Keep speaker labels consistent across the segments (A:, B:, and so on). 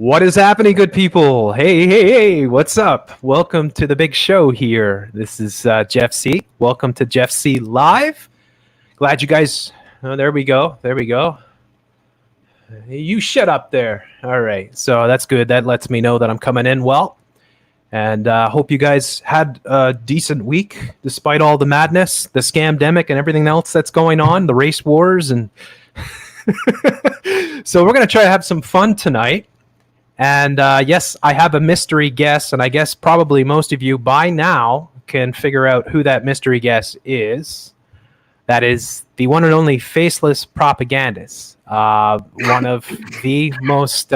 A: What is happening, good people? Hey, what's up? Welcome to the big show here. This is Jeff C. Welcome to Jeff C. Live. Glad you guys... Oh, there we go. You shut up there. All right, so that's good. That lets me know that I'm coming in well. And hope you guys had a decent week, despite all the madness, the scamdemic, and everything else that's going on, the race wars. And so we're going to try to have some fun tonight. And yes, I have a mystery guest, and I guess probably most of you by now can figure out who that mystery guest is. That is the one and only Faceless Propagandist, one of the most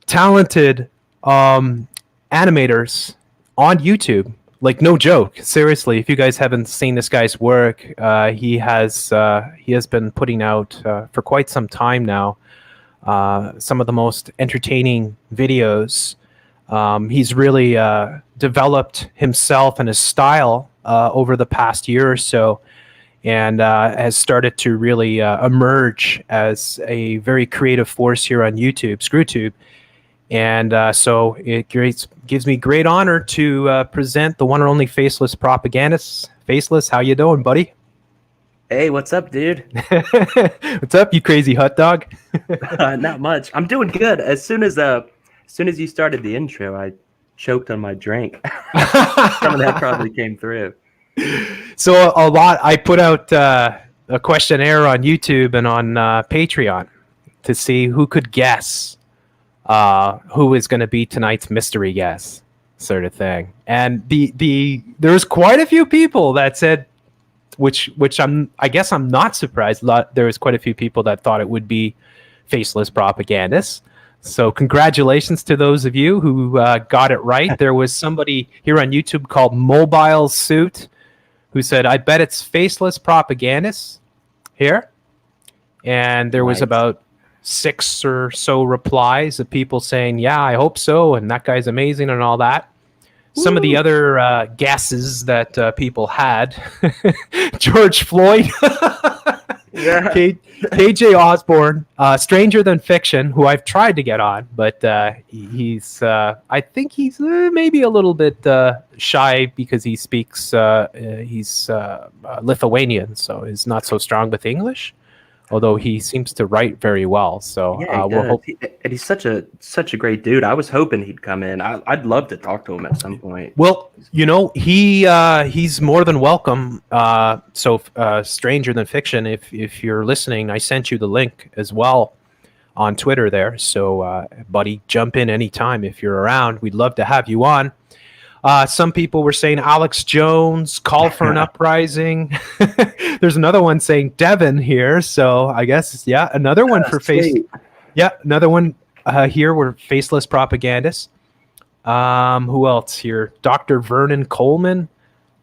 A: talented animators on YouTube. Like, no joke. Seriously, if you guys haven't seen this guy's work, he has been putting out for quite some time now some of the most entertaining videos. He's really developed himself and his style over the past year or so, and has started to really emerge as a very creative force here on YouTube, ScrewTube. And so it gives me great honor to present the one and only Faceless Propagandist. Faceless, how you doing, buddy?
B: Hey, what's up, dude?
A: What's up, you crazy hot dog?
B: Not much. I'm doing good. As soon as you started the intro, I choked on my drink. Some of that probably came through.
A: So I put out a questionnaire on YouTube and on Patreon to see who could guess who is going to be tonight's mystery guest, sort of thing. And there's quite a few people that said, which I guess I'm not surprised. There was quite a few people that thought it would be Faceless Propagandist. So congratulations to those of you who got it right. There was somebody here on YouTube called Mobile Suit who said, "I bet it's Faceless Propagandist here." And there was about 6 or so replies of people saying, "Yeah, I hope so," and "that guy's amazing," and all that. Some of the other guesses that people had, George Floyd,
B: Yeah.
A: KJ Osborne, Stranger Than Fiction, who I've tried to get on, but he's I think he's maybe a little bit shy because he speaks, he's Lithuanian, so he's not so strong with English, although he seems to write very well. So
B: Yeah,
A: we'll hope.
B: and he's such a great dude. I was hoping he'd come in. I'd love to talk to him at some point.
A: Well, you know, he's more than welcome. So Stranger Than Fiction, if you're listening, I sent you the link as well on Twitter there. So, buddy, jump in anytime if you're around. We'd love to have you on. Some people were saying Alex Jones, call for an uprising. There's another one saying Devin here. So I guess, yeah, another one for face. Yeah, another one here. We're Faceless Propagandists. Who else here? Dr. Vernon Coleman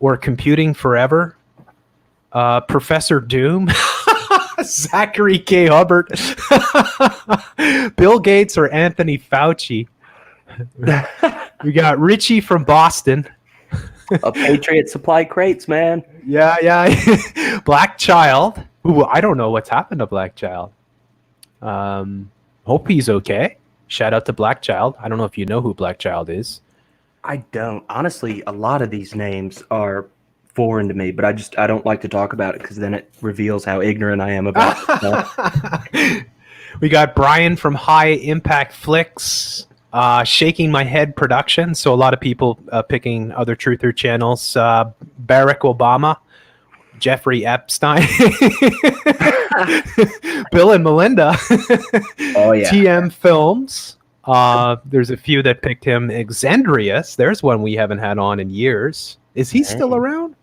A: or Computing Forever. Professor Doom. Zachary K. Hubbard. Bill Gates or Anthony Fauci. We got Richie from Boston.
B: A Patriot Supply Crates, man.
A: Yeah. Black Child. Ooh, I don't know what's happened to Black Child. Hope he's okay. Shout out to Black Child. I don't know if you know who Black Child is.
B: I don't. Honestly, a lot of these names are foreign to me, but I don't like to talk about it because then it reveals how ignorant I am about stuff.
A: We got Brian from High Impact Flicks. Shaking My Head Production. So a lot of people picking other truther channels. Barack Obama, Jeffrey Epstein, Bill and Melinda.
B: Oh yeah.
A: TM Films. There's a few that picked him. Exandrius. There's one we haven't had on in years. Is he still around?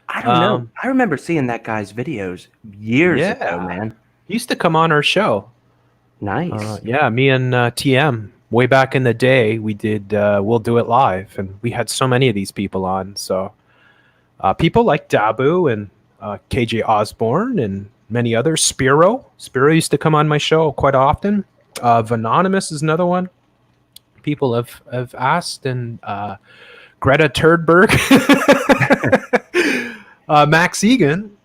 B: I don't know. I remember seeing that guy's videos years ago, man.
A: He used to come on our show.
B: Nice.
A: Yeah, me and TM. Way back in the day, we did We'll Do It Live, and we had so many of these people on. So people like Dabu and KJ Osborne and many others. Spiro used to come on my show quite often. Vanonymous is another one. People have asked, and Greta Turdberg, Max Egan,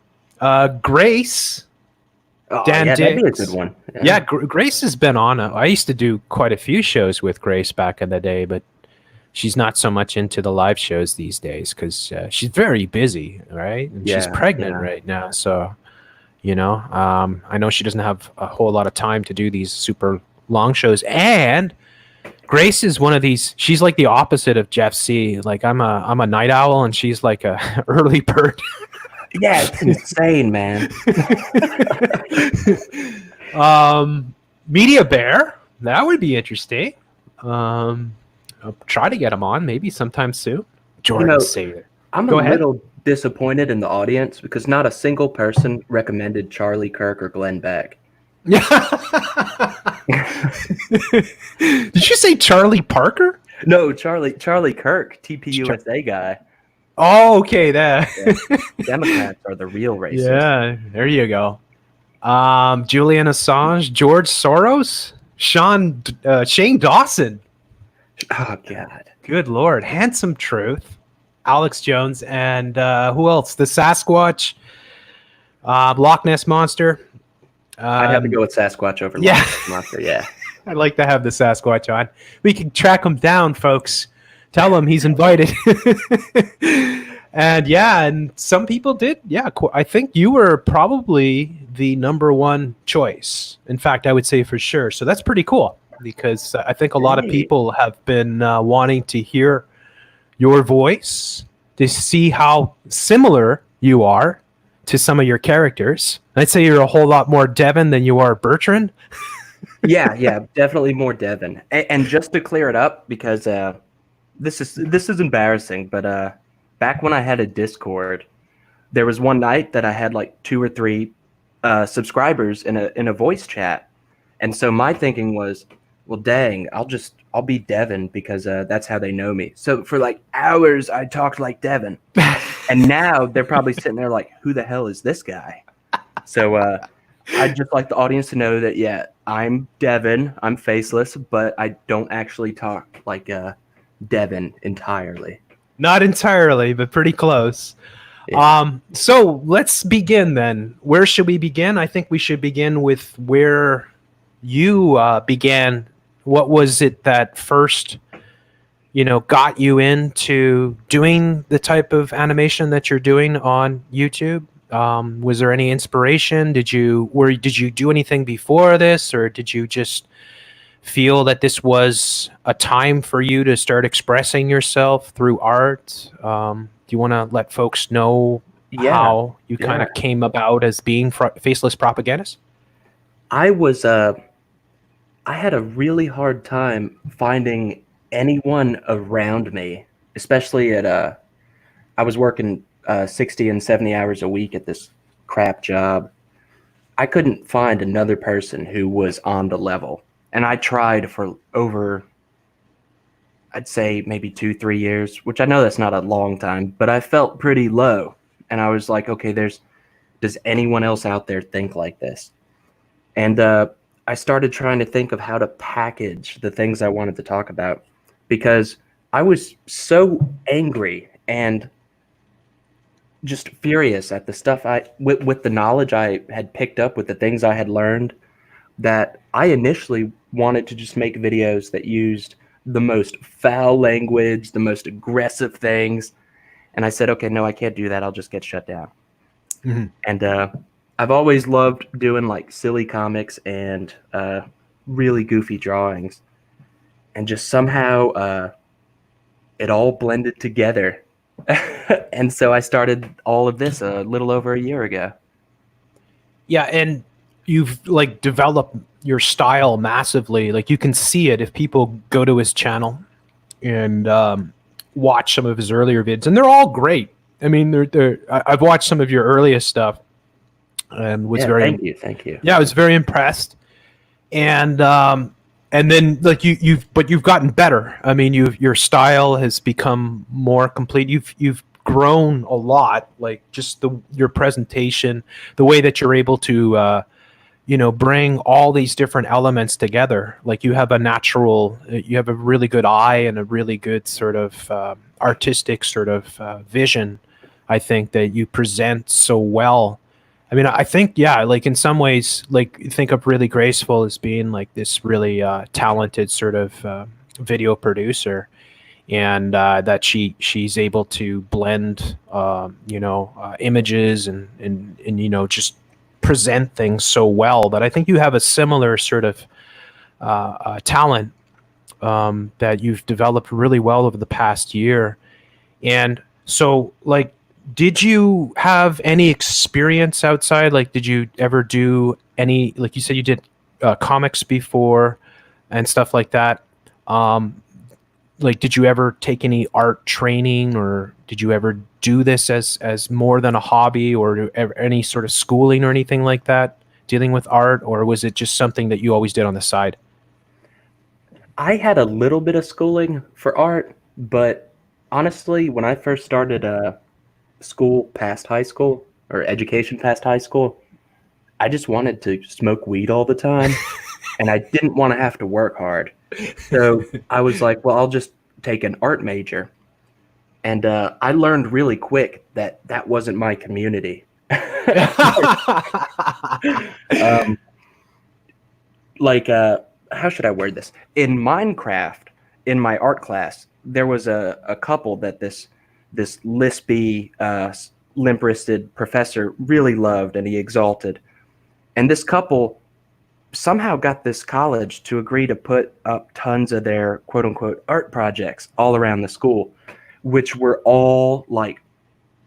A: Grace.
B: Oh
A: Dan
B: yeah, that'd be a
A: Dix.
B: good one.
A: Yeah, Grace has been on. I used to do quite a few shows with Grace back in the day, but she's not so much into the live shows these days because she's very busy, right? And she's
B: Yeah,
A: pregnant
B: yeah.
A: right now, so I know she doesn't have a whole lot of time to do these super long shows. And Grace is one of these. She's like the opposite of Jeff C. Like I'm a night owl, and she's like a early bird.
B: Yeah, it's insane, man.
A: Media Bear, that would be interesting. I'll try to get him on maybe sometime soon. Jordan Sayer.
B: I'm
A: Go
B: a
A: ahead.
B: little disappointed in the audience because not a single person recommended Charlie Kirk or Glenn Beck.
A: Yeah. Did you say Charlie Parker?
B: No, Charlie Kirk, TPUSA guy.
A: Oh, okay. That.
B: Yeah. Democrats are the real racists.
A: Yeah, there you go. Julian Assange, George Soros, Shane Dawson.
B: Oh God.
A: Good Lord. Handsome Truth, Alex Jones, and who else? The Sasquatch, Loch Ness Monster.
B: I'd have to go with Sasquatch over Loch Ness Monster. Yeah.
A: I'd like to have the Sasquatch on. We can track him down, folks. Tell him he's invited. And some people did. Yeah, I think you were probably the number one choice. In fact, I would say for sure. So that's pretty cool because I think a lot of people have been wanting to hear your voice, to see how similar you are to some of your characters. I'd say you're a whole lot more Devin than you are Bertrand.
B: Yeah, definitely more Devin. And just to clear it up, because this is embarrassing, but back when I had a Discord, there was one night that I had like 2 or 3 subscribers in a voice chat, and so my thinking was, well, dang, I'll be Devin because that's how they know me. So for like hours, I talked like Devin, and now they're probably sitting there like, who the hell is this guy? So I'd just like the audience to know that, yeah, I'm Devin, I'm Faceless, but I don't actually talk like Devin entirely.
A: Not entirely, but pretty close.
B: Yeah.
A: So let's begin then. Where should we begin? I think we should begin with where you began. What was it that first, got you into doing the type of animation that you're doing on YouTube? Was there any inspiration? Did you do anything before this, or did you just feel that this was a time for you to start expressing yourself through art? Do you want to let folks know how you kind of came about as being Faceless Propagandist?
B: I had a really hard time finding anyone around me, especially I was working 60 and 70 hours a week at this crap job. I couldn't find another person who was on the level. And I tried for over, I'd say maybe 2-3 years, which I know that's not a long time, but I felt pretty low. And I was like, okay, does anyone else out there think like this? And I started trying to think of how to package the things I wanted to talk about, because I was so angry and just furious at the stuff with the knowledge I had picked up, with the things I had learned, that I initially wanted to just make videos that used the most foul language, the most aggressive things. And I said, okay, no, I can't do that. I'll just get shut down. Mm-hmm. And I've always loved doing like silly comics and really goofy drawings. And just somehow it all blended together. And so I started all of this a little over a year ago.
A: Yeah, and you've like developed your style massively. Like you can see it if people go to his channel and watch some of his earlier vids, and they're all great. I mean, I've watched some of your earliest stuff and was
B: thank you.
A: Yeah, I was very impressed. And then like you've gotten better. I mean, your style has become more complete. You've grown a lot. Like just your presentation, the way that you're able to bring all these different elements together. Like you have a really good eye and a really good sort of artistic sort of vision. I think that you present so well I mean, I think, yeah, like in some ways, like think of Really Graceful as being like this really talented sort of video producer, and that she's able to blend, images and just present things so well that I think you have a similar sort of talent that you've developed really well over the past year. And so, like, did you have any experience outside? Like, did you ever do any, like you said, you did comics before and stuff like that? Like, did you ever take any art training, or did you ever do this as more than a hobby, or any sort of schooling or anything like that, dealing with art, or was it just something that you always did on the side?
B: I had a little bit of schooling for art, but honestly, when I first started school past high school or education past high school, I just wanted to smoke weed all the time, and I didn't want to have to work hard. So I was like, well, I'll just take an art major. And I learned really quick that that wasn't my community. um, how should I word this? In Minecraft, in my art class, there was a couple that this lispy, limp-wristed professor really loved and he exalted. And this couple somehow got this college to agree to put up tons of their quote-unquote art projects all around the school, which were all like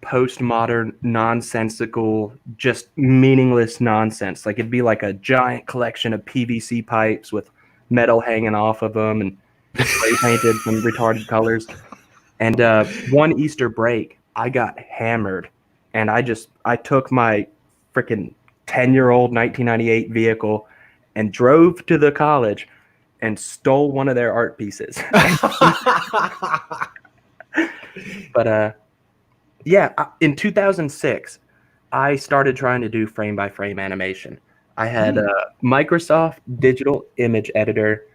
B: postmodern, nonsensical, just meaningless nonsense. Like it'd be like a giant collection of PVC pipes with metal hanging off of them and spray painted some retarded colors. And one Easter break, I got hammered, and I took my freaking 10-year-old 1998 vehicle and drove to the college and stole one of their art pieces. But in 2006, I started trying to do frame-by-frame animation. I had Microsoft Digital Image Editor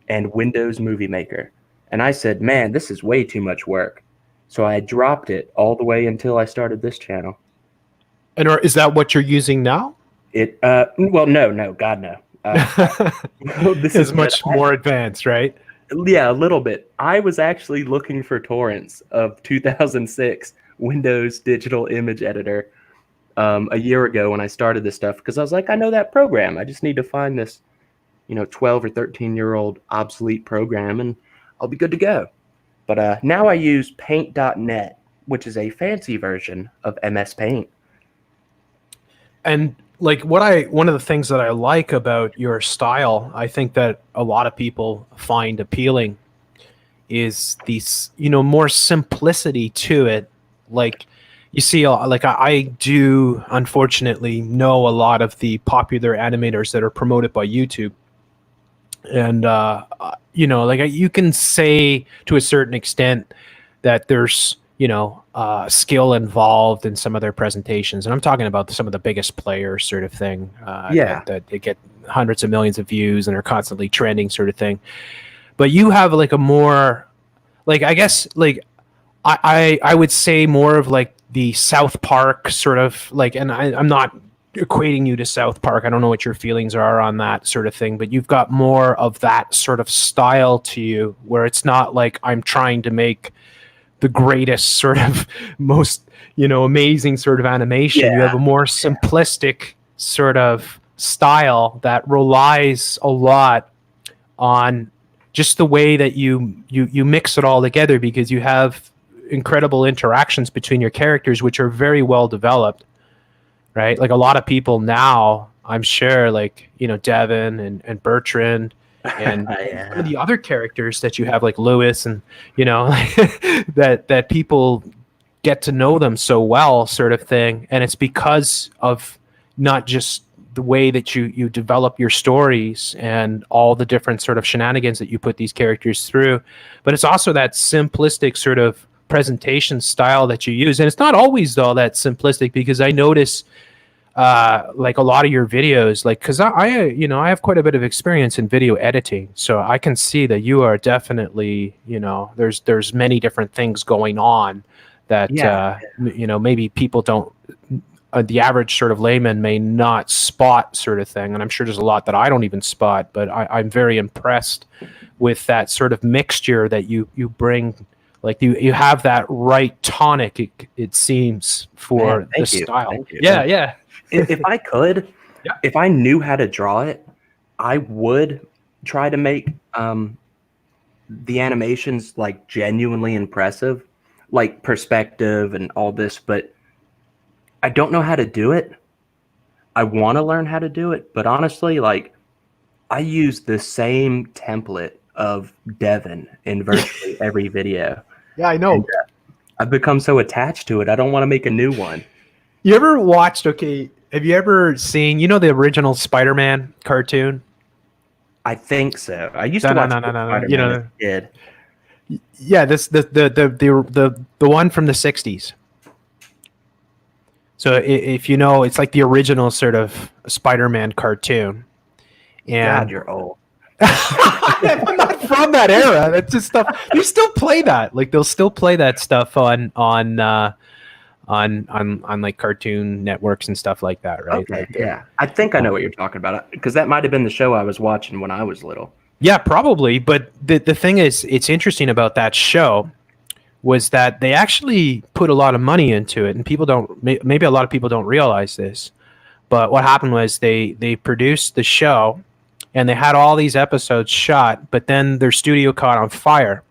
B: and Windows Movie Maker. And I said, man, this is way too much work. So I dropped it all the way until I started this channel.
A: And is that what you're using now?
B: Well, no, God, no.
A: This is much more advanced, right?
B: Yeah, a little bit. I was actually looking for torrents of 2006 Windows Digital Image Editor a year ago when I started this stuff, because I was like, I know that program. I just need to find this, 12 or 13-year-old obsolete program, and I'll be good to go. But now I use Paint.net, which is a fancy version of MS Paint.
A: And like one of the things that I like about your style, I think that a lot of people find appealing, is these, more simplicity to it. Like you see, like I do unfortunately know a lot of the popular animators that are promoted by YouTube. And, like you can say to a certain extent that there's, skill involved in some of their presentations. And I'm talking about some of the biggest players sort of thing. That they get hundreds of millions of views and are constantly trending sort of thing. But you have like a more, like, I guess, like, I would say more of like the South Park sort of like, and I'm not equating you to South Park. I don't know what your feelings are on that sort of thing, but you've got more of that sort of style to you, where it's not like I'm trying to make the greatest sort of most, amazing sort of animation. You have a more simplistic sort of style that relies a lot on just the way that you mix it all together, because you have incredible interactions between your characters, which are very well developed, right? Like a lot of people now, I'm sure, like, Devin and Bertrand and some of the other characters that you have, like Lewis, and, that people get to know them so well sort of thing. And it's because of not just the way that you develop your stories and all the different sort of shenanigans that you put these characters through, but it's also that simplistic sort of presentation style that you use. And it's not always though that simplistic, because I notice like a lot of your videos, like, because I have quite a bit of experience in video editing, so I can see that you are definitely, there's many different things going on that maybe people don't the average sort of layman may not spot, sort of thing. And I'm sure there's a lot that I don't even spot, but I'm very impressed with that sort of mixture that you bring. Like you have that right tonic, it seems, for
B: Man,
A: the
B: thank you.
A: style.
B: Thank you.
A: Yeah.
B: If I could,
A: Yeah.
B: if I knew how to draw it, I would try to make the animations like genuinely impressive, like perspective and all this, but I don't know how to do it. I want to learn how to do it, but honestly, like I use the same template of Devin in virtually every video.
A: Yeah, I know.
B: And, I've become so attached to it. I don't want to make a new one.
A: You ever watched, okay, have you ever seen, the original Spider-Man cartoon?
B: I think so. I used to watch Spider-Man as a kid.
A: Yeah, the one from the 60s. So if you know, it's like the original sort of Spider-Man cartoon. And
B: God, you're old.
A: I'm not from that era. That's just stuff. They still play that. Like they'll still play that stuff on like cartoon networks and stuff like that, right?
B: Okay, yeah. I think I know what you're talking about, because that might have been the show I was watching when I was little.
A: Yeah, probably. But the thing is, it's interesting about that show was that they actually put a lot of money into it, and people don't. Maybe a lot of people don't realize this. But what happened was they produced the show, and they had all these episodes shot, but then their studio caught on fire.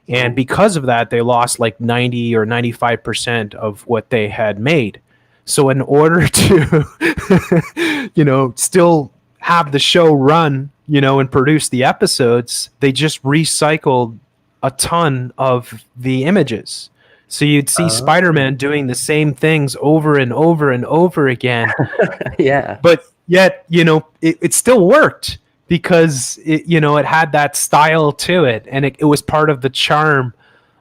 A: And because of that, they lost like 90 or 95% of what they had made. So in order to, still have the show run, and produce the episodes, they just recycled a ton of the images. So you'd see Spider-Man doing the same things over and over and over again.
B: Yeah.
A: But yet, it still worked because it had that style to it, and it was part of the charm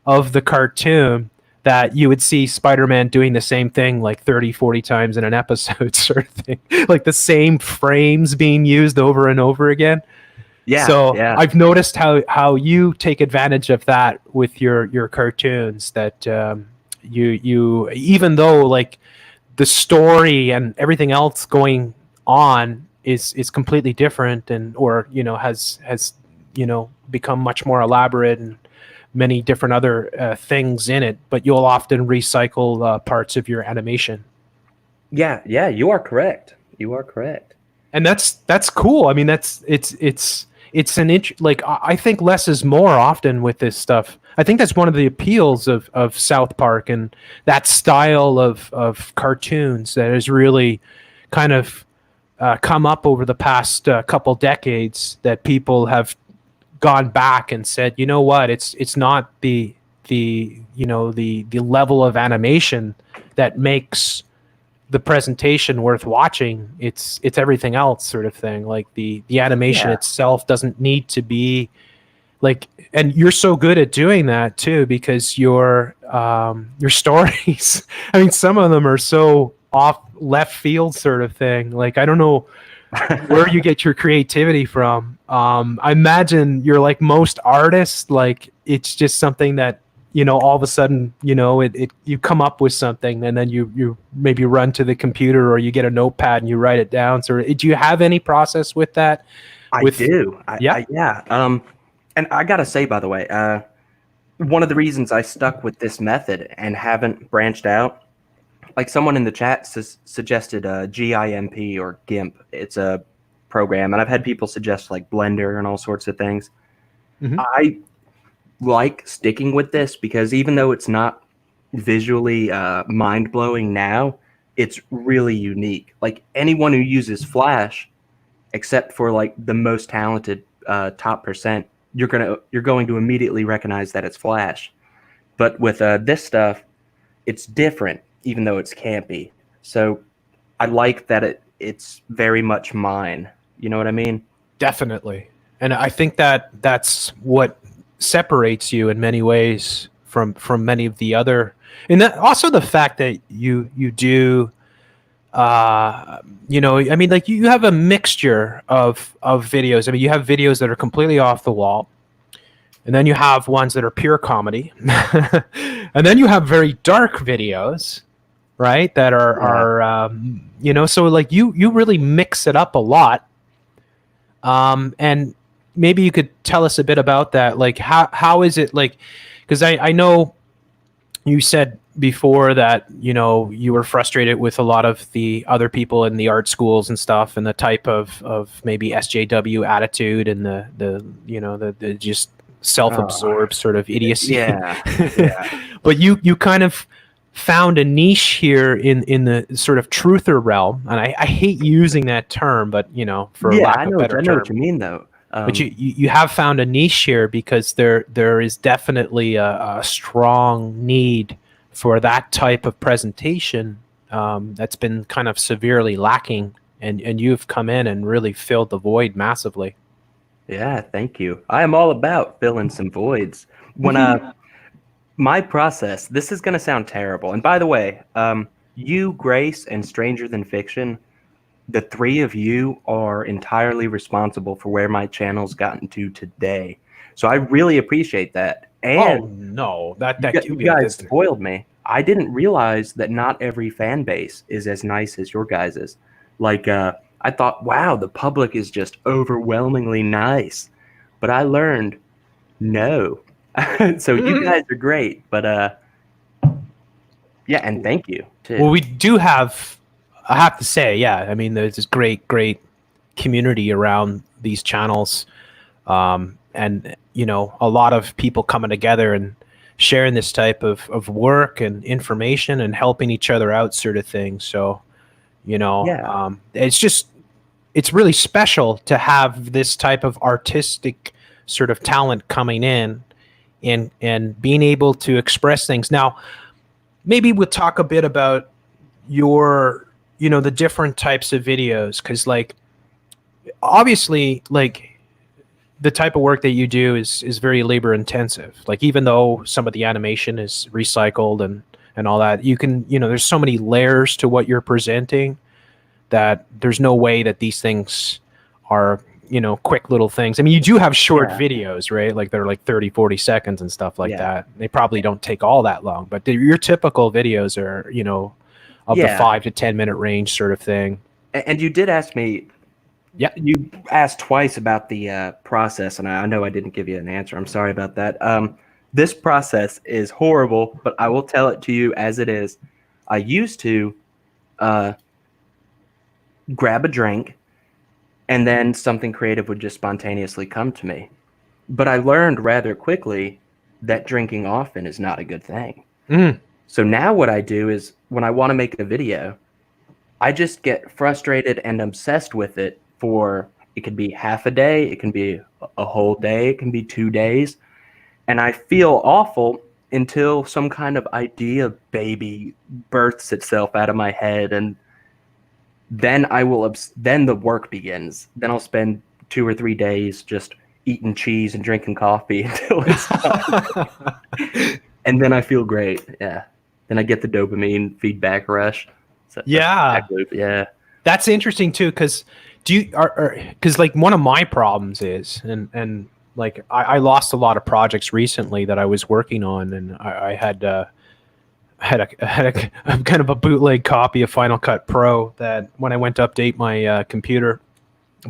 A: of the cartoon that you would see Spider-Man doing the same thing like 30, 40 times in an episode, sort of thing, like the same frames being used over and over again.
B: Yeah.
A: So
B: yeah.
A: I've noticed how you take advantage of that with your cartoons, that you even though like the story and everything else going on is completely different or has become much more elaborate and many different other things in it, but you'll often recycle parts of your animation.
B: Yeah, you are correct.
A: And that's cool. I mean, it's like I think less is more often with this stuff. I think that's one of the appeals of South Park and that style of cartoons that has really kind of come up over the past couple decades, that people have gone back and said, you know what, it's not the level of animation that makes the presentation worth watching. It's everything else, sort of thing. Like the animation itself doesn't need to be like, and you're so good at doing that too, because your stories, I mean, some of them are so off left field, sort of thing. Like, I don't know where you get your creativity from. I imagine you're like most artists, like it's just something that, all of a sudden, you come up with something, and then you maybe run to the computer or you get a notepad and you write it down. So do you have any process with that?
B: I do. And I gotta say, by the way, one of the reasons I stuck with this method and haven't branched out, like someone in the chat suggested GIMP or GIMP. It's a program, and I've had people suggest like Blender and all sorts of things. Mm-hmm. I like sticking with this because even though it's not visually mind-blowing now, it's really unique. Like anyone who uses Flash, except for like the most talented top percent, you're going to immediately recognize that it's Flash. But with this stuff, it's different, even though it's campy. So I like that it's very much mine. You know what I mean?
A: Definitely. And I think that's what separates you in many ways from many of the other, and that also the fact that you do I mean, like you have a mixture of videos. I mean, you have videos that are completely off the wall, and then you have ones that are pure comedy, and then you have very dark videos, right? That are you know, so like you really mix it up a lot. And maybe you could tell us a bit about that. Like how is it like, because I know you said before that, you know, you were frustrated with a lot of the other people in the art schools and stuff, and the type of maybe SJW attitude, and the you know, the just self-absorbed sort of idiocy.
B: Yeah, yeah.
A: But you kind of found a niche here in the sort of truther realm, and I hate using that term, but you know, for
B: Yeah,
A: lack of a better
B: I know
A: term.
B: what you mean, though.
A: But you have found a niche here, because there is definitely a strong need for that type of presentation, that's been kind of severely lacking, and you've come in and really filled the void massively.
B: Yeah, thank you. I am all about filling some voids. When my process, this is going to sound terrible. And by the way, you, Grace, and Stranger Than Fiction, the three of you are entirely responsible for where my channel's gotten to today. So I really appreciate that.
A: Oh
B: And
A: no,
B: you guys spoiled me. I didn't realize that not every fan base is as nice as your guys's. Like, I thought, wow, the public is just overwhelmingly nice. But I learned, no. So you guys are great. But yeah, and thank you too.
A: Well, we do have, I have to say, yeah. I mean, there's this great community around these channels, and you know, a lot of people coming together and sharing this type of work and information and helping each other out, sort of thing. So, you know,
B: Yeah.
A: it's really special to have this type of artistic sort of talent coming in, and being able to express things. Now, maybe we'll talk a bit about your, you know, the different types of videos, because like obviously, like the type of work that you do is very labor intensive. Like, even though some of the animation is recycled and all that, you can, you know, there's so many layers to what you're presenting, that there's no way that these things are, you know, quick little things. I mean, you do have short videos, right? Like they're like 30, 40 seconds and stuff like that. They probably don't take all that long, but your typical videos are, you know, of the 5 to 10 minute range, sort of thing.
B: And you did ask me, you asked twice about the process, and I know I didn't give you an answer. I'm sorry about that. This process is horrible, but I will tell it to you as it is. I used to grab a drink, and then something creative would just spontaneously come to me. But I learned rather quickly that drinking often is not a good thing. So now what I do is, when I want to make a video, I just get frustrated and obsessed with it for, it could be half a day, it can be a whole day, it can be 2 days. And I feel awful until some kind of idea baby births itself out of my head, and then then the work begins. Then I'll spend 2 or 3 days just eating cheese and drinking coffee until it's done. And then I feel great. Yeah. Then I get the dopamine feedback rush. So
A: Yeah.
B: Yeah.
A: That's interesting too, because because like one of my problems is, and like I lost a lot of projects recently that I was working on, and I had a kind of a bootleg copy of Final Cut Pro that when I went to update my computer,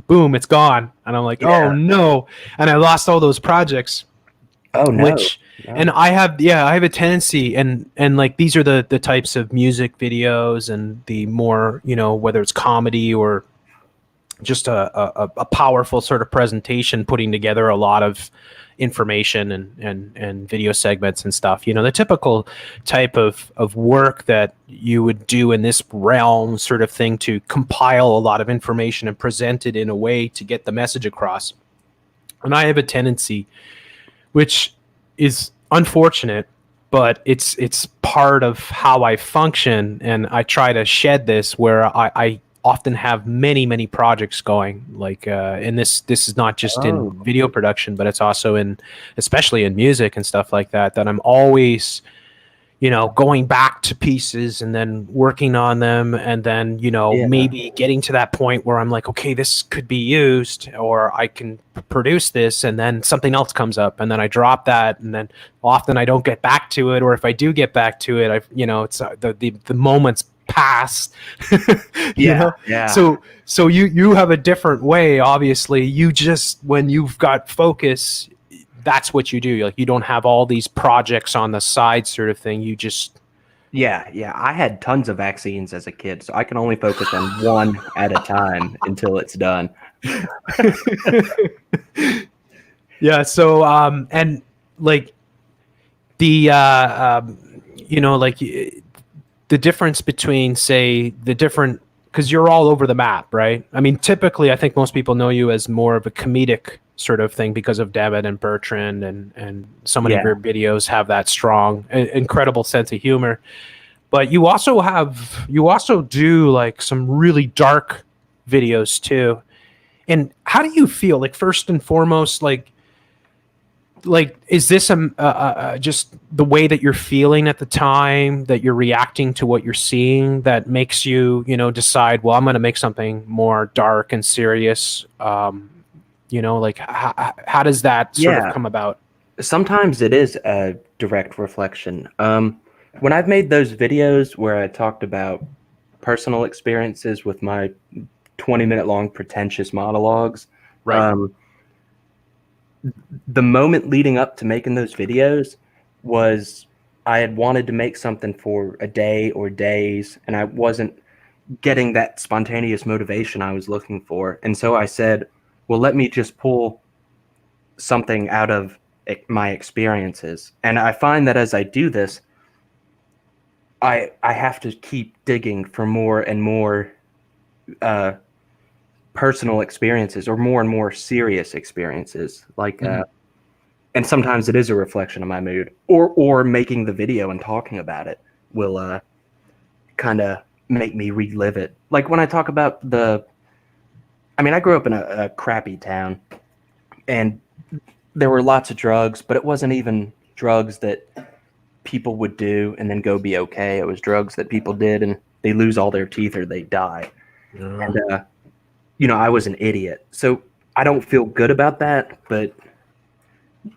A: boom, it's gone, and I'm like, oh no, and I lost all those projects.
B: Oh no.
A: And I have a tendency, and like these are the types of music videos, and the more, you know, whether it's comedy or just a powerful sort of presentation, putting together a lot of information and video segments and stuff, you know, the typical type of work that you would do in this realm, sort of thing, to compile a lot of information and present it in a way to get the message across. And I have a tendency, which is unfortunate, but it's part of how I function, and I try to shed this, where I often have many projects going, like and this is not just in video production, but it's also in, especially in music and stuff like that, that I'm always, going back to pieces and then working on them, and then,
B: Yeah.
A: maybe getting to that point where I'm like, okay, this could be used, or I can produce this, and then something else comes up, and then I drop that, and then often I don't get back to it, or if I do get back to it, it's the moments pass.
B: Yeah.
A: So you have a different way. Obviously, you just, when you've got focus, that's what you do. Like, you don't have all these projects on the side sort of thing. You just...
B: Yeah. I had tons of vaccines as a kid, so I can only focus on one at a time until it's done.
A: Yeah. So, and like the, like the difference between, say, the different, because you're all over the map, right? I mean, typically, I think most people know you as more of a comedic sort of thing because of David and Bertrand, and so many of your videos have that strong, incredible sense of humor. But you also do like some really dark videos too. And how do you feel? Like, first and foremost, like is this just the way that you're feeling at the time, that you're reacting to what you're seeing, that makes you, decide, well, I'm going to make something more dark and serious? Like, how does that sort of come about?
B: Sometimes it is a direct reflection. When I've made those videos where I talked about personal experiences with my 20-minute long pretentious monologues,
A: right.
B: The moment leading up to making those videos was I had wanted to make something for a day or days, and I wasn't getting that spontaneous motivation I was looking for. And so I said, well, let me just pull something out of my experiences. And I find that as I do this, I have to keep digging for more and more personal experiences, or more and more serious experiences. Like, and sometimes it is a reflection of my mood, or making the video and talking about it will kind of make me relive it. Like when I talk about I grew up in a crappy town, and there were lots of drugs, but it wasn't even drugs that people would do and then go be okay. It was drugs that people did and they lose all their teeth or they die. And, I was an idiot. So I don't feel good about that, but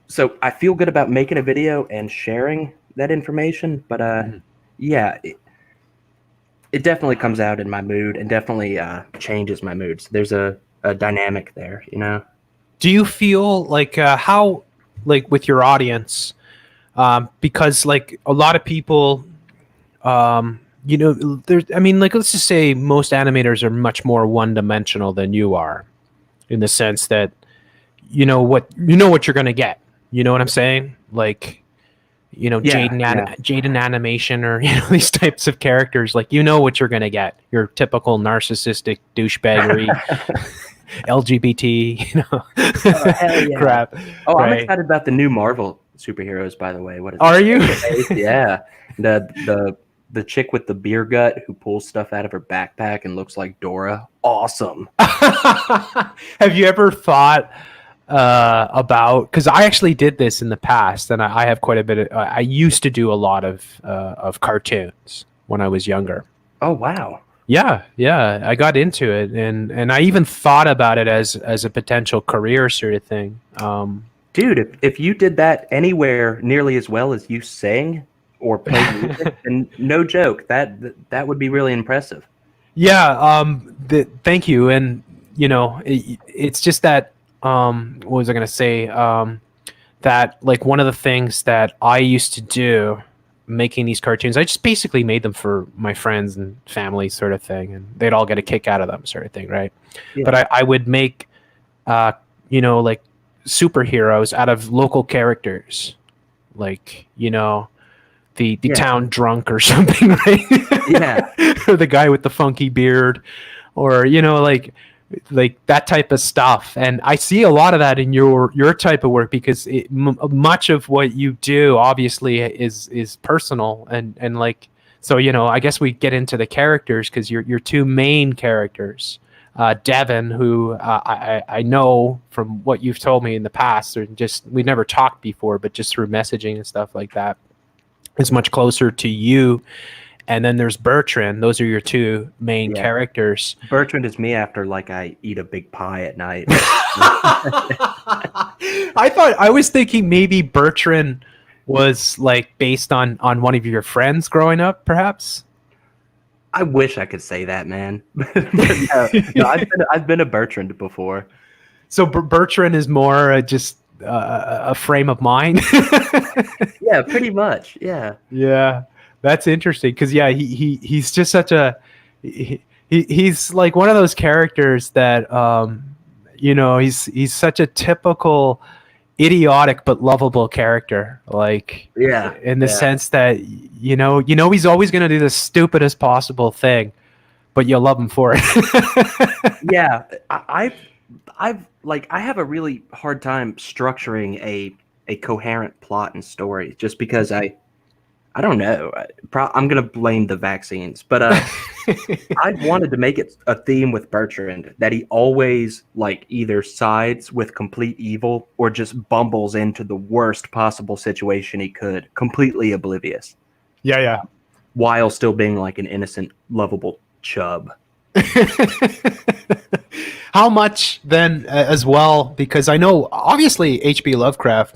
B: so I feel good about making a video and sharing that information. But it definitely comes out in my mood and definitely changes my mood. So there's a dynamic there, Do
A: you feel like how, like with your audience, because like a lot of people, there's, let's just say most animators are much more one-dimensional than you are, in the sense that you know what you're gonna get. You know what I'm saying? Like, Jaden Animation, or these types of characters. Like, what you're gonna get. Your typical narcissistic douchebaggery, LGBT, crap.
B: Oh, right? I'm excited about the new Marvel superheroes. By the way, what is?
A: Are you?
B: Yeah, the chick with the beer gut who pulls stuff out of her backpack and looks like Dora. Awesome.
A: Have you ever thought about, because I actually did this in the past, and I have quite a bit of, I used to do a lot of cartoons when I was younger.
B: Oh wow.
A: Yeah, I got into it, and I even thought about it as a potential career sort of thing.
B: Dude, if you did that anywhere nearly as well as you sing or play music, and no joke, that would be really impressive.
A: Yeah, thank you. And it's just that, what was I going to say? That, like, one of the things that I used to do making these cartoons, I just basically made them for my friends and family sort of thing, and they'd all get a kick out of them sort of thing, right? Yeah. But I would make, like superheroes out of local characters, like, the town drunk or something, right?
B: Yeah.
A: Or the guy with the funky beard, or like that type of stuff. And I see a lot of that in your type of work, because much of what you do obviously is personal, and like, so I guess we get into the characters, because your two main characters, Devin, who I know from what you've told me in the past, or just, we never talked before, but just through messaging and stuff like that. is much closer to you. And then there's Bertrand. Those are your two main
B: Yeah.
A: characters.
B: Bertrand is me after like I eat a big pie at night.
A: I was thinking maybe Bertrand was like based on one of your friends growing up, perhaps.
B: I wish I could say that, man. But no, I've been a Bertrand before.
A: So Bertrand is more just a frame of mind.
B: Yeah, pretty much. Yeah.
A: Yeah, that's interesting because yeah, he's just such a he's like one of those characters that he's such a typical idiotic but lovable character, like
B: Yeah.
A: in the sense that he's always going to do the stupidest possible thing, but you'll love him for it.
B: Yeah. I have a really hard time structuring a coherent plot and story just because I don't know. I'm going to blame the vaccines, but I wanted to make it a theme with Bertrand that he always like either sides with complete evil or just bumbles into the worst possible situation he could, completely oblivious.
A: Yeah.
B: While still being like an innocent, lovable chub.
A: How much then as well, because I know obviously H.P. Lovecraft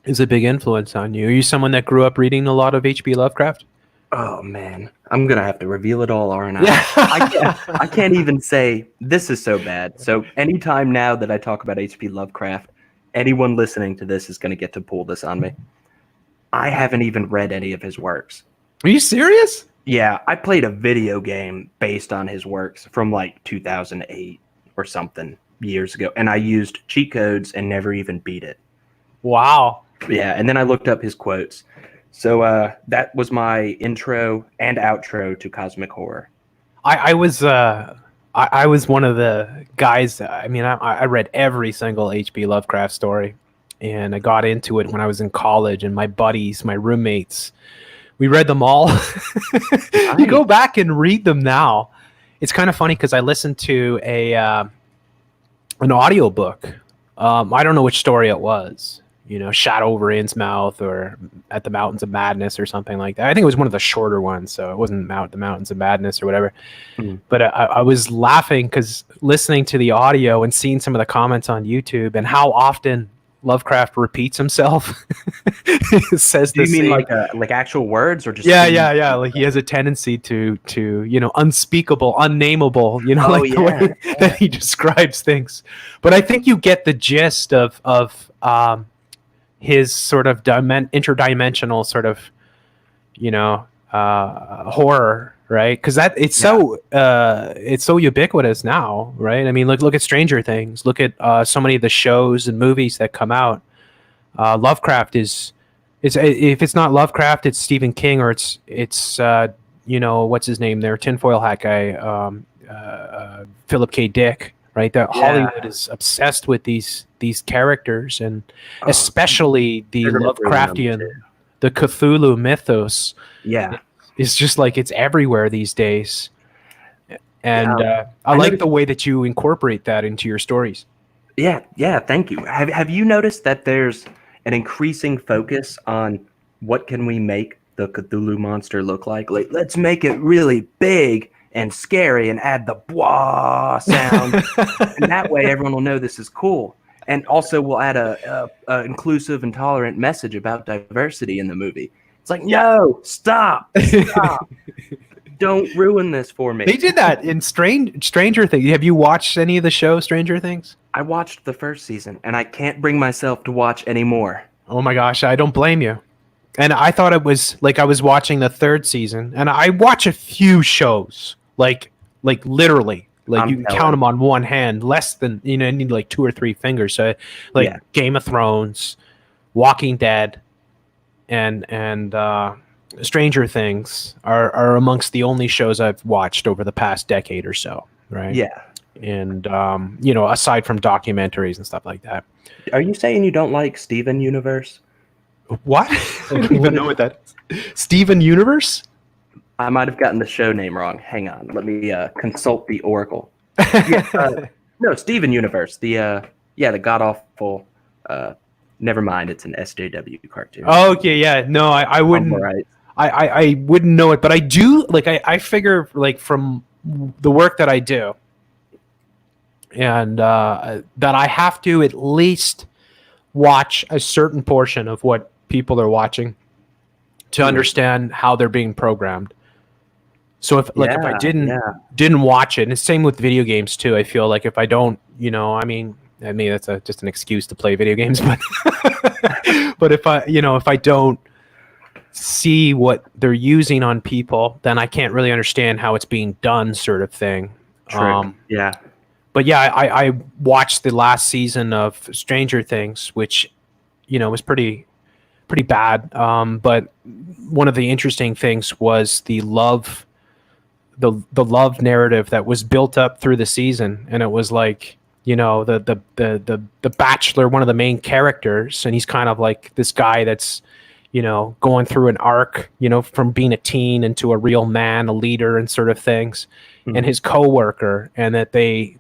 A: is a big influence on you. Are you someone that grew up reading a lot of H.P. Lovecraft?
B: Oh man, I'm gonna have to reveal it all, aren't I?
A: Yeah.
B: I can't even say this is so bad. So anytime now that I talk about H.P. Lovecraft, anyone listening to this is gonna get to pull this on me. I haven't even read any of his works.
A: Are you serious?
B: Yeah, I played a video game based on his works from like 2008 or something years ago, and I used cheat codes and never even beat it.
A: Wow.
B: Yeah, and then I looked up his quotes. So that was my intro and outro to Cosmic Horror.
A: I was one of the guys. I mean, I read every single H.P. Lovecraft story, and I got into it when I was in college. And my buddies, my roommates, we read them all. You go back and read them now. It's kind of funny because I listened to an audiobook. I don't know which story it was. Shadow over Innsmouth or At the Mountains of Madness or something like that. I think it was one of the shorter ones, so it wasn't the Mountains of Madness or whatever. But I was laughing because listening to the audio and seeing some of the comments on YouTube and how often Lovecraft repeats himself. Says
B: Do you mean
A: same.
B: like actual words or just
A: Yeah. Like he has a tendency to unspeakable, unnameable, the way that he describes things. But I think you get the gist of his sort of interdimensional sort of horror, right? Because it's so ubiquitous now, right? I mean, look at Stranger Things. Look at so many of the shows and movies that come out. Lovecraft is if it's not Lovecraft, it's Stephen King, or it's what's his name there, tinfoil hat guy, Philip K. Dick, right? That Hollywood is obsessed with these characters, and especially the Lovecraftian, the Cthulhu mythos.
B: Yeah,
A: it's just like it's everywhere these days. And I like the way that you incorporate that into your stories.
B: Yeah. Thank you. Have you noticed that there's an increasing focus on what can we make the Cthulhu monster look like? Like, let's make it really big and scary and add the blah sound, and that way everyone will know this is cool. And also, we'll add a inclusive and tolerant message about diversity in the movie. It's like, no, stop. Don't ruin this for me.
A: They did that in Stranger Things. Have you watched any of the show Stranger Things?
B: I watched the first season, and I can't bring myself to watch any more.
A: Oh my gosh, I don't blame you. And I thought it was like I was watching the third season, and I watch a few shows, like literally. Like you can count them on one hand, less than, you need like 2 or 3 fingers. So Game of Thrones, Walking Dead, and Stranger Things are amongst the only shows I've watched over the past decade or so, right?
B: Yeah.
A: And aside from documentaries and stuff like that.
B: Are you saying you don't like Steven Universe?
A: What? I don't even know what that is. Steven Universe?
B: I might have gotten the show name wrong. Hang on, let me consult the Oracle. No, Steven Universe. The god awful Never mind, it's an SJW cartoon.
A: Oh, okay, yeah. No, I wouldn't.
B: Right.
A: I wouldn't know it, but I do. Like, I figure, like, from the work that I do, and that I have to at least watch a certain portion of what people are watching to understand how they're being programmed. So if I didn't watch it, and it's same with video games too. I feel like if I don't, I mean that's just an excuse to play video games, but but if I don't see what they're using on people, then I can't really understand how it's being done, sort of thing.
B: Yeah.
A: But yeah, I watched the last season of Stranger Things, which was pretty bad. But one of the interesting things was the love narrative that was built up through the season, and it was like the Bachelor, one of the main characters, and he's kind of like this guy that's going through an arc, from being a teen into a real man, a leader, and sort of things. And his coworker, and that they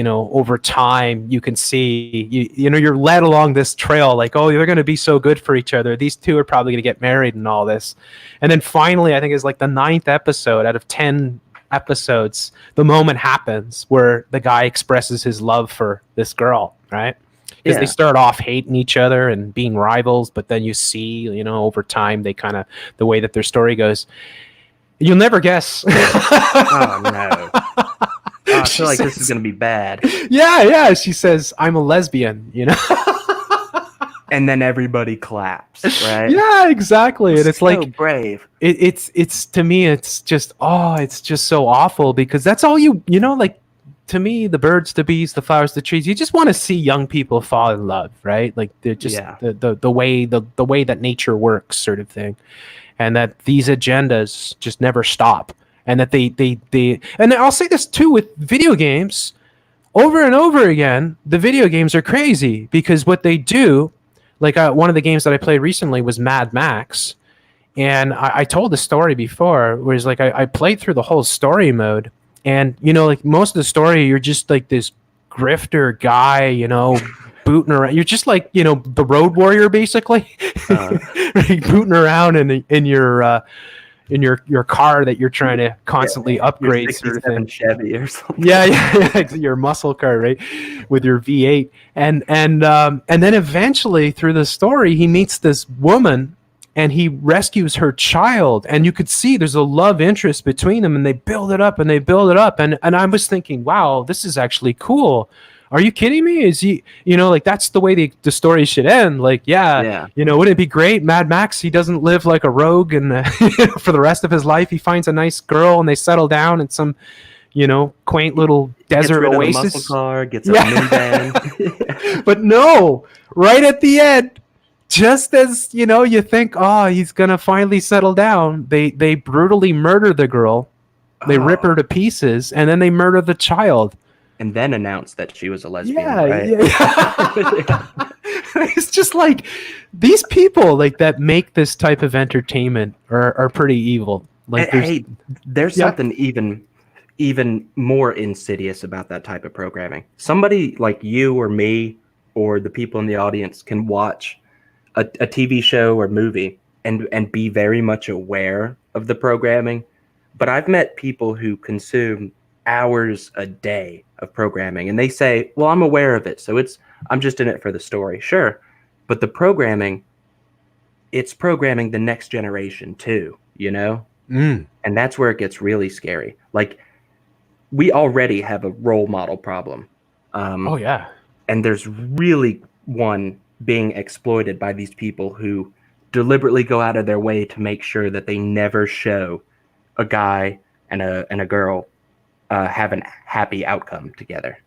A: over time you can see you're led along this trail, like, oh, they're going to be so good for each other. These two are probably going to get married and all this. And then finally, I think it's like the 9th episode out of 10 episodes, the moment happens where the guy expresses his love for this girl, right? Because they start off hating each other and being rivals, but then you see, over time, they kind of, the way that their story goes, you'll never guess.
B: Oh, no. I feel like this is going to be bad.
A: Yeah. She says, I'm a lesbian,
B: And then everybody claps, right?
A: Yeah, exactly. And it's
B: so
A: like
B: brave.
A: It's to me, it's just so awful, because that's all like, to me, the birds, the bees, the flowers, the trees, you just want to see young people fall in love, right? Like, they're just the way that nature works, sort of thing. And that these agendas just never stop. And that they and I'll say this too with video games, over and over again, the video games are crazy, because what they do, like, one of the games that I played recently was Mad Max. And I told the story before, where it's like I played through the whole story mode. And, like, most of the story, you're just like this grifter guy, booting around. You're just like, the road warrior, basically, like, booting around in your car that you're trying to constantly upgrade.
B: Your 67 Chevy or something.
A: Yeah, your muscle car, right, with your V8. And then eventually through the story, he meets this woman, and he rescues her child, and you could see there's a love interest between them, and they build it up and they build it up. And I was thinking, wow, this is actually cool. Are you kidding me? Is he, like, that's the way the story should end. Like, wouldn't it be great? Mad Max, he doesn't live like a rogue, and for the rest of his life, he finds a nice girl and they settle down in some, quaint little desert oasis.
B: Gets muscle car, gets a minivan.
A: But no, right at the end, just as you think, oh, he's gonna finally settle down, they brutally murder the girl, they rip her to pieces, and then they murder the child,
B: and then announce that she was a lesbian.
A: Yeah. It's just like, these people, like, that make this type of entertainment are pretty evil. Like,
B: there's something even more insidious about that type of programming. Somebody like you or me or the people in the audience can watch a TV show or movie and be very much aware of the programming. But I've met people who consume hours a day of programming, and they say, well, I'm aware of it, so I'm just in it for the story. Sure. But the programming, it's programming the next generation too, And that's where it gets really scary. Like, we already have a role model problem. And there's really one being exploited by these people who deliberately go out of their way to make sure that they never show a guy and a girl have a happy outcome together.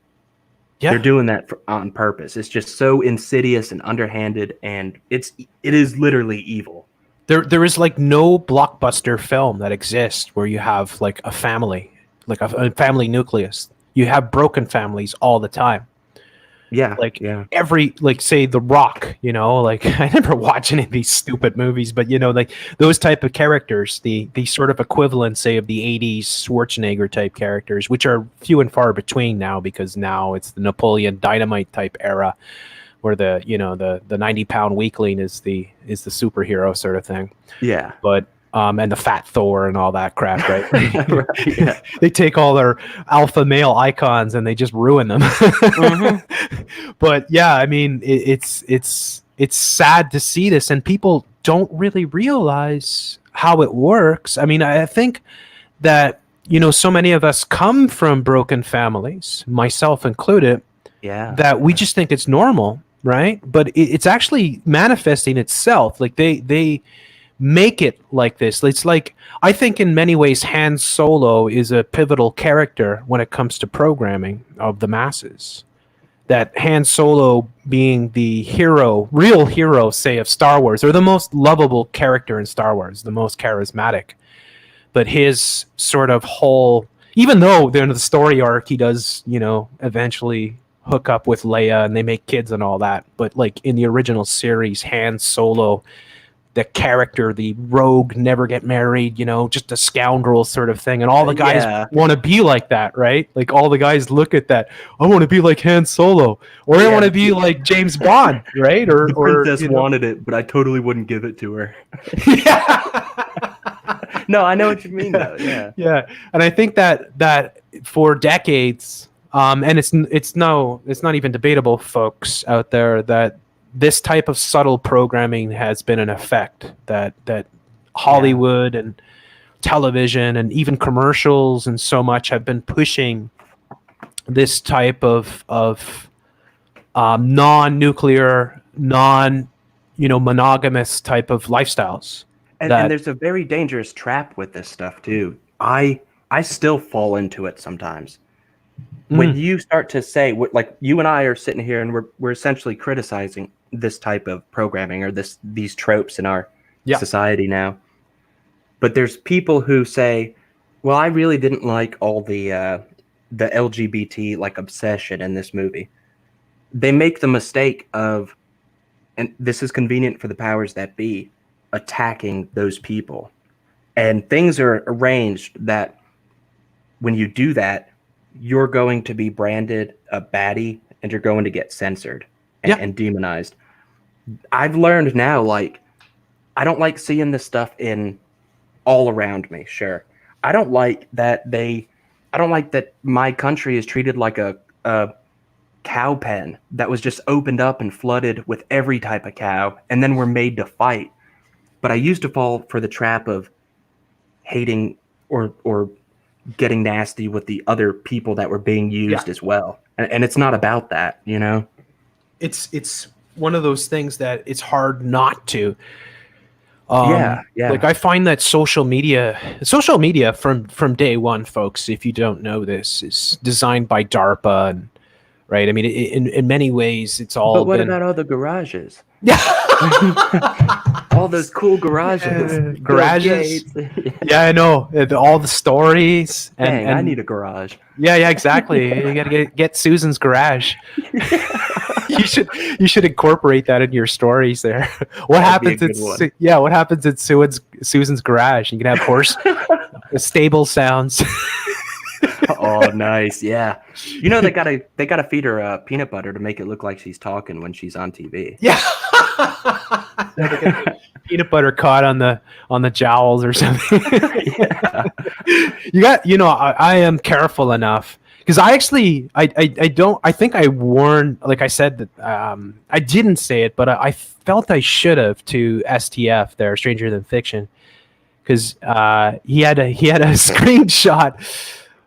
B: Yeah. They're doing that on purpose. It's just so insidious and underhanded, and it is literally evil.
A: There is, like, no blockbuster film that exists where you have, like, a family, like a family nucleus. You have broken families all the time.
B: Yeah.
A: Like, every, like, say The Rock, like, I never watch any of these stupid movies, but, like, those type of characters, the sort of equivalent, say, of the 80s Schwarzenegger type characters, which are few and far between now, because now it's the Napoleon Dynamite type era, where the the 90-pound weakling is the superhero sort of thing.
B: Yeah.
A: But and the fat Thor and all that crap, right?
B: Right, yeah.
A: They take all their alpha male icons and they just ruin them. But yeah, I mean, it's sad to see this, and people don't really realize how it works. I mean, I think that so many of us come from broken families, myself included, that we just think it's normal, right? But it's actually manifesting itself. Like they make it like this. It's like, I think in many ways Han Solo is a pivotal character when it comes to programming of the masses. That Han Solo being the real hero, say, of Star Wars, or the most lovable character in Star Wars, the most charismatic. But his sort of whole, even though in the story arc he does, eventually hook up with Leia and they make kids and all that, but like in the original series, Han Solo, the character, the rogue, never get married, just a scoundrel sort of thing. And all the guys want to be like that, right? Like all the guys look at that. I want to be like Han Solo, or I want to be like James Bond, right? Or
B: the princess wanted it, but I totally wouldn't give it to her. No, I know what you mean though. Yeah.
A: Yeah. And I think that for decades, and it's not even debatable, folks out there, that this type of subtle programming has been an effect that Hollywood and television and even commercials and so much have been pushing this type of non-nuclear, monogamous type of lifestyles.
B: And there's a very dangerous trap with this stuff too. I still fall into it sometimes. When you start to say, like you and I are sitting here and we're essentially criticizing this type of programming or these tropes in our society now. But there's people who say, well, I really didn't like all the LGBT like obsession in this movie. They make the mistake of, and this is convenient for the powers that be, attacking those people. And things are arranged that when you do that, you're going to be branded a baddie and you're going to get censored and demonized. I've learned now, like, I don't like seeing this stuff in all around me. Sure. I don't like that my country is treated like a cow pen that was just opened up and flooded with every type of cow, and then we're made to fight. But I used to fall for the trap of hating or getting nasty with the other people that were being used as well. And it's not about that,
A: It's one of those things that it's hard not to. Like I find that social media from day one, folks, if you don't know this, is designed by DARPA, and right. I mean, in many ways, it's all.
B: But what about all the garages? All those cool garages.
A: Garages. Yeah, I know. All the stories.
B: And I need a garage.
A: Yeah, exactly. You gotta get Susan's garage. You should incorporate that into your stories there. What happens in Susan's garage? You can have stable sounds.
B: Oh, nice. Yeah. They gotta feed her peanut butter to make it look like she's talking when she's on TV.
A: Yeah. Peanut butter caught on the jowls or something. I am careful enough, because I think I warned, like I said, that I didn't say it, but I felt I should have, to STF there, Stranger Than Fiction, because he had a screenshot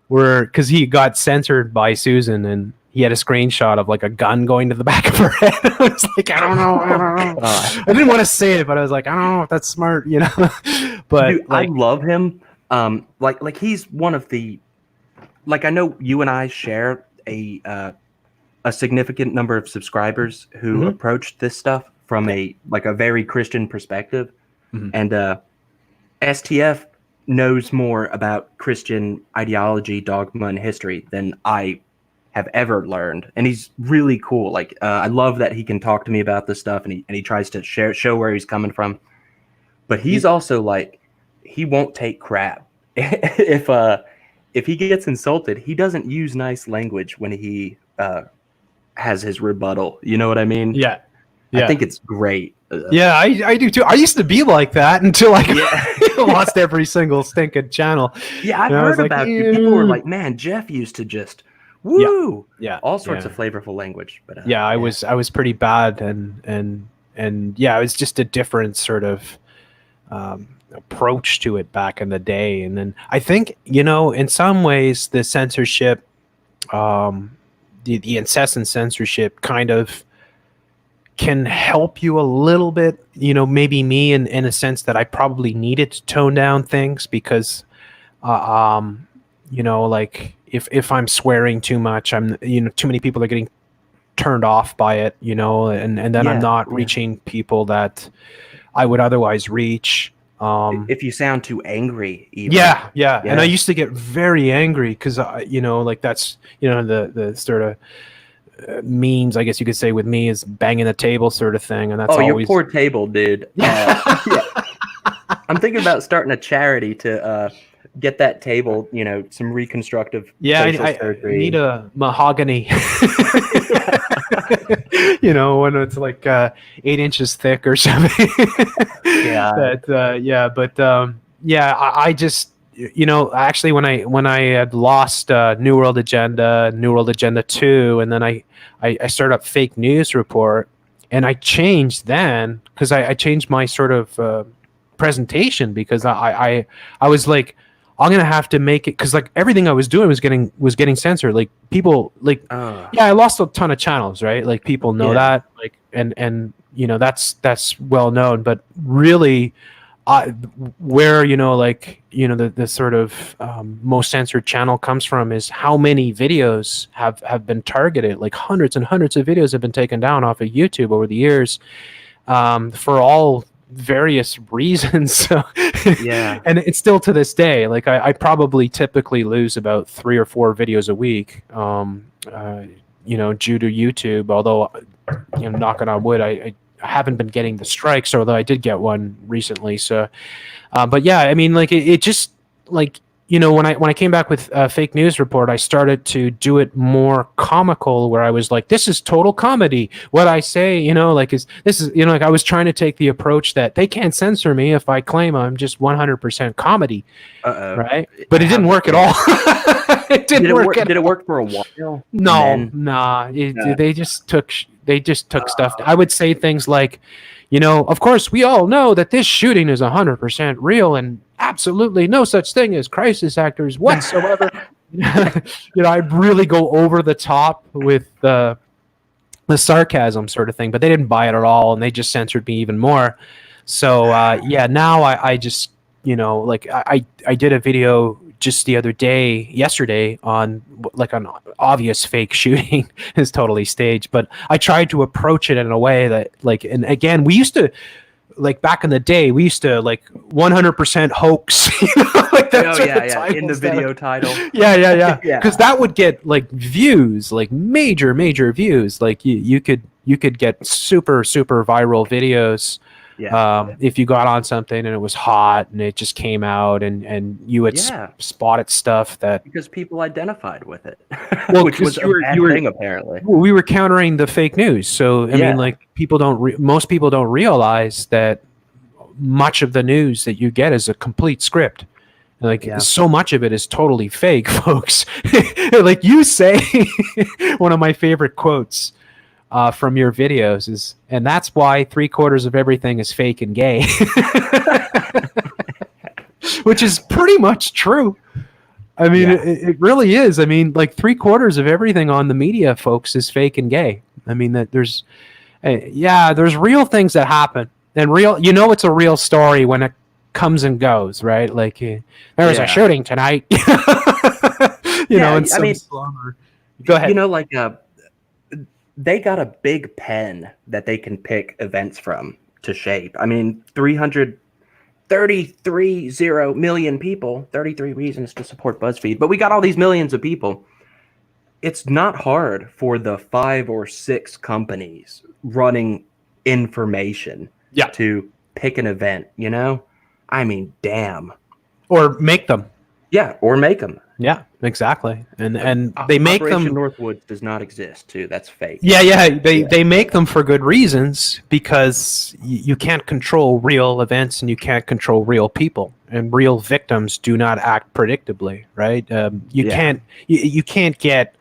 A: because he got censored by Susan, and he had a screenshot of like a gun going to the back of her head. I was like, I don't know. I didn't want to say it, but I was like, I don't know if that's smart, But
B: dude, I love him. Like he's one of the, like, I know you and I share a significant number of subscribers who approach this stuff from a very Christian perspective, and STF knows more about Christian ideology, dogma, and history than I have ever learned, and he's really cool. Like, I love that he can talk to me about this stuff, and he tries to show where he's coming from. But he's also like, he won't take crap. If he gets insulted, he doesn't use nice language when he has his rebuttal. You know what I mean?
A: Yeah.
B: I think it's great.
A: Yeah, I do too. I used to be like that until I
B: Yeah.
A: lost every single stinking channel.
B: Yeah, I've
A: And I was
B: heard
A: like,
B: about you. People were like, "Man, Jeff used to just
A: yeah,
B: woo,
A: yeah,
B: all sorts
A: yeah.
B: of flavorful language." But
A: Yeah, I was pretty bad, and yeah, it was just a different sort of approach to it back in the day. And then I think, in some ways, the censorship, the incessant censorship, kind of can help you a little bit. Maybe me in a sense that I probably needed to tone down things because, like if I'm swearing too much, too many people are getting turned off by it, and then I'm not reaching people that I would otherwise reach.
B: If you sound too angry, even.
A: Yeah. And I used to get very angry because, like that's, the sort of memes, I guess you could say, with me is banging the table sort of thing. And that's always...
B: your poor table, dude. Yeah. I'm thinking about starting a charity to get that table, some reconstructive facial surgery.
A: I need a mahogany. When it's like 8 inches thick or something. I just, actually when I had lost New World Agenda 2, and then I started up Fake News Report, and I changed then because I changed my sort of presentation because I was like, I'm gonna have to make it, because like everything I was doing was getting censored. Like people, like I lost a ton of channels, right? Like people know that, like and that's well known. But really, where the sort of most censored channel comes from is how many videos have been targeted. Like hundreds and hundreds of videos have been taken down off of YouTube over the years, for all various reasons. So and it's still to this day, like I probably typically lose about 3 or 4 videos a week, due to YouTube, although knocking on wood, I haven't been getting the strikes, although I did get one recently. So but yeah, I mean, like it just, like, when I came back with Fake News Report, I started to do it more comical, where I was like, this is total comedy. What I say, like like I was trying to take the approach that they can't censor me if I claim I'm just 100% comedy. Right? But it didn't work at all. It didn't work.
B: Did it work for a while?
A: No. They just took stuff. I would say things like, of course, we all know that this shooting is 100% real and absolutely no such thing as crisis actors whatsoever. I really go over the top with the sarcasm sort of thing, but they didn't buy it at all, and they just censored me even more. So now I just, like I did a video just the other day, yesterday, on like an obvious fake shooting is totally staged, but I tried to approach it in a way that, like, and again, we used to, like back in the day, we used to like 100% hoax, like that's
B: in the video title.
A: Yeah. Because that would get like views, like major views. Like you could get super viral videos. If you got on something and it was hot and it just came out, and you had spotted stuff that,
B: because people identified with it,
A: well,
B: which was a bad thing, apparently.
A: We were countering the fake news, so I mean, like most people don't realize that much of the news that you get is a complete script. Like so much of it is totally fake, folks. Like you say, one of my favorite quotes from your videos is, and that's why 3/4 of everything is fake and gay. Which is pretty much true. I mean, it really is. I mean, like 3/4 of everything on the media, folks, is fake and gay. I mean, that there's real things that happen, and it's a real story when it comes and goes, right? Like there was a shooting tonight. And some slumber. Go ahead.
B: They got a big pen that they can pick events from to shape. I mean, 333 million people, 33 reasons to support BuzzFeed. But we got all these millions of people. It's not hard for the 5 or 6 companies running information to pick an event, I mean, damn.
A: Or make them.
B: Yeah, or make them.
A: Yeah, exactly. And they make
B: Operation
A: them.
B: Northwoods does not exist too. That's fake.
A: Yeah. They make them for good reasons, because you can't control real events and you can't control real people, and real victims do not act predictably, right? You can't get.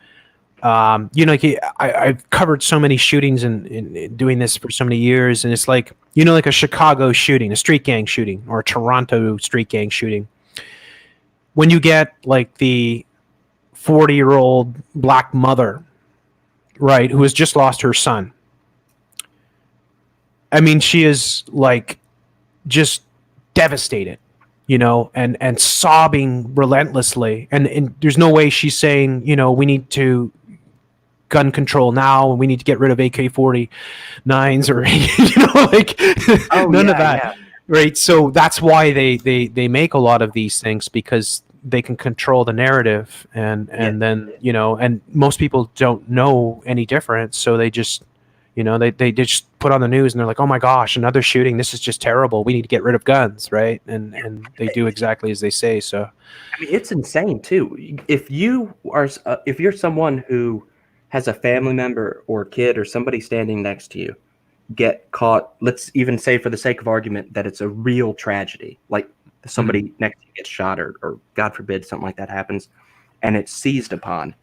A: I've covered so many shootings and doing this for so many years, and it's like, like a Chicago shooting, a street gang shooting, or a Toronto street gang shooting. When you get like the 40-year-old black mother, right, who has just lost her son. I mean, she is like just devastated, and sobbing relentlessly. And there's no way she's saying, we need to gun control now, and we need to get rid of AK-49s, or none of that. Yeah. Right. So that's why they make a lot of these things, because they can control the narrative, and then, and most people don't know any different. So they just, they just put on the news and they're like, oh my gosh, another shooting. This is just terrible. We need to get rid of guns. Right. And they do exactly as they say. So,
B: I mean, it's insane too. If you're someone who has a family member or kid or somebody standing next to you get caught, let's even say for the sake of argument that it's a real tragedy, like somebody next to you gets shot, or God forbid something like that happens, and it's seized upon,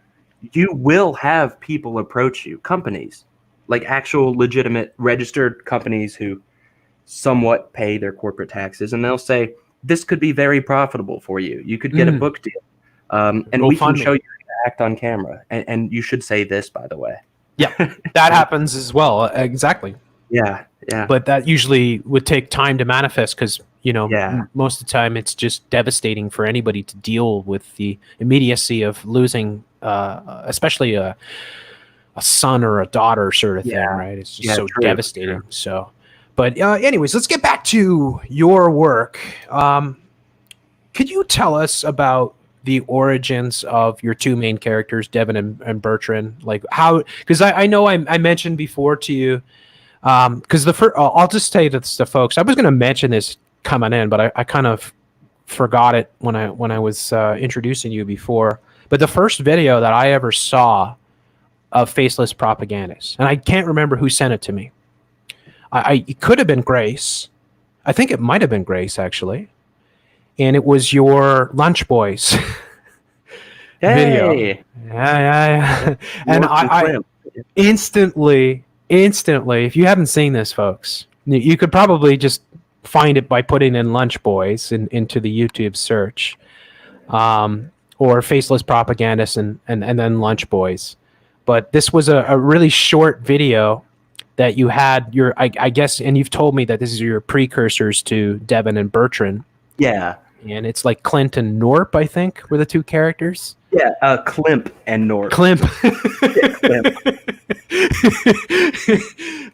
B: you will have people approach you, companies, like actual legitimate registered companies who somewhat pay their corporate taxes, and they'll say, this could be very profitable for you. You could get a book deal, and we can show you how to act on camera, and you should say this, by the way.
A: Yeah, that happens as well. Exactly.
B: Yeah.
A: But that usually would take time to manifest, because most of the time it's just devastating for anybody to deal with the immediacy of losing, especially a son or a daughter sort of thing, right? It's just so devastating. True. So, but anyways, let's get back to your work. Could you tell us about the origins of your two main characters, Devin and Bertrand? Like how? Because I know I mentioned before to you. Because I'll just say this to folks. I was going to mention this coming in, but I kind of forgot it when I was introducing you before. But the first video that I ever saw of Faceless Propagandist, and I can't remember who sent it to me. It could have been Grace. I think it might have been Grace, actually. And it was your Lunch Boys video. Yeah. And I instantly, if you haven't seen this, folks, you could probably just find it by putting in Lunch Boys into the YouTube search, or Faceless Propagandist and then Lunch Boys. But this was a really short video that you had I guess, and you've told me that this is your precursors to Devin and Bertrand.
B: Yeah.
A: And it's like Clint and Norp, I think, were the two characters.
B: Yeah, Klimp and Norp.
A: Klimp.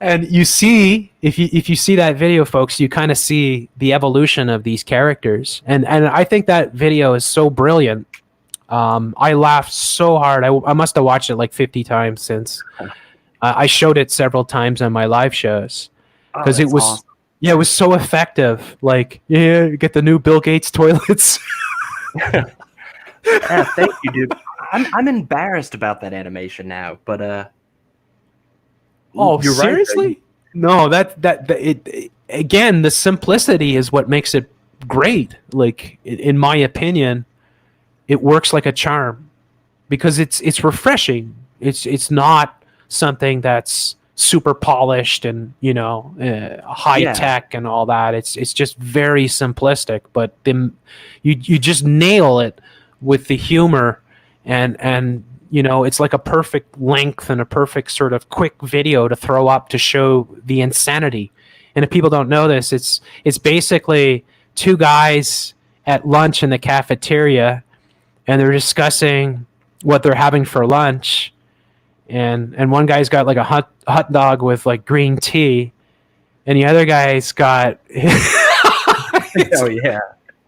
A: And you see, if you see that video, folks, you kind of see the evolution of these characters. And I think that video is so brilliant. I laughed so hard. I must have watched it like 50 times since. I showed it several times on my live shows, because it was awesome. Yeah, it was so effective. Like, get the new Bill Gates toilets.
B: Yeah, thank you, dude. I'm embarrassed about that animation now, but
A: oh,
B: you're
A: seriously?
B: Right.
A: No, it again, the simplicity is what makes it great. Like, in my opinion, it works like a charm, because it's refreshing. It's not something that's super polished and high tech and all that. It's just very simplistic, but then you just nail it with the humor, and it's like a perfect length and a perfect sort of quick video to throw up to show the insanity. And if people don't know this, it's basically two guys at lunch in the cafeteria, and they're discussing what they're having for lunch. And one guy's got like a hot dog with like green tea, and the other guy's got
B: oh yeah,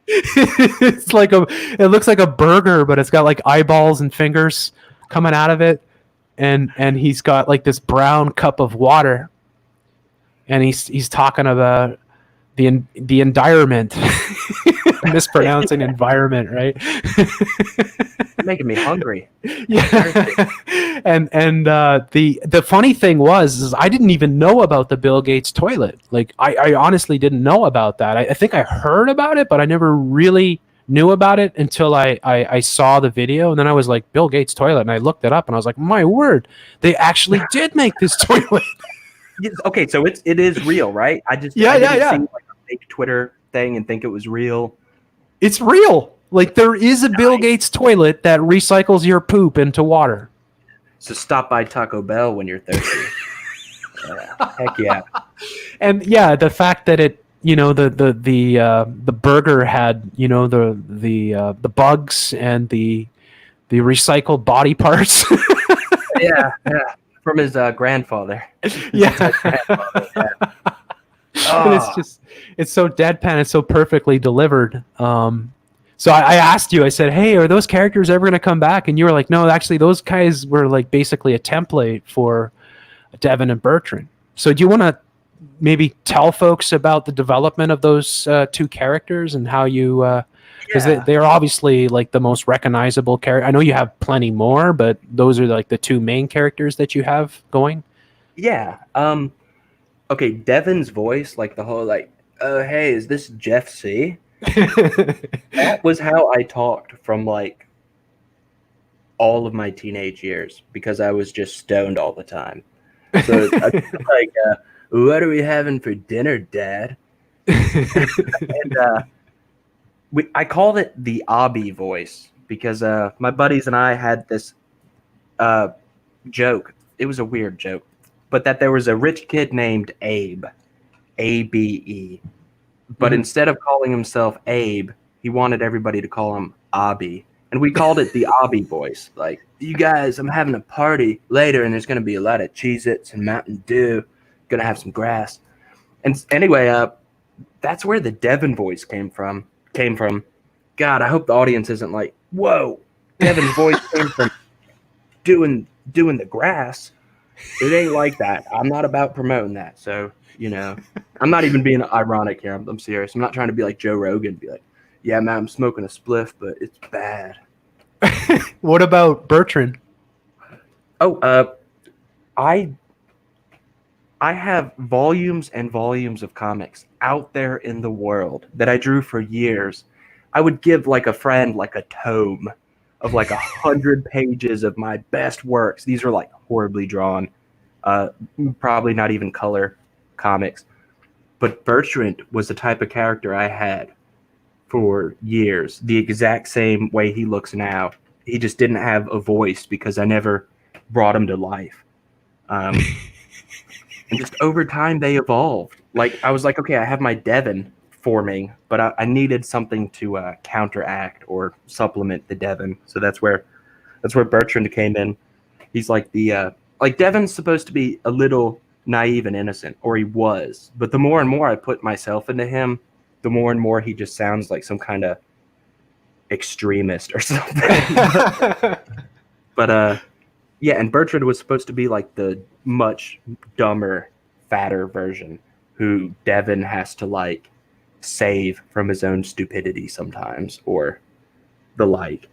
A: it looks like a burger, but it's got like eyeballs and fingers coming out of it, and he's got like this brown cup of water, and he's talking about the environment. mispronouncing environment, right?
B: You're making me hungry.
A: Yeah. And the funny thing was is I didn't even know about the Bill Gates toilet. Like I honestly didn't know about that. I think I heard about it, but I never really knew about it until I saw the video, and then I was like, Bill Gates toilet, and I looked it up, and I was like, my word, they actually did make this toilet.
B: Yes, okay, so it is real, right? I didn't see like a fake Twitter thing and think it was real.
A: It's real. Like there is a Bill Gates toilet that recycles your poop into water.
B: So stop by Taco Bell when you're thirsty. Heck yeah.
A: And yeah, the fact that it, you know, the burger had, you know, the bugs and the recycled body parts.
B: yeah. From his grandfather.
A: Yeah. And it's so deadpan, it's so perfectly delivered. So I asked you, I said, hey, are those characters ever going to come back? And you were like, no, actually those guys were like basically a template for Devin and Bertrand. So do you want to maybe tell folks about the development of those two characters and how you, because they're obviously like the most recognizable character. I know you have plenty more, but those are like the two main characters that you have going.
B: Yeah. Okay, Devin's voice, like the whole like, oh, hey, is this Jeff C? That was how I talked from like all of my teenage years because I was just stoned all the time. So I'd be like, what are we having for dinner, Dad? And I called it the Abby voice because my buddies and I had this joke. It was a weird joke, but that there was a rich kid named Abe, A-B-E. But instead of calling himself Abe, he wanted everybody to call him Abby. And we called it the Abby voice. Like, you guys, I'm having a party later, and there's going to be a lot of Cheez-Its and Mountain Dew. Going to have some grass. And anyway, that's where the Devin voice came from. God, I hope the audience isn't like, whoa, Devin's voice came from doing the grass. It ain't like that. I'm not about promoting that. So, you know, I'm not even being ironic here. I'm serious. I'm not trying to be like Joe Rogan, be like, yeah, man, I'm smoking a spliff, but it's bad.
A: What about Bertrand?
B: Oh, I have volumes and volumes of comics out there in the world that I drew for years. I would give like a friend like a tome of like 100 pages of my best works. These are like horribly drawn, probably not even color comics. But Bertrand was the type of character I had for years, the exact same way he looks now. He just didn't have a voice because I never brought him to life. And just over time, they evolved. Like, I was like, okay, I have my Devin forming, but I needed something to counteract or supplement the Devin. So that's where Bertrand came in. He's like like Devin's supposed to be a little naive and innocent, or he was. But the more and more I put myself into him, the more and more he just sounds like some kind of extremist or something. But yeah, and Bertrand was supposed to be like the much dumber, fatter version who Devin has to like save from his own stupidity sometimes, or the like.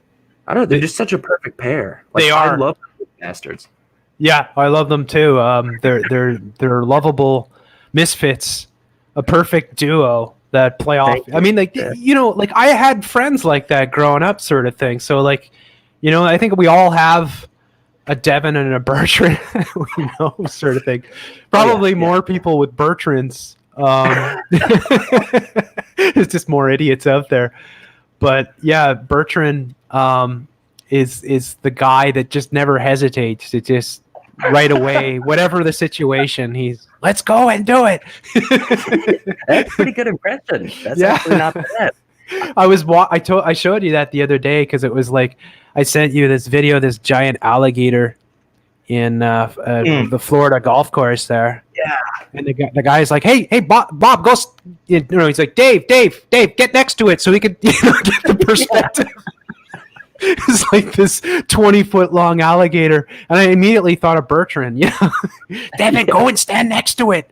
B: I don't know. They're just such a perfect pair. Like,
A: they are.
B: I love those bastards.
A: Yeah, I love them too. They're lovable misfits, a perfect duo that play off. I mean, like, you know, like I had friends like that growing up, sort of thing. So, like, you know, I think we all have a Devin and a Bertrand, you know, sort of thing. Probably more people with Bertrands. It's just more idiots out there. But yeah, Bertrand is the guy that just never hesitates to just right away, whatever the situation, he's let's go and do it.
B: That's a pretty good impression. That's actually not bad.
A: I showed you that the other day because it was like I sent you this video of this giant alligator in the Florida golf course there.
B: Yeah.
A: And the guy's like, hey, Bob, go. You know, he's like, Dave, get next to it so we could, you know, get the perspective. It's like this 20-foot long alligator, and I immediately thought of Bertrand. Yeah, damn it, go and stand next to it.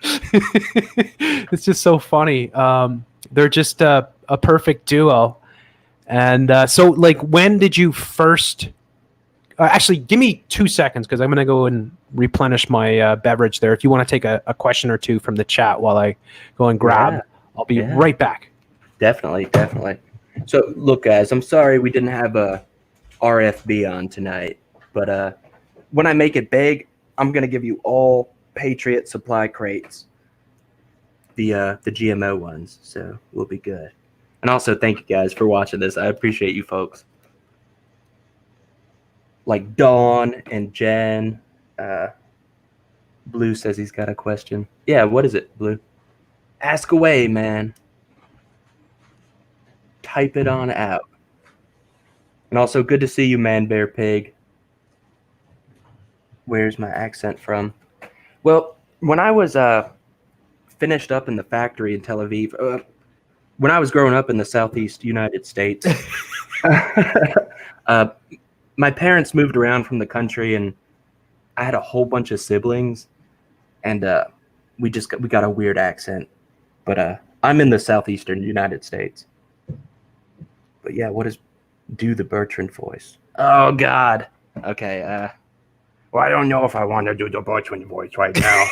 A: It's just so funny. They're just a perfect duo. And so, like, when did you first? Actually, give me 2 seconds because I'm going to go and replenish my beverage there. If you want to take a question or two from the chat while I go and grab, I'll be right back.
B: Definitely. So, look, guys, I'm sorry we didn't have a RFB on tonight, but when I make it big, I'm going to give you all Patriot supply crates, the GMO ones, so we'll be good. And also, thank you guys for watching this. I appreciate you folks. Like Dawn and Jen. Blue says he's got a question. Yeah, what is it, Blue? Ask away, man. Type it on out. And also, good to see you, Man Bear Pig. Where's my accent from? Well, when I was finished up in the factory in Tel Aviv, when I was growing up in the Southeast United States, my parents moved around from the country, and I had a whole bunch of siblings, and we got a weird accent. But I'm in the Southeastern United States. But yeah, what is do the Bertrand voice? Oh God. Okay. Well, I don't know if I want to do the Bertrand voice right now.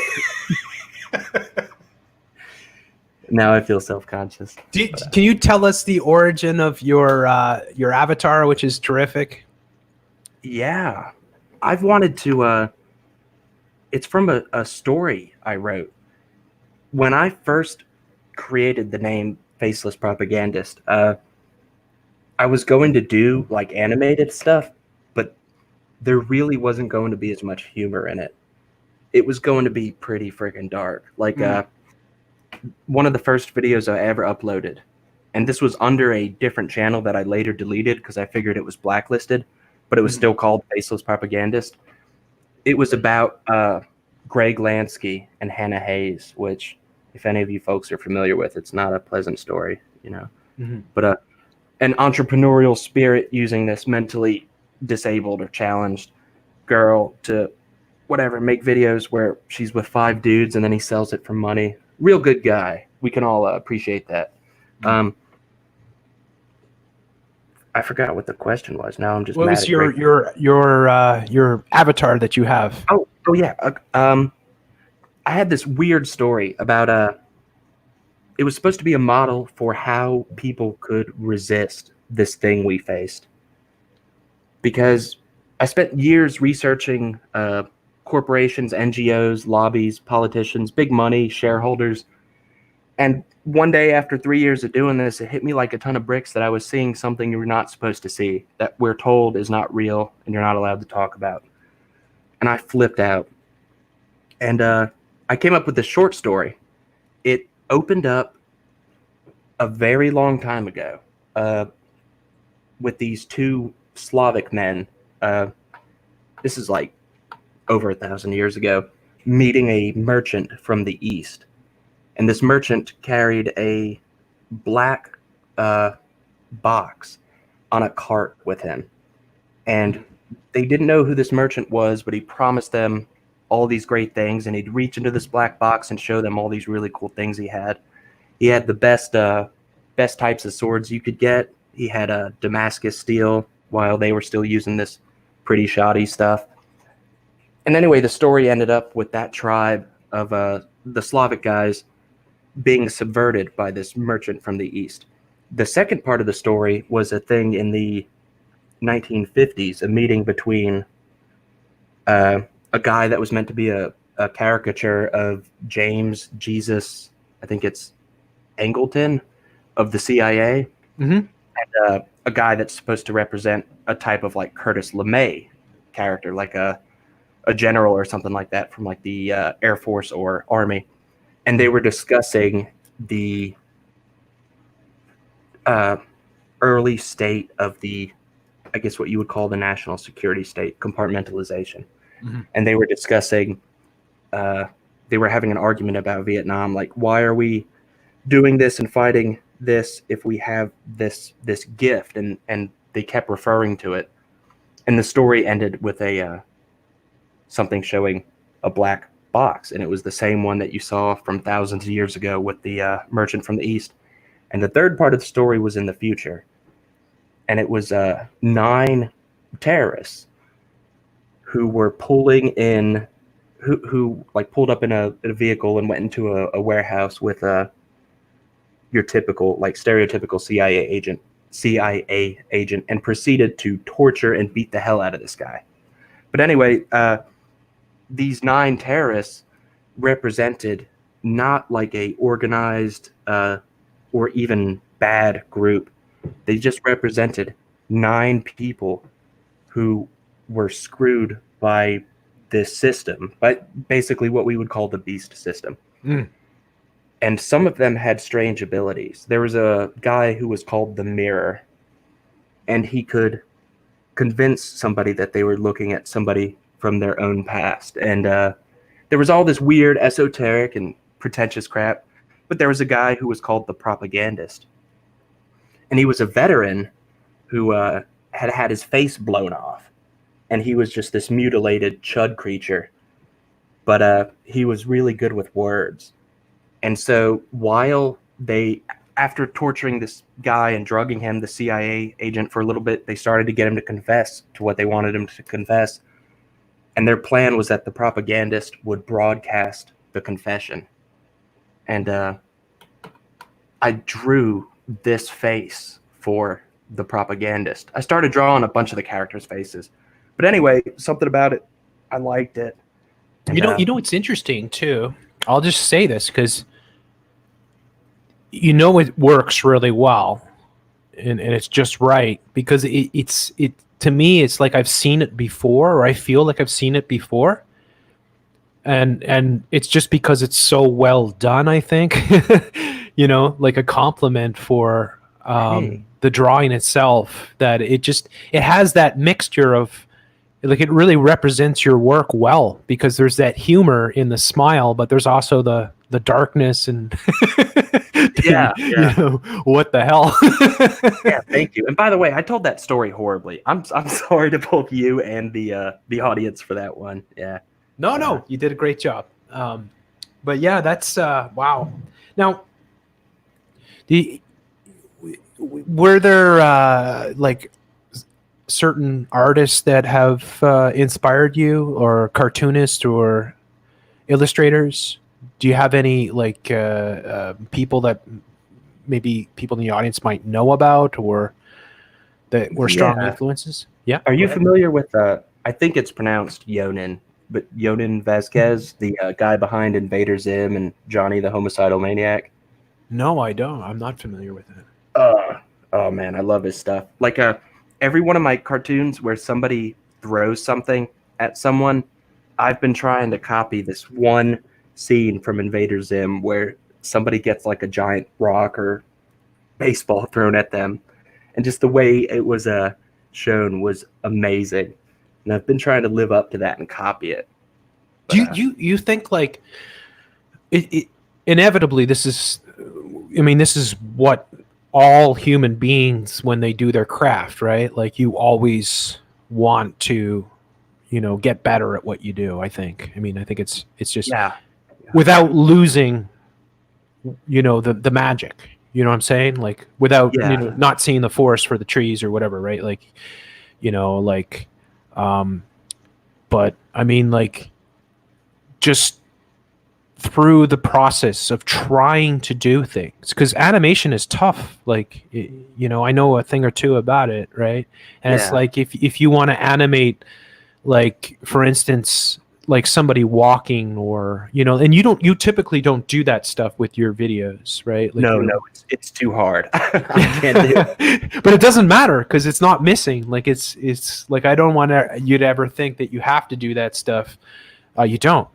B: Now I feel self-conscious.
A: Can you tell us the origin of your avatar, which is terrific?
B: Yeah, I've wanted to. It's from a story I wrote. When I first created the name Faceless Propagandist, I was going to do like animated stuff, but there really wasn't going to be as much humor in it. It was going to be pretty freaking dark. Like one of the first videos I ever uploaded, and this was under a different channel that I later deleted because I figured it was blacklisted, but it was still called Faceless Propagandist. It was about Greg Lansky and Hannah Hayes, which, if any of you folks are familiar with, it's not a pleasant story, you know. But an entrepreneurial spirit using this mentally disabled or challenged girl to whatever make videos where she's with 5 dudes and then he sells it for money. Real good guy. We can all appreciate that. I forgot what the question was. Now I'm just.
A: What was your avatar that you have?
B: Oh yeah. I had this weird story about it was supposed to be a model for how people could resist this thing we faced. Because I spent years researching corporations, NGOs, lobbies, politicians, big money, shareholders. And one day after 3 years of doing this, it hit me like a ton of bricks that I was seeing something you're not supposed to see, that we're told is not real and you're not allowed to talk about. And I flipped out. And I came up with this short story. It opened up a very long time ago with these 2 Slavic men. This is like over 1,000 years ago, meeting a merchant from the East. And this merchant carried a black box on a cart with him. And they didn't know who this merchant was, but he promised them all these great things. And he'd reach into this black box and show them all these really cool things he had. He had the best types of swords you could get. He had a Damascus steel while they were still using this pretty shoddy stuff. And anyway, the story ended up with that tribe of the Slavic guys being subverted by this merchant from the East. The second part of the story was a thing in the 1950s, a meeting between a guy that was meant to be a caricature of James Jesus, I think it's Angleton, of the CIA, and a guy that's supposed to represent a type of like Curtis LeMay character, like a general or something like that from like the Air Force or Army. And they were discussing the early state of the, I guess what you would call the national security state, compartmentalization. And they were discussing, they were having an argument about Vietnam, like, why are we doing this and fighting this if we have this gift? And they kept referring to it. And the story ended with a something showing a black box, and it was the same one that you saw from thousands of years ago with the merchant from the East. And the third part of the story was in the future. And it was 9 terrorists who were pulling in, who like pulled up in a vehicle and went into a warehouse with your typical, like stereotypical CIA agent, and proceeded to torture and beat the hell out of this guy. But anyway, these 9 terrorists represented not like a organized or even bad group. They just represented 9 people who were screwed by this system, by basically what we would call the beast system.
A: Mm.
B: And some of them had strange abilities. There was a guy who was called the Mirror, and he could convince somebody that they were looking at somebody from their own past. And there was all this weird, esoteric, and pretentious crap. But there was a guy who was called the Propagandist. And he was a veteran who had had his face blown off. And he was just this mutilated chud creature. But he was really good with words. And so while they, after torturing this guy and drugging him, the CIA agent, for a little bit, they started to get him to confess to what they wanted him to confess. And their plan was that the Propagandist would broadcast the confession. And I drew this face for the Propagandist. I started drawing a bunch of the characters' faces. But anyway, something about it, I liked it. And,
A: you know what's interesting too? I'll just say this because it works really well, and it's just right because it to me it's like I've seen it before, or I feel like I've seen it before, and it's just because it's so well done. I think like a compliment for the drawing itself, that it has that mixture of, like, it really represents your work well, because there's that humor in the smile, but there's also the darkness and
B: yeah.
A: What the hell.
B: Yeah, thank you. And by the way, I told that story horribly. I'm sorry to both you and the audience for that one. Yeah.
A: No, you did a great job. But yeah, that's wow. Now, were there like certain artists that have inspired you, or cartoonists or illustrators? Do you have any like people that maybe people in the audience might know about, or that were strong influences? Yeah.
B: Are you familiar with I think it's pronounced Yonin, but Yonin Vasquez, the guy behind Invader Zim and Johnny the Homicidal Maniac?
A: No, I don't. I'm not familiar with it.
B: Oh man, I love his stuff. Like every one of my cartoons where somebody throws something at someone, I've been trying to copy this one scene from Invader Zim where somebody gets like a giant rock or baseball thrown at them, and just the way it was shown was amazing. And I've been trying to live up to that and copy it. But,
A: Do you think like it inevitably this is what all human beings, when they do their craft, right? Like, you always want to get better at what you do. I think it's just without losing the magic, you know what I'm saying, like without not seeing the forest for the trees or whatever, right? Like but I mean, like, just through the process of trying to do things, because animation is tough. Like, I know a thing or two about it, right? And it's like, if you want to animate, like, for instance, like somebody walking, or and you typically don't do that stuff with your videos, right? Like,
B: no, it's too hard. I can't do it.
A: But it doesn't matter, because it's not missing. Like, it's like, I don't want you to ever think that you have to do that stuff. You don't.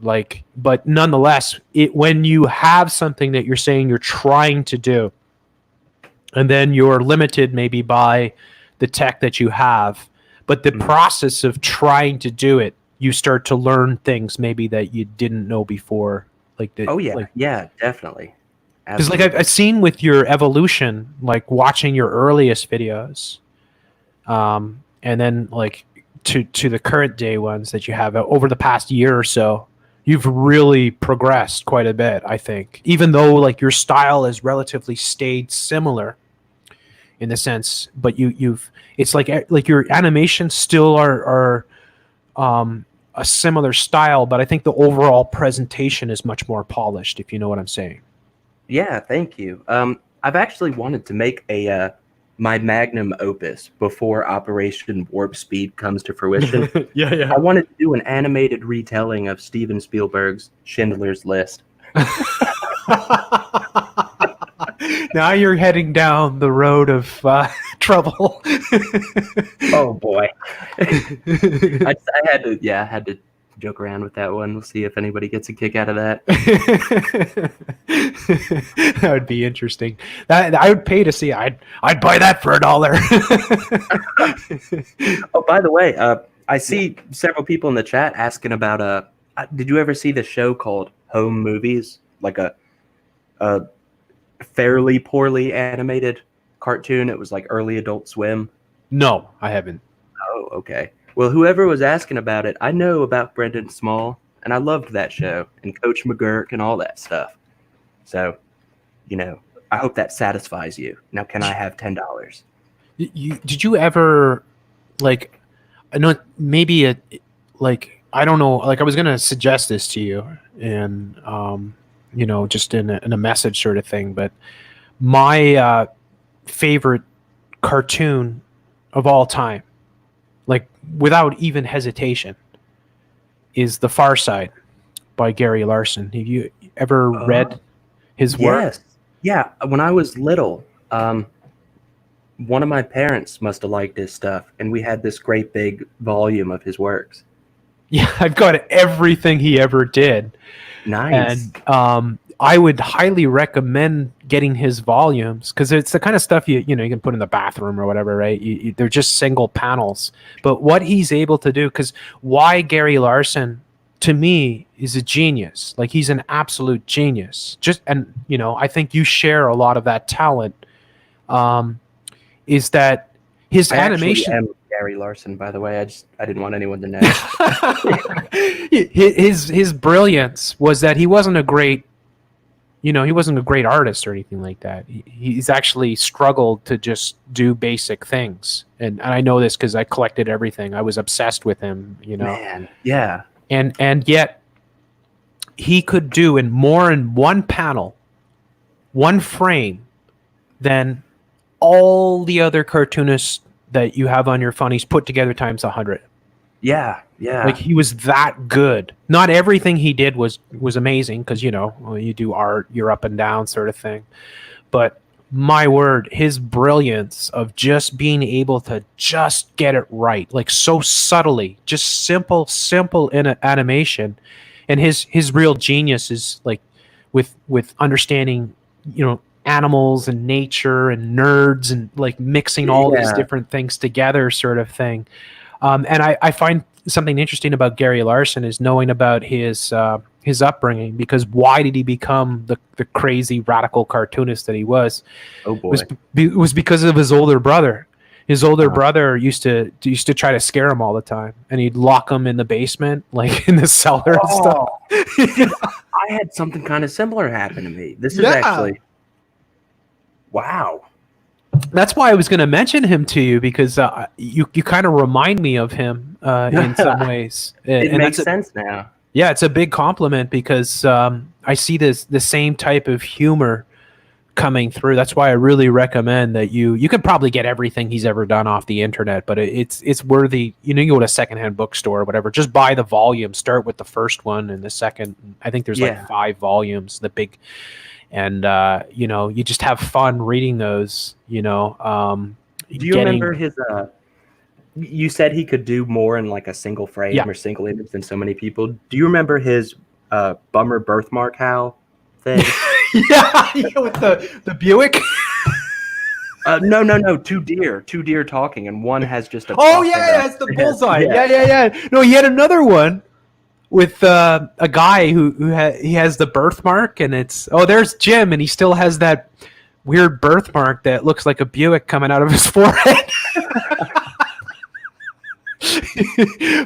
A: Like, but nonetheless, when you have something that you're saying you're trying to do, and then you're limited maybe by the tech that you have, but the process of trying to do it, you start to learn things maybe that you didn't know before. Like,
B: yeah, definitely.
A: Because like I've seen with your evolution, like watching your earliest videos, and then like to the current day ones that you have over the past year or so, you've really progressed quite a bit, I think. Even though like your style has relatively stayed similar in the sense, but you've it's like your animations still are a similar style, but I think the overall presentation is much more polished, if you know what I'm saying.
B: Yeah, thank you. I've actually wanted to make a my magnum opus before Operation Warp Speed comes to fruition.
A: Yeah.
B: I wanted to do an animated retelling of Steven Spielberg's Schindler's List.
A: Now you're heading down the road of trouble.
B: Oh boy, I had to joke around with that one. We'll see if anybody gets a kick out of that.
A: That would be interesting. That I would pay to see. I'd buy that for $1.
B: Oh, by the way, I see several people in the chat asking about did you ever see the show called Home Movies? Like a fairly poorly animated cartoon. It was like early Adult Swim.
A: No, I haven't.
B: Oh, okay. Well, whoever was asking about it, I know about Brendan Small, and I loved that show, and Coach McGurk and all that stuff. So, I hope that satisfies you. Now, can I have $10?
A: Did you ever, like, I know maybe I don't know, like I was going to suggest this to you and, just in a message sort of thing, but my favorite cartoon of all time, like without even hesitation, is The Far Side by Gary Larson. Have you ever read his work?
B: Yes. Yeah. When I was little, one of my parents must have liked his stuff, and we had this great big volume of his works.
A: Yeah, I've got everything he ever did.
B: Nice.
A: And I would highly recommend getting his volumes because it's the kind of stuff you can put in the bathroom or whatever, right? They're just single panels. But what he's able to do, because why Gary Larson to me is a genius. Like he's an absolute genius. I think you share a lot of that talent. Is that his animation?
B: I am Gary Larson, by the way. I didn't want anyone to know.
A: His brilliance was that he wasn't a great artist or anything like that. He's actually struggled to just do basic things. And I know this because I collected everything. I was obsessed with him,
B: Man, yeah.
A: And yet he could do more in one panel, one frame, than all the other cartoonists that you have on your funnies put together times 100.
B: Yeah.
A: Like he was that good. Not everything he did was amazing because when you do art, you're up and down sort of thing. But my word, his brilliance of just being able to just get it right, like so subtly, just simple in animation, and his real genius is like with understanding animals and nature and nerds and like mixing all these different things together sort of thing. And I find something interesting about Gary Larson is knowing about his upbringing, because why did he become the crazy radical cartoonist that he was?
B: Oh boy.
A: It was because of his older brother. His older brother used to try to scare him all the time, and he'd lock him in the basement, like in the cellar and stuff.
B: I had something kind of similar happen to me. This is actually wow.
A: That's why I was going to mention him to you, because you kind of remind me of him in some ways.
B: It makes sense now.
A: Yeah, it's a big compliment because I see the same type of humor coming through. That's why I really recommend that you can probably get everything he's ever done off the internet, but it's worthy. You go to a secondhand bookstore or whatever, just buy the volume. Start with the first one and the second. I think there's like 5 volumes, the big. And you just have fun reading those. Do you
B: remember his? You said he could do more in like a single frame or single image than so many people. Do you remember his bummer birthmark howl thing?
A: yeah, with the Buick.
B: No, two deer talking, and one has just a.
A: It's the bullseye. Yeah. No, he had another one with a guy who he has the birthmark, and it's there's Jim, and he still has that weird birthmark that looks like a Buick coming out of his forehead.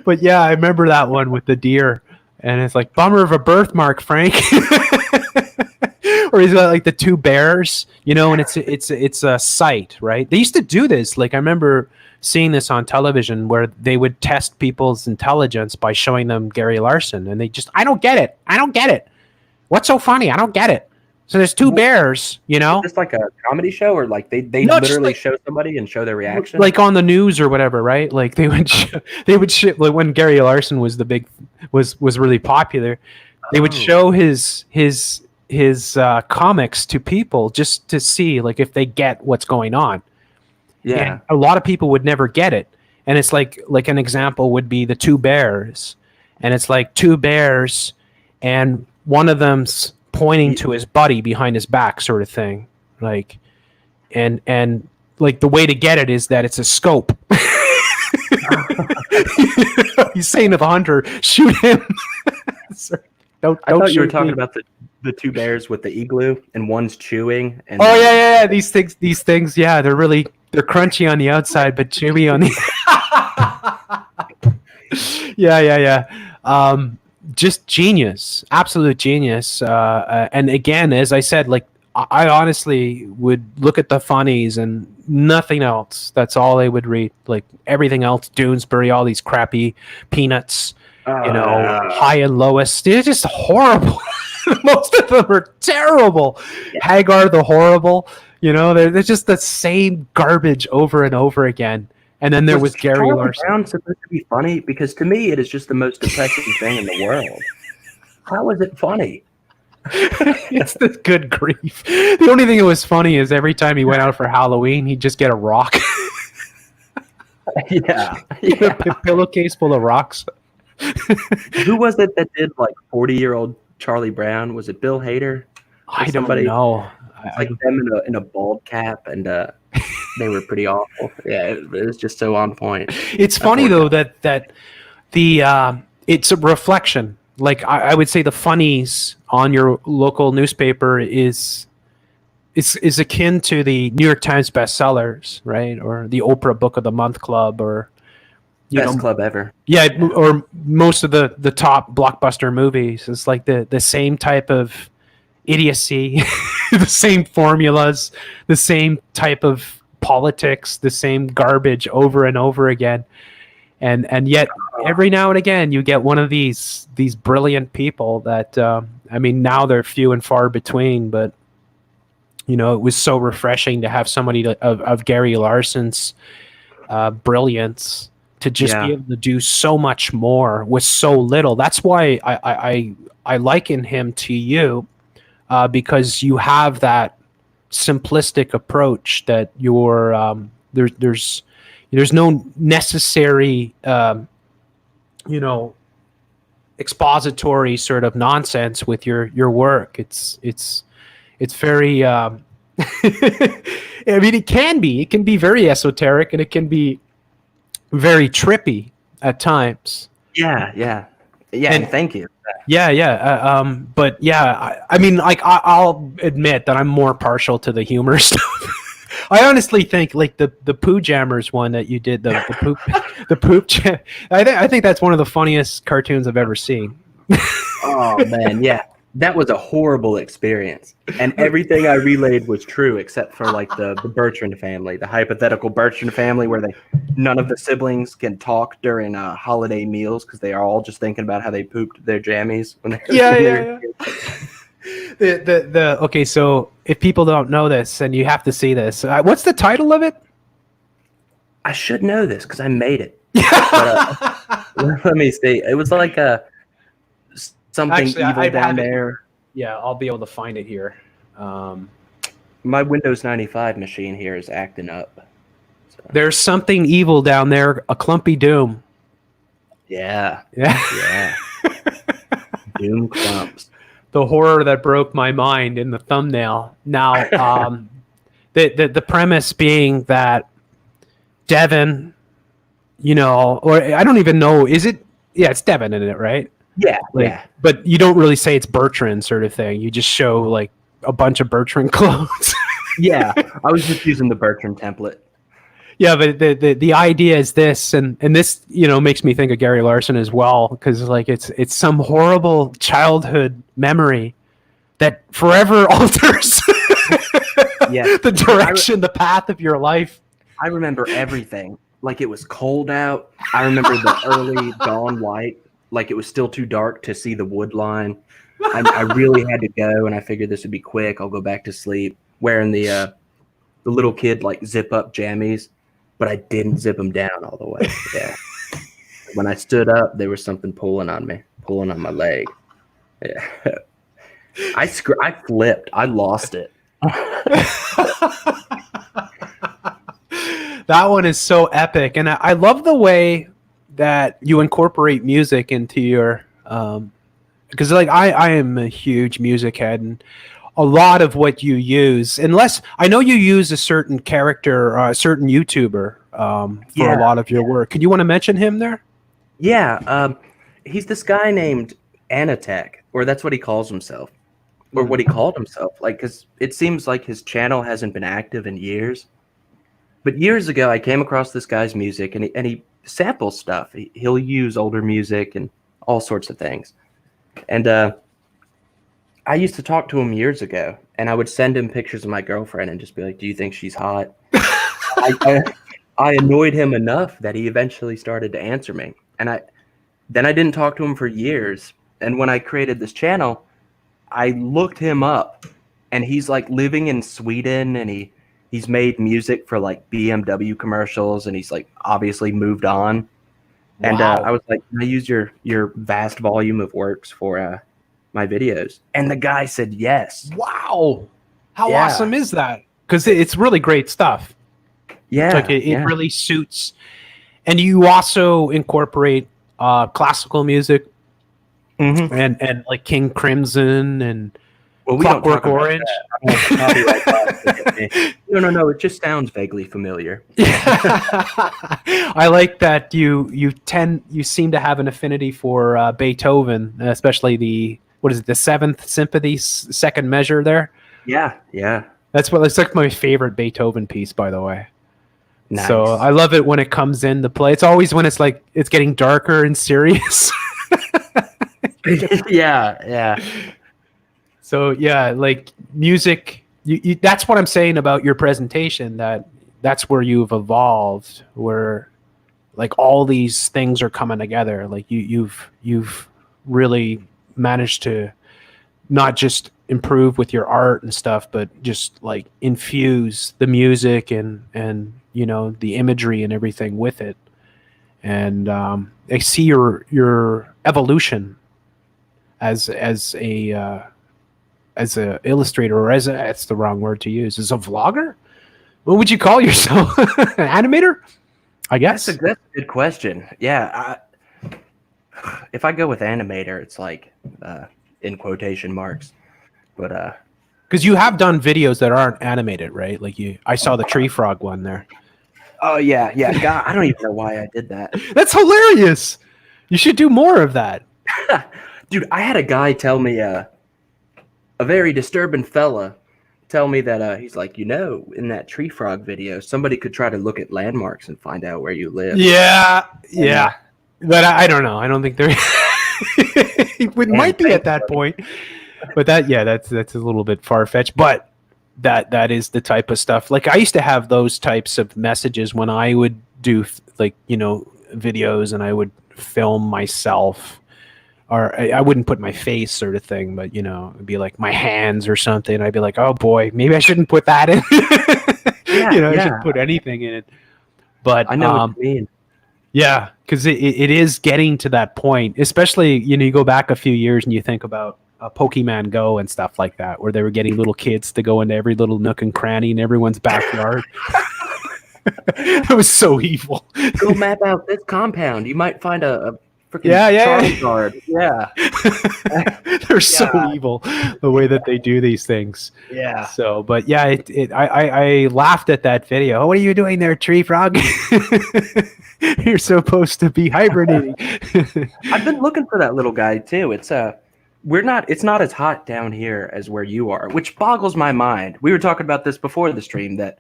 A: But yeah, I remember that one with the deer, And it's like, bummer of a birthmark, Frank. Or he's got like the two bears, you know, and it's a site, right? They used to do this. Like I remember seeing this on television where they would test people's intelligence by showing them Gary Larson, and they just, I don't get it. I don't get it. What's so funny? I don't get it. So there's two bears, you know?
B: Just like a comedy show, or like they
A: No,
B: literally
A: like,
B: show somebody and show their reaction?
A: like on the news or whatever, right? Like they would like when Gary Larson was was really popular, they would show his comics to people just to see like if they get what's going on.
B: Yeah.
A: And a lot of people would never get it. And it's like an example would be the two bears. And it's like two bears and one of them's pointing to his buddy behind his back sort of thing. Like and like the way to get it is that it's a scope. He's saying to the hunter, shoot him.
B: I thought you were talking about the two bears with the igloo and one's chewing. And
A: yeah. These things. Yeah, they're crunchy on the outside, but chewy on the. Yeah. Just genius, absolute genius. And again, as I said, like I honestly would look at the funnies and nothing else. That's all I would read. Like everything else, Doonesbury, all these crappy Peanuts. High and Lowest. They're just horrible. Most of them are terrible. Yeah. Hagar the Horrible. You know, they're just the same garbage over and over again. And then there was Gary Larson.
B: Brown supposed to be funny? Because to me, it is just the most depressing thing in the world. How is it funny?
A: It's the good grief. The only thing that was funny is every time he went out for Halloween, he'd just get a rock.
B: Yeah.
A: A pillowcase full of rocks.
B: Who was it that did like 40-year-old Charlie Brown? Was it Bill Hader?
A: I don't know.
B: Like them in a bald cap, and they were pretty awful. Yeah, it was just so on point.
A: It's funny though that the it's a reflection. Like I would say the funnies on your local newspaper is akin to the New York Times bestsellers, right? Or the Oprah Book of the Month Club, or
B: best club ever.
A: Yeah, or most of the top blockbuster movies. It's like the same type of idiocy, the same formulas, the same type of politics, the same garbage over and over again. And yet every now and again you get one of these brilliant people that I mean, now they're few and far between, but you know, it was so refreshing to have somebody of Gary Larson's brilliance to just be able to do so much more with so little. That's why I liken him to you, because you have that simplistic approach that you're there's no necessary expository sort of nonsense with your work. It's very I mean, it can be very esoteric, and it can be very trippy at times.
B: Yeah. And thank you.
A: Yeah. But yeah, I mean, like I'll admit that I'm more partial to the humor stuff. I honestly think like the Pooh Jammers one that you did, the poop jam. I think that's one of the funniest cartoons I've ever seen.
B: Oh man, yeah. That was a horrible experience, and everything I relayed was true except for like the Bertrand family, the hypothetical Bertrand family, where none of the siblings can talk during holiday meals because they are all just thinking about how they pooped their jammies when they
A: The okay, so if people don't know this, and you have to see this, what's the title of it?
B: I should know this because I made it. But, let me see. It was like something
A: Actually,
B: evil down there.
A: Yeah, I'll be able to find it here.
B: My Windows 95 machine here is acting up. So.
A: There's something evil down there, a clumpy doom.
B: Yeah. Doom clumps.
A: The horror that broke my mind in the thumbnail. Now, the premise being that Devin, or I don't even know, is it? Yeah, it's Devin in it, right?
B: Yeah,
A: But you don't really say it's Bertrand sort of thing. You just show like a bunch of Bertrand clothes.
B: Yeah, I was just using the Bertrand template.
A: Yeah, but the idea is this, and this makes me think of Gary Larson as well, because like it's some horrible childhood memory that forever alters
B: Yeah,
A: the direction, the path of your life.
B: I remember everything. Like it was cold out. I remember the early dawn light. Like it was still too dark to see the wood line. I really had to go, and I figured this would be quick. I'll go back to sleep wearing the little kid like zip up jammies, but I didn't zip them down all the way. Yeah. When I stood up, there was something pulling on me, pulling on my leg. Yeah. I flipped. I lost it.
A: That one is so epic, and I love the way that you incorporate music into your because like I am a huge music head, and a lot of what you use, unless I know you use a certain character or a certain YouTuber for a lot of your work. Could you want to mention him there?
B: Yeah, he's this guy named Anatech, or that's what he calls himself, or what he called himself. Like, because it seems like his channel hasn't been active in years. But years ago, I came across this guy's music, and he samples stuff. He'll use older music and all sorts of things. And I used to talk to him years ago, and I would send him pictures of my girlfriend and just be like, "Do you think she's hot?" I annoyed him enough that he eventually started to answer me. And I didn't talk to him for years. And when I created this channel, I looked him up, and he's like living in Sweden, and he's made music for like BMW commercials, and he's like obviously moved on. Wow. And I was like, "Can I use your vast volume of works for my videos?" And the guy said yes.
A: Wow. How awesome is that? Because it's really great stuff.
B: Yeah.
A: Like it really suits. And you also incorporate classical music and like King Crimson and Clockwork Orange.
B: No. It just sounds vaguely familiar.
A: I like that you seem to have an affinity for Beethoven, especially the Seventh Symphony, second measure there.
B: Yeah.
A: It's like my favorite Beethoven piece, by the way.
B: Nice.
A: So I love it when it comes into play. It's always when it's like it's getting darker and serious.
B: Yeah.
A: So yeah, like music. You that's what I'm saying about your presentation. That's where you've evolved, where like all these things are coming together. Like you've really managed to not just improve with your art and stuff, but just like infuse the music and the imagery and everything with it. And I see your evolution as a illustrator, or that's the wrong word to use, as a vlogger. What would you call yourself? An animator, I guess.
B: That's a good question. Yeah, if I go with animator, it's like in quotation marks, but
A: because you have done videos that aren't animated, right? Like I saw the tree frog one there.
B: Oh yeah. God, I don't even know why I did that.
A: That's hilarious. You should do more of that.
B: Dude, I had a guy tell me, a very disturbing fella tell me that he's like, in that tree frog video, somebody could try to look at landmarks and find out where you live.
A: Yeah. But I don't know. I don't think there it might be at that point. But that's a little bit far-fetched. But that is the type of stuff. Like I used to have those types of messages when I would do videos, and I would film myself, or I wouldn't put my face sort of thing, but it'd be like my hands or something. I'd be like, oh boy, maybe I shouldn't put that in. I shouldn't put anything in it. But
B: I know what you mean.
A: Yeah, because it is getting to that point, especially you go back a few years and you think about Pokemon Go and stuff like that, where they were getting little kids to go into every little nook and cranny in everyone's backyard. It was so evil.
B: Go map out this compound. You might find a freaking Charizard. Yeah.
A: They're so evil the way that they do these things.
B: Yeah.
A: So, but yeah, I laughed at that video. Oh, what are you doing there, tree frog? You're supposed to be hibernating.
B: I've been looking for that little guy too. It's not as hot down here as where you are, which boggles my mind. We were talking about this before the stream, that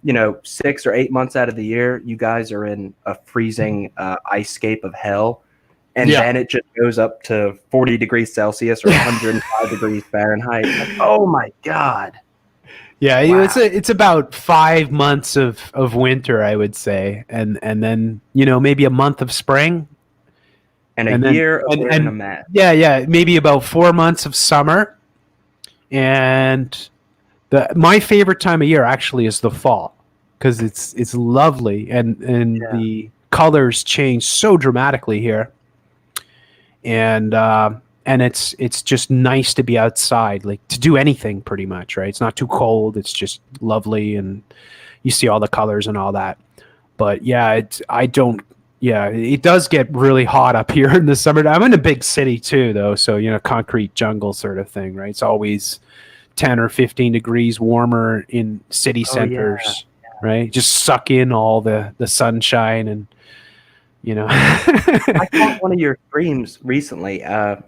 B: 6 or 8 months out of the year, you guys are in a freezing ice scape of hell. And then it just goes up to 40 degrees Celsius or 105 degrees Fahrenheit. Like, oh my God.
A: Yeah,
B: Wow.
A: it's about 5 months of winter, I would say, and then maybe a month of spring,
B: And a year of wearing a mask.
A: Yeah, maybe about 4 months of summer, and my favorite time of year actually is the fall, because it's lovely and the colors change so dramatically here, and it's just nice to be outside, like to do anything pretty much, right? It's not too cold, it's just lovely, and you see all the colors and all that. But yeah, it does get really hot up here in the summer. I'm in a big city too, though, so concrete jungle sort of thing, right? It's always 10 or 15 degrees warmer in city centers, right? Just suck in all the sunshine and
B: I caught one of your streams recently.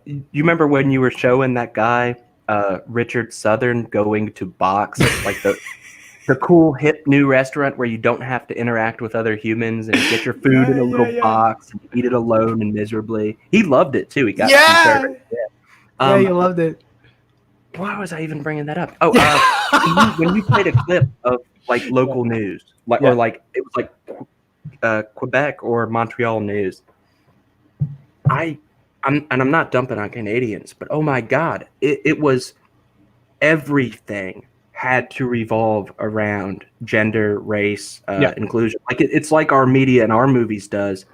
B: You remember when you were showing that guy, Richard Southern, going to Box, like the cool hip new restaurant where you don't have to interact with other humans and get your food in a little box and eat it alone and miserably. He loved it too. He got
A: you loved it.
B: Why was I even bringing that up? Oh, when you played a clip of like local news, or like it was like Quebec or Montreal news. I'm not dumping on Canadians, but oh my God, it was everything had to revolve around gender, race, inclusion. Like it's like our media and our movies does,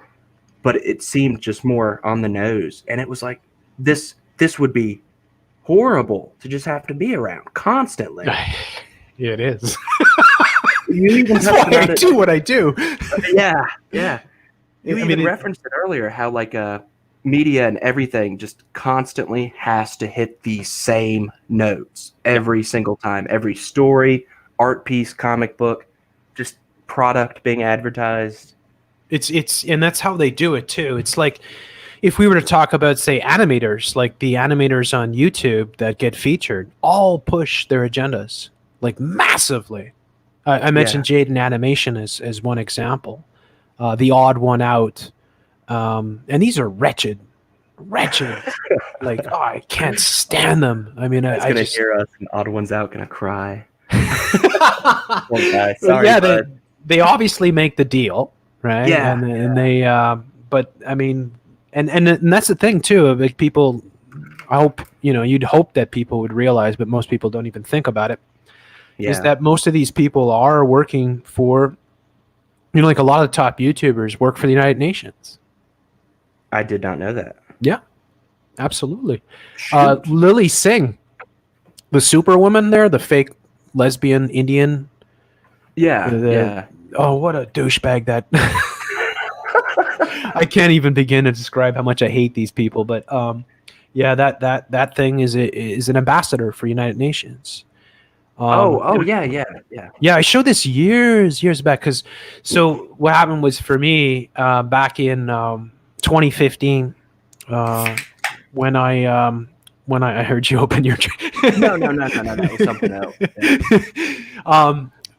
B: but it seemed just more on the nose. And it was like this would be horrible to just have to be around constantly.
A: Yeah, it is.
B: That's why
A: I do what I do.
B: Yeah. You even referenced it earlier, how like media and everything just constantly has to hit the same notes every single time. Every story, art piece, comic book, just product being advertised.
A: It's and that's how they do it too. It's like if we were to talk about, say, animators, like the animators on YouTube that get featured, all push their agendas like massively. I mentioned Jaden Animation as one example, the odd one out, and these are wretched. Like, I can't stand them. I mean, I just
B: hear us and odd ones out gonna cry. Sorry,
A: they obviously make the deal, right? And they, but I mean, and that's the thing too. Like people, I hope you'd hope that people would realize, but most people don't even think about it. Is that most of these people are working for, like a lot of top YouTubers work for the United Nations.
B: I did not know that.
A: Yeah, absolutely. Lily Singh, the superwoman there, the fake lesbian Indian. Oh, what a douchebag that. I can't even begin to describe how much I hate these people, but that thing is an ambassador for United Nations. Yeah. I showed this years back because what happened was for me back in 2015 when I heard you open your
B: no, it was something else.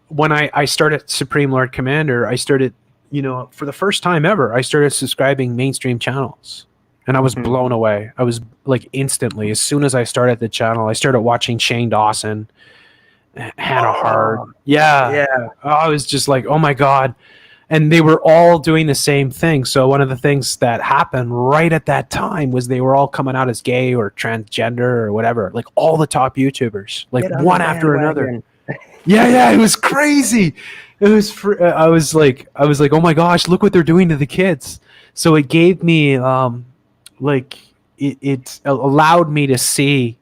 A: When I started Supreme Lord Commander, I started for the first time ever I started subscribing mainstream channels, and I was blown away. I was like instantly, as soon as I started the channel, I started watching Shane Dawson, Hannah Hard. I was just like, oh my God. And they were all doing the same thing. So one of the things that happened right at that time was they were all coming out as gay or transgender or whatever, like all the top YouTubers, like one after another. It was crazy. It was I was like, oh my gosh, look what they're doing to the kids. So it gave me it allowed me to see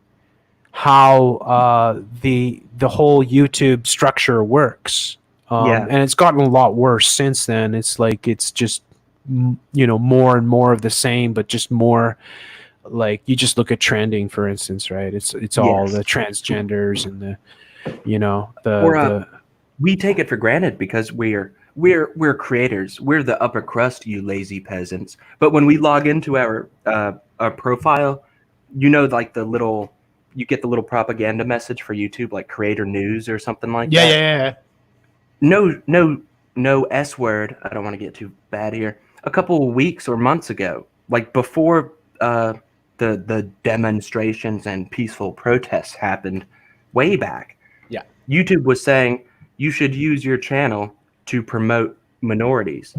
A: how the whole YouTube structure works. And it's gotten a lot worse since then. It's like it's just more and more of the same, but just more like you just look at trending, for instance, right? It's all the transgenders and the
B: we take it for granted because we're creators. We're the upper crust, you lazy peasants. But when we log into our profile, like you get the little propaganda message for YouTube, like creator news or something like that.
A: Yeah.
B: no S word. I don't want to get too bad here. A couple of weeks or months ago, like before the demonstrations and peaceful protests happened way back,
A: Yeah.
B: YouTube was saying you should use your channel to promote minorities.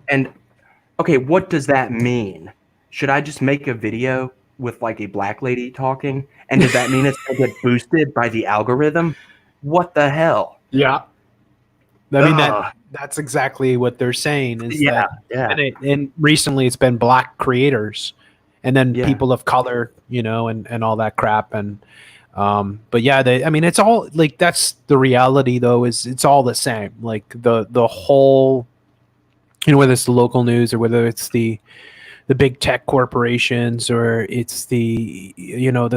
B: And okay, what does that mean? Should I just make a video with like a black lady talking? And does that mean it's going to get boosted by the algorithm? What the hell?
A: Yeah. I mean
B: Ugh.
A: that's exactly what they're saying is
B: Yeah,
A: that
B: yeah,
A: and recently it's been black creators and then
B: yeah.
A: people of color, and all that crap but yeah, I mean it's all like that's the reality though is it's all the same. Like the whole whether it's the local news or whether it's the big tech corporations or it's the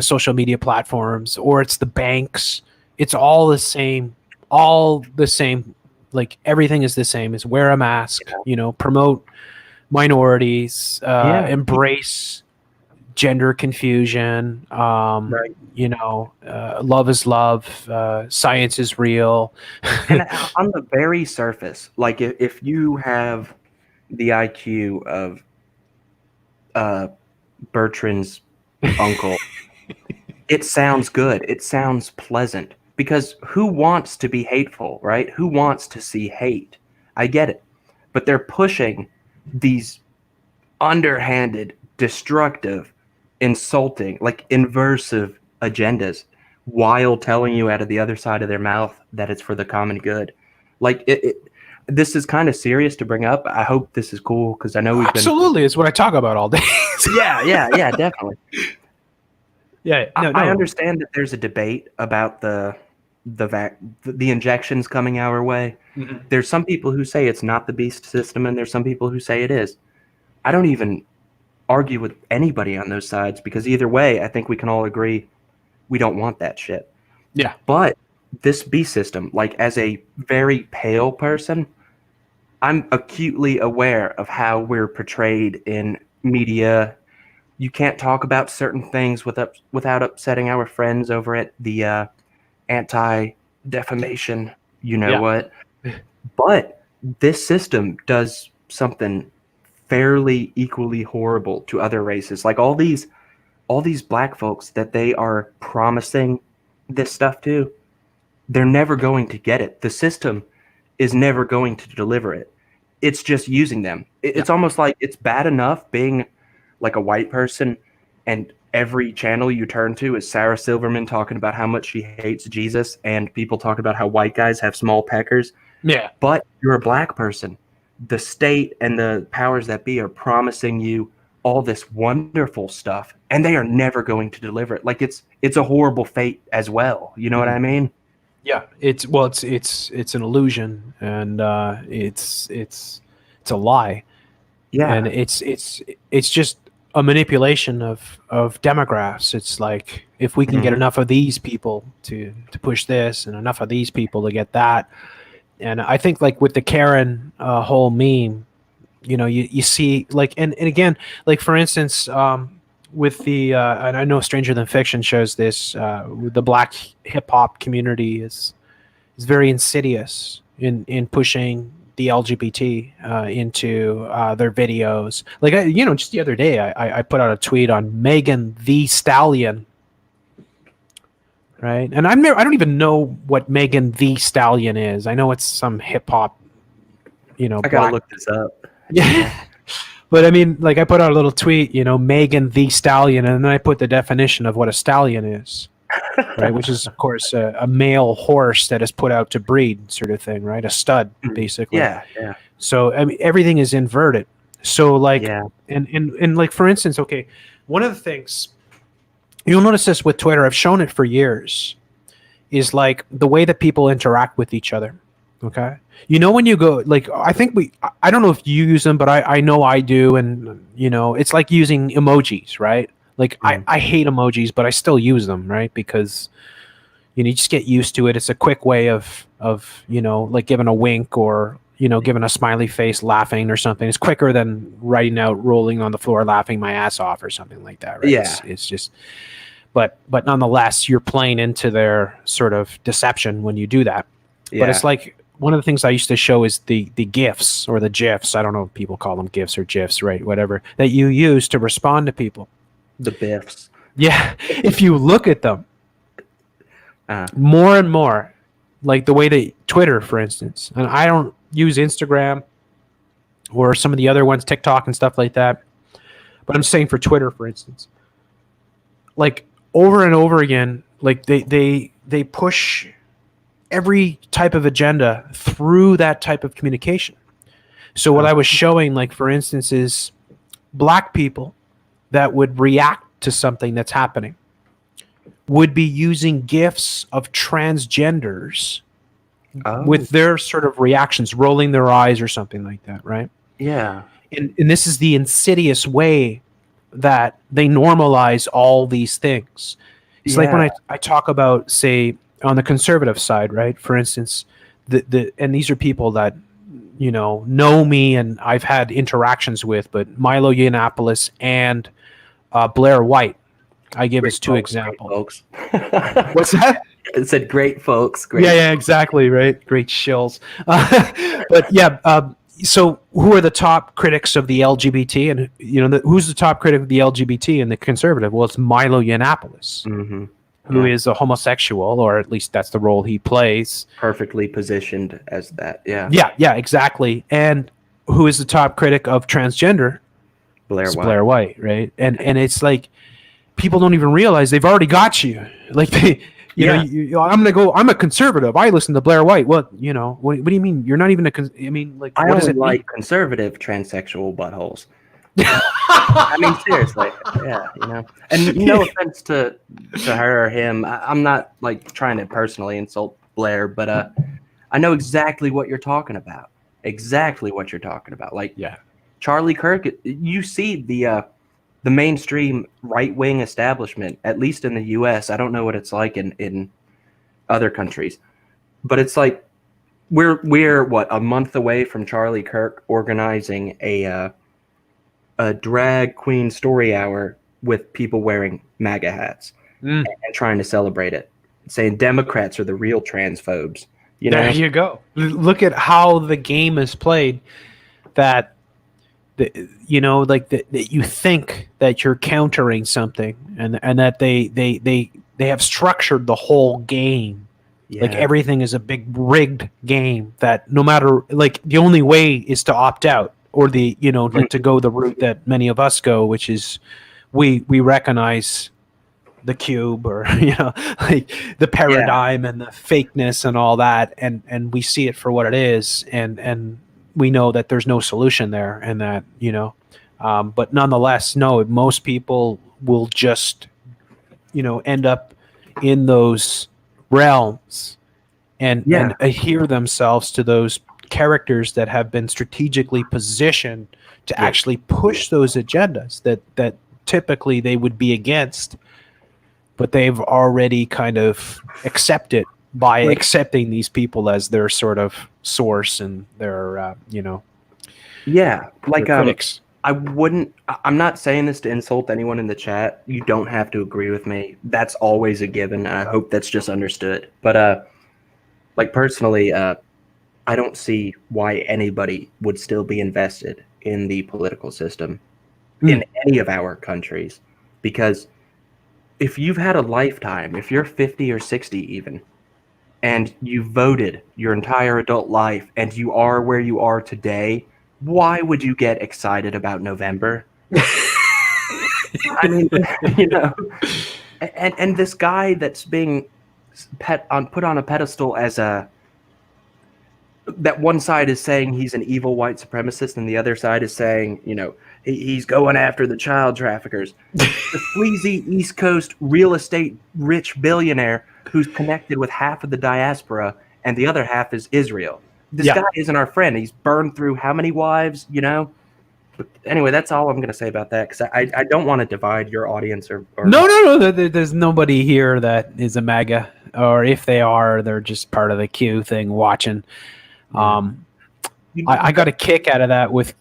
A: social media platforms or it's the banks, it's all the same, like everything is the same, is wear a mask, promote minorities,
B: Yeah.
A: embrace gender confusion,
B: Right.
A: love is love, science is real.
B: And on the very surface, like if you have the IQ of Bertrand's uncle, it sounds good. It sounds pleasant because who wants to be hateful, right? Who wants to see hate? I get it. But they're pushing these underhanded, destructive, insulting, like inversive agendas while telling you out of the other side of their mouth that it's for the common good. Like this is kind of serious to bring up. I hope this is cool because I know we've
A: Absolutely, it's what I talk about all day.
B: yeah, definitely.
A: Yeah, no.
B: I understand that there's a debate about the injections coming our way.
A: Mhm.
B: There's some people who say it's not the beast system, and there's some people who say it is. I don't even argue with anybody on those sides because either way, I think we can all agree we don't want that shit.
A: Yeah.
B: But this beast system, like as a very pale person, I'm acutely aware of how we're portrayed in media. You can't talk about certain things without upsetting our friends over at the anti-defamation,
A: Yeah.
B: what. But this system does something fairly equally horrible to other races. Like all these black folks that they are promising this stuff to, they're never going to get it. The system is never going to deliver it. It's just using them. It's almost like it's bad enough being like a white person and every channel you turn to is Sarah Silverman talking about how much she hates Jesus and people talking about how white guys have small peckers.
A: Yeah.
B: But you're a black person. The state and the powers that be are promising you all this wonderful stuff and they are never going to deliver it. Like it's a horrible fate as well. You know what I mean?
A: Yeah, it's an illusion, and it's a lie,
B: Yeah.
A: and it's just a manipulation of demographics. It's like if we can get enough of these people to push this, and enough of these people to get that, and I think like with the Karen whole meme, you see like and again like for instance. With the and I know Stranger Than Fiction shows this, the black hip hop community is very insidious in pushing the LGBT into their videos. Like just the other day, I put out a tweet on Megan Thee Stallion, right? And I don't even know what Megan Thee Stallion is. I know it's some hip hop,
B: I gotta look this up.
A: Yeah. But I mean, like I put out a little tweet, Megan the Stallion, and then I put the definition of what a stallion is, right? Which is, of course, a male horse that is put out to breed, sort of thing, right? A stud, basically.
B: Yeah.
A: So I mean, everything is inverted. So like, and like for instance, okay, one of the things you'll notice this with Twitter, I've shown it for years, is like the way that people interact with each other. Okay. When you go, like, I don't know if you use them, but I know I do. And, it's like using emojis, right? Like, I hate emojis, but I still use them, right? Because, you just get used to it. It's a quick way of like giving a wink or, giving a smiley face, laughing or something. It's quicker than writing out, rolling on the floor, laughing my ass off or something like that, right?
B: Yeah.
A: It's just, but nonetheless, you're playing into their sort of deception when you do that. Yeah. But it's like, one of the things I used to show is the GIFs or the GIFs. I don't know if people call them GIFs or GIFs, right? Whatever that you use to respond to people.
B: The biffs.
A: Yeah, if you look at them,
B: Uh,
A: more and more, like the way that Twitter, for instance, and I don't use Instagram or some of the other ones, TikTok and stuff like that, but I'm saying for Twitter, for instance, like over and over again, like they push every type of agenda through that type of communication. So what I was showing, like for instance, is black people that would react to something that's happening would be using GIFs of transgenders with their sort of reactions, rolling their eyes or something like that, right?
B: Yeah.
A: And this is the insidious way that they normalize all these things. It's like when I talk about, say, on the conservative side, right? For instance, and these are people that know me and I've had interactions with, but Milo Yiannopoulos and Blair White, I give as two examples. What's that?
B: It said great folks. Great.
A: Yeah, exactly, right. Great shills. But yeah, so who are the top critics of the LGBT, and who's the top critic of the LGBT and the conservative? Well, it's Milo Yiannopoulos.
B: Mm-hmm.
A: Who is a homosexual, or at least that's the role he plays.
B: Perfectly positioned as that, yeah.
A: Yeah, exactly. And who is the top critic of transgender? Blair White, right? And it's like people don't even realize they've already got you. Like I'm a conservative. I listen to Blair White. What do you mean? You're not even
B: I only like conservative transsexual buttholes. I mean, seriously, yeah, And no offense to her or him, I'm not like trying to personally insult Blair, but I know exactly what you're talking about. Like, Charlie Kirk. You see the mainstream right wing establishment, at least in the U.S. I don't know what it's like in other countries, but it's like we're what, a month away from Charlie Kirk organizing a drag queen story hour with people wearing MAGA hats and trying to celebrate it, saying Democrats are the real transphobes.
A: There you go. Look at how the game is played. That that you think that you're countering something, and that they have structured the whole game. Yeah. Like everything is a big rigged game that no matter, like, the only way is to opt out. Or to go the route that many of us go, which is we recognize the cube, or like the paradigm and the fakeness and all that, and we see it for what it is, and we know that there's no solution there, and that but nonetheless, no, most people will just end up in those realms and adhere themselves to those characters that have been strategically positioned to actually push those agendas that typically they would be against, but they've already kind of accepted by accepting these people as their sort of source and their critics.
B: I'm not saying this to insult anyone in the chat. You don't have to agree with me. That's always a given, and I hope that's just understood. But personally, I don't see why anybody would still be invested in the political system in any of our countries. Because if you've had a lifetime, if you're 50 or 60 even, and you voted your entire adult life and you are where you are today, why would you get excited about November? I mean, and this guy that's being put on a pedestal as that one side is saying he's an evil white supremacist, and the other side is saying, he's going after the child traffickers. The sleazy East Coast real estate rich billionaire who's connected with half of the diaspora, and the other half is Israel. This guy isn't our friend. He's burned through how many wives, But anyway, that's all I'm going to say about that, because I don't want to divide your audience. Or
A: No. There's nobody here that is a MAGA, or if they are, they're just part of the Q thing watching. I got a kick out of that with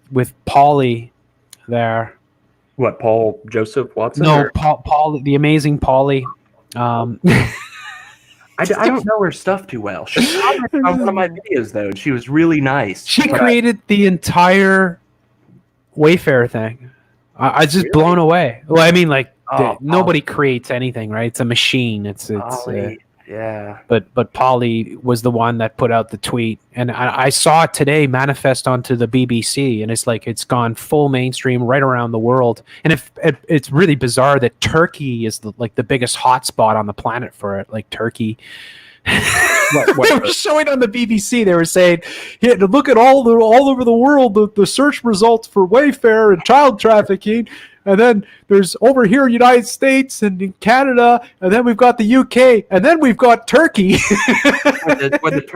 A: Paulie there.
B: What, Paul Joseph Watson?
A: No, Paul, the amazing Paulie.
B: I don't know her stuff too well. She commented on one of my videos though, and she was really nice.
A: She created the entire Wayfair thing. I was just blown away. Well, I mean, like nobody creates anything, right? It's a machine. It's
B: yeah.
A: But Polly was the one that put out the tweet, and I saw it today manifest onto the BBC, and it's like it's gone full mainstream right around the world. And it's really bizarre that Turkey is the biggest hotspot on the planet for it. Like Turkey. What they were showing on the BBC. They were saying, "Here, look at all over the world the search results for Wayfair and child trafficking, and then there's over here United States and in Canada, and then we've got the UK, and then we've got Turkey."
B: Were the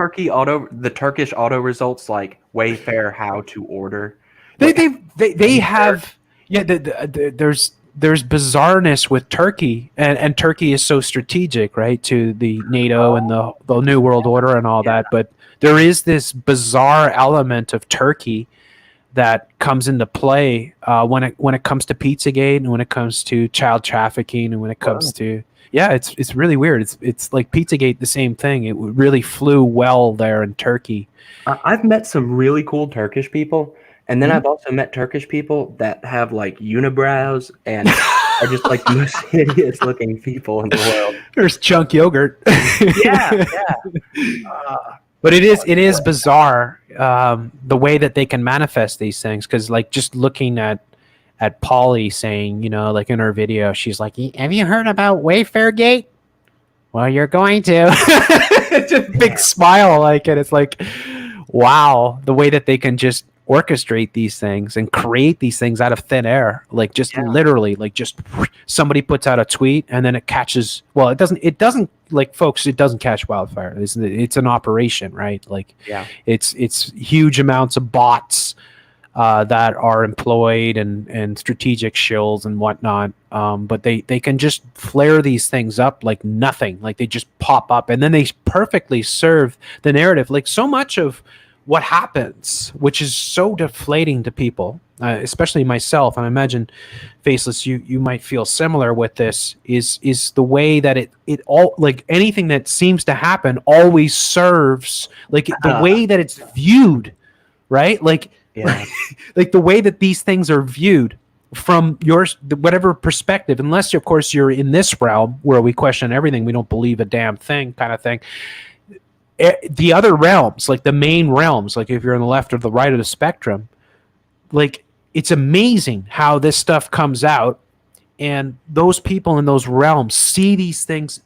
B: Turkish auto results like Wayfair how to order?
A: They have there's bizarreness with Turkey, and Turkey is so strategic, right, to the NATO and the New World Order and all that. But there is this bizarre element of Turkey that comes into play when it comes to Pizzagate, and when it comes to child trafficking, and when it comes to it's really weird. It's like Pizzagate, the same thing. It really flew well there in Turkey.
B: I've met some really cool Turkish people. And then I've also met Turkish people that have like unibrows and are just like the most hideous looking people in the world.
A: There's chunk yogurt.
B: Yeah.
A: But it is bizarre the way that they can manifest these things, because like just looking at Polly saying, like in her video, she's like, "Have you heard about Wayfair Gate? Well, you're going to." Just big smile, like, and it's like, wow, the way that they can just orchestrate these things and create these things out of thin air, like just literally, like just somebody puts out a tweet and then it catches. Well, it doesn't like, folks, it doesn't catch wildfire. It's an operation, right? Like it's huge amounts of bots that are employed and strategic shills and whatnot. But they can just flare these things up like nothing. Like they just pop up, and then they perfectly serve the narrative. Like so much of what happens, which is so deflating to people, especially myself, and I imagine, Faceless, you might feel similar with this, is the way that it all, like anything that seems to happen always serves, like the way that it's viewed, right? Like, like the way that these things are viewed from whatever perspective, unless of course you're in this realm where we question everything, we don't believe a damn thing kind of thing. The other realms, like the main realms, like if you're on the left or the right of the spectrum, like it's amazing how this stuff comes out, and those people in those realms see these things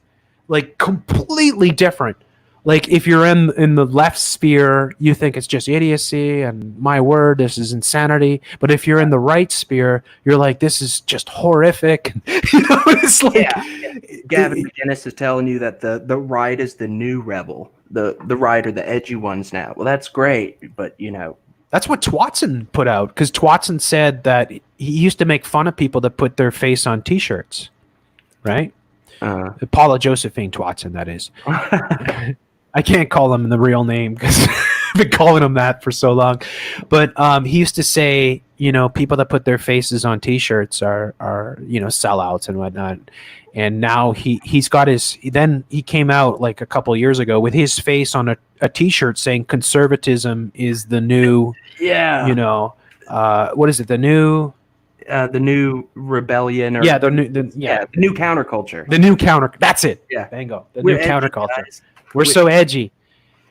A: like completely different. Like if you're in the left sphere, you think it's just idiocy and my word, this is insanity. But if you're in the right sphere, you're like, this is just horrific. It's like
B: Gavin McInnes is telling you that the right is the new rebel. The right are the edgy ones now. Well, that's great, but
A: that's what Twatson put out, because Twatson said that he used to make fun of people that put their face on T-shirts, right? Paula Josephine Twatson, that is. I can't call him the real name because I've been calling him that for so long. But he used to say, people that put their faces on T-shirts are sellouts and whatnot. And now he's got then he came out like a couple of years ago with his face on a T-shirt saying conservatism is the new, what is it? The new
B: rebellion, or
A: the
B: new counterculture.
A: The new counter. That's it.
B: Yeah,
A: bingo. New counterculture.
B: Guys.
A: We're so edgy.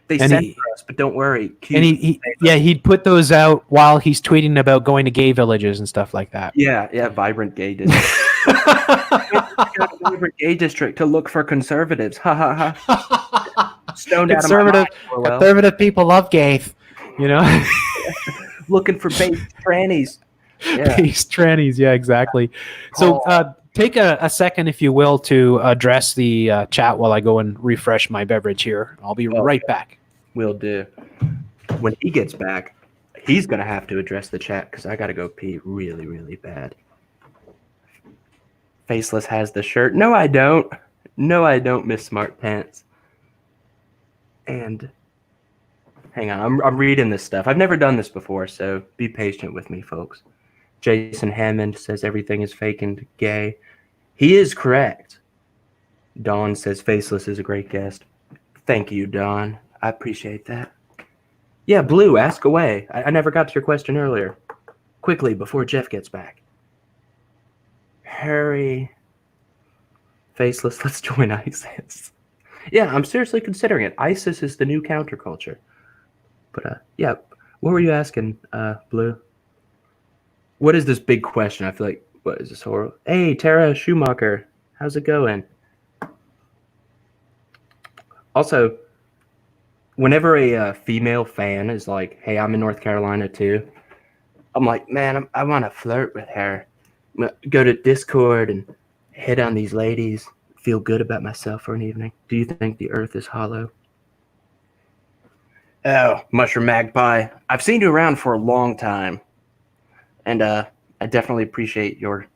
B: They censor us, but don't worry.
A: And he'd put those out while he's tweeting about going to gay villages and stuff like that.
B: Yeah, vibrant gay district. Vibrant gay district to look for conservatives. Ha ha ha. Stoned out of my mind.
A: Conservative people love gays.
B: Looking for base trannies.
A: Base trannies. Yeah, exactly. So take a second, if you will, to address the chat while I go and refresh my beverage here. I'll be right back.
B: Will do. When he gets back, he's going to have to address the chat because I got to go pee really, really bad. Faceless has the shirt. No, I don't. No, I don't, Miss Smart Pants. And hang on, I'm reading this stuff. I've never done this before, so be patient with me, folks. Jason Hammond says everything is fake and gay. He is correct. Dawn says Faceless is a great guest. Thank you, Don. I appreciate that. Yeah, Blue, ask away. I never got to your question earlier. Quickly, before Jeff gets back. Hurry. Faceless, let's join ISIS. Yeah, I'm seriously considering it. ISIS is the new counterculture. But, yeah, what were you asking, Blue? What is this big question? I feel like, what is this horrible? Hey, Tara Schumacher, how's it going? Also, whenever a female fan is like, hey, I'm in North Carolina too, I'm like, man, I want to flirt with her. Go to Discord and hit on these ladies, feel good about myself for an evening. Do you think the earth is hollow? Oh, Mushroom Magpie. I've seen you around for a long time. And I definitely appreciate your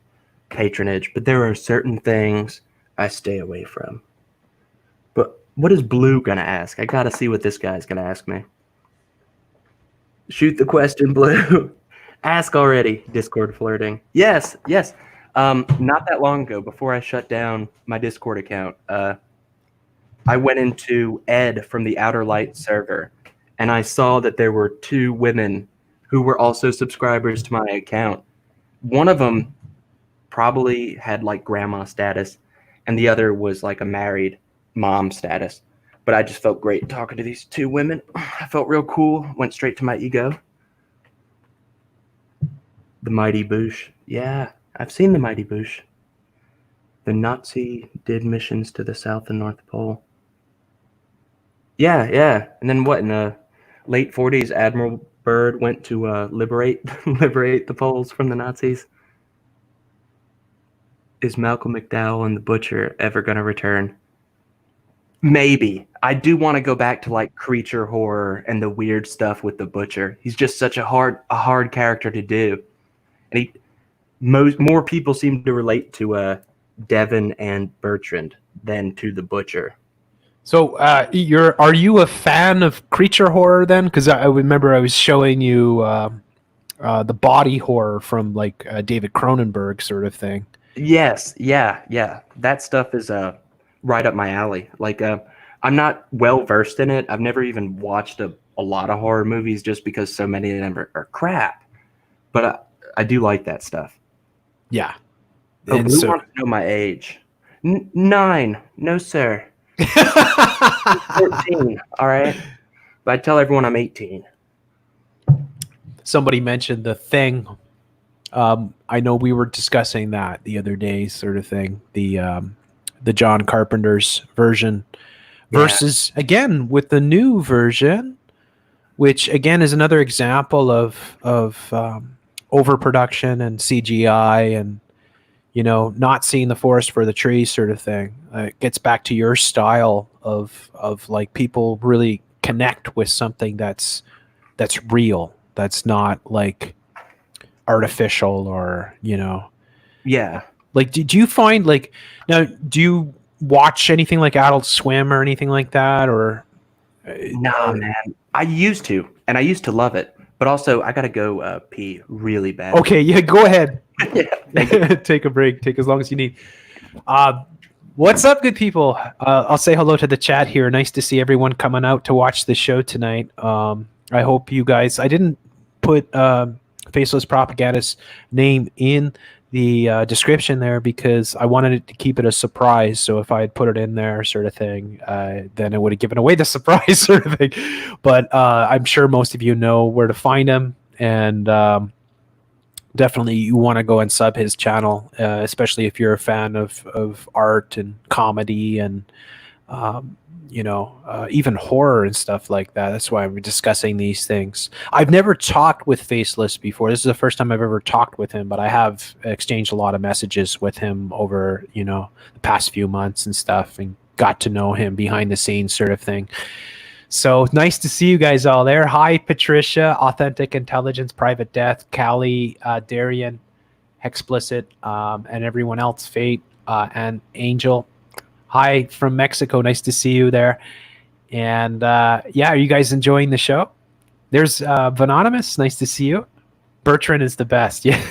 B: patronage, but there are certain things I stay away from. But what is Blue going to ask? I got to see what this guy's going to ask me. Shoot the question, Blue. Ask already, Discord flirting. Yes. Not that long ago, before I shut down my Discord account, I went into Ed from the Outer Light server, and I saw that there were 2 women who were also subscribers to my account. One of them probably had like grandma status, and the other was like a married mom status. But I just felt great talking to these 2 women. I felt real cool. Went straight to my ego. The Mighty Boosh. Yeah, I've seen the Mighty Boosh. The Nazi did missions to the South and North Pole. Yeah. And then what, in the late 40s, Admiral Byrd went to liberate the Poles from the Nazis? Is Malcolm McDowell and the Butcher ever going to return? Maybe. I do want to go back to like creature horror and the weird stuff with the Butcher. He's just such a hard character to do. And more people seem to relate to Devin and Bertrand than to the Butcher.
A: So are you a fan of creature horror then? Because I remember I was showing you the body horror from like David Cronenberg sort of thing.
B: Yes, yeah. That stuff is right up my alley. Like I'm not well versed in it. I've never even watched a lot of horror movies just because so many of them are crap. But I do like that stuff.
A: Yeah.
B: Oh, Blue wants to know my age. 9. No, sir. 14. All right. But I tell everyone I'm 18.
A: Somebody mentioned The Thing. I know we were discussing that the other day, sort of thing. The John Carpenter's version versus again with the new version, which again is another example of overproduction and CGI and not seeing the forest for the trees sort of thing. It gets back to your style of like people really connect with something that's real, that's not like artificial or
B: Yeah.
A: Like, did you find like now? Do you watch anything like Adult Swim or anything like that? Or
B: nah, man. I used to, and I used to love it. But also, I gotta go pee really bad.
A: Okay, yeah, go ahead.
B: Yeah,
A: take a break. Take as long as you need. What's up, good people? I'll say hello to the chat here. Nice to see everyone coming out to watch the show tonight. I hope you guys. I didn't put Faceless Propagandist name in the description there because I wanted it to keep it a surprise. So if I had put it in there, sort of thing, then it would have given away the surprise, sort of thing. But I'm sure most of you know where to find him, and definitely you want to go and sub his channel, especially if you're a fan of art and comedy and even horror and stuff like that. That's why I'm discussing these things. I've never talked with Faceless before. This is the first time I've ever talked with him, but I have exchanged a lot of messages with him over, the past few months and stuff, and got to know him behind the scenes sort of thing. So nice to see you guys all there. Hi, Patricia, Authentic Intelligence, Private Death, Callie, Darian, Explicit, and everyone else, Fate, and Angel. Hi from Mexico. Nice to see you there. And are you guys enjoying the show? There's Vanonymous. Nice to see you. Bertrand is the best. Yeah.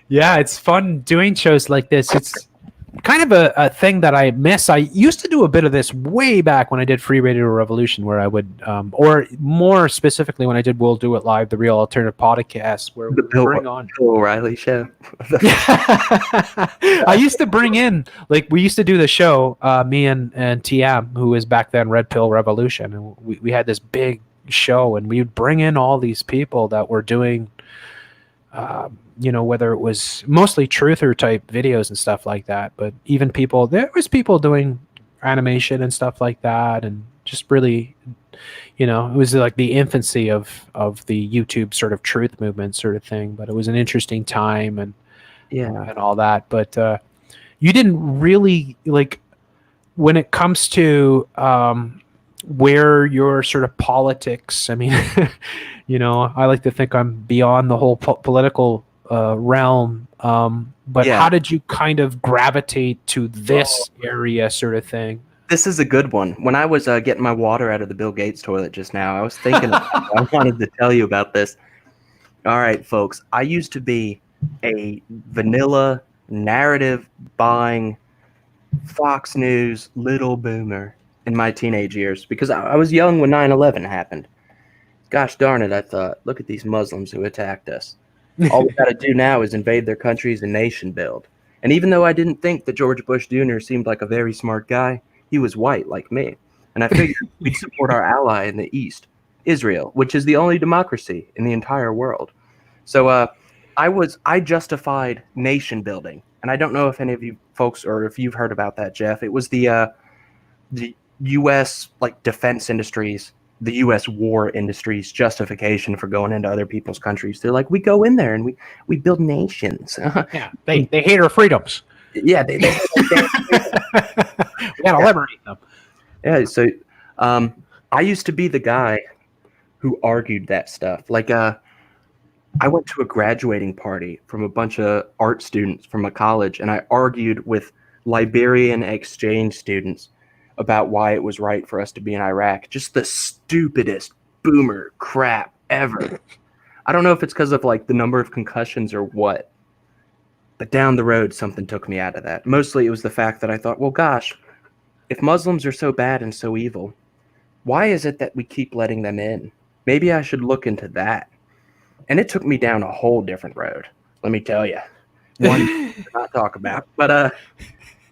A: Yeah, it's fun doing shows like this. It's kind of a thing that I miss. I used to do a bit of this way back when I did Free Radio Revolution, where I would, or more specifically when I did We'll Do It Live, the Real Alternative Podcast, where we bring on
B: Bill O'Reilly show.
A: I used to bring in, like, we used to do the show, me and TM, who was back then Red Pill Revolution, and we had this big show, and we would bring in all these people that were doing, whether it was mostly truther type videos and stuff like that, but even there was people doing animation and stuff like that, and just really, it was like the infancy of the YouTube sort of truth movement sort of thing, but it was an interesting time and all that. But you didn't really, like, when it comes to where your sort of politics, I mean, I like to think I'm beyond the whole political realm, but how did you kind of gravitate to this area sort of thing?
B: This is a good one. When I was getting my water out of the Bill Gates toilet just now, I was thinking I wanted to tell you about this. All right, folks, I used to be a vanilla narrative buying Fox News little boomer in my teenage years, because I was young when 9/11 happened. Gosh darn it, I thought, look at these Muslims who attacked us. All we got to do now is invade their countries and nation build. And even though I didn't think that George Bush Jr. seemed like a very smart guy, he was white like me. And I figured we'd support our ally in the East, Israel, which is the only democracy in the entire world. So I justified nation building. And I don't know if any of you folks, or if you've heard about that, Jeff. It was the U.S. like defense industries, the U.S. war industry's justification for going into other people's countries. They're like, we go in there and we build nations.
A: Yeah, they hate our freedoms.
B: Yeah, they we
A: gotta liberate them.
B: Yeah, so I used to be the guy who argued that stuff. Like, I went to a graduating party from a bunch of art students from a college, and I argued with Liberian exchange students about why it was right for us to be in Iraq. Just the stupidest boomer crap ever. I don't know if it's because of like the number of concussions or what, but down the road, something took me out of that. Mostly it was the fact that I thought, well, gosh, if Muslims are so bad and so evil, why is it that we keep letting them in? Maybe I should look into that. And it took me down a whole different road, let me tell you. One to not talk about, but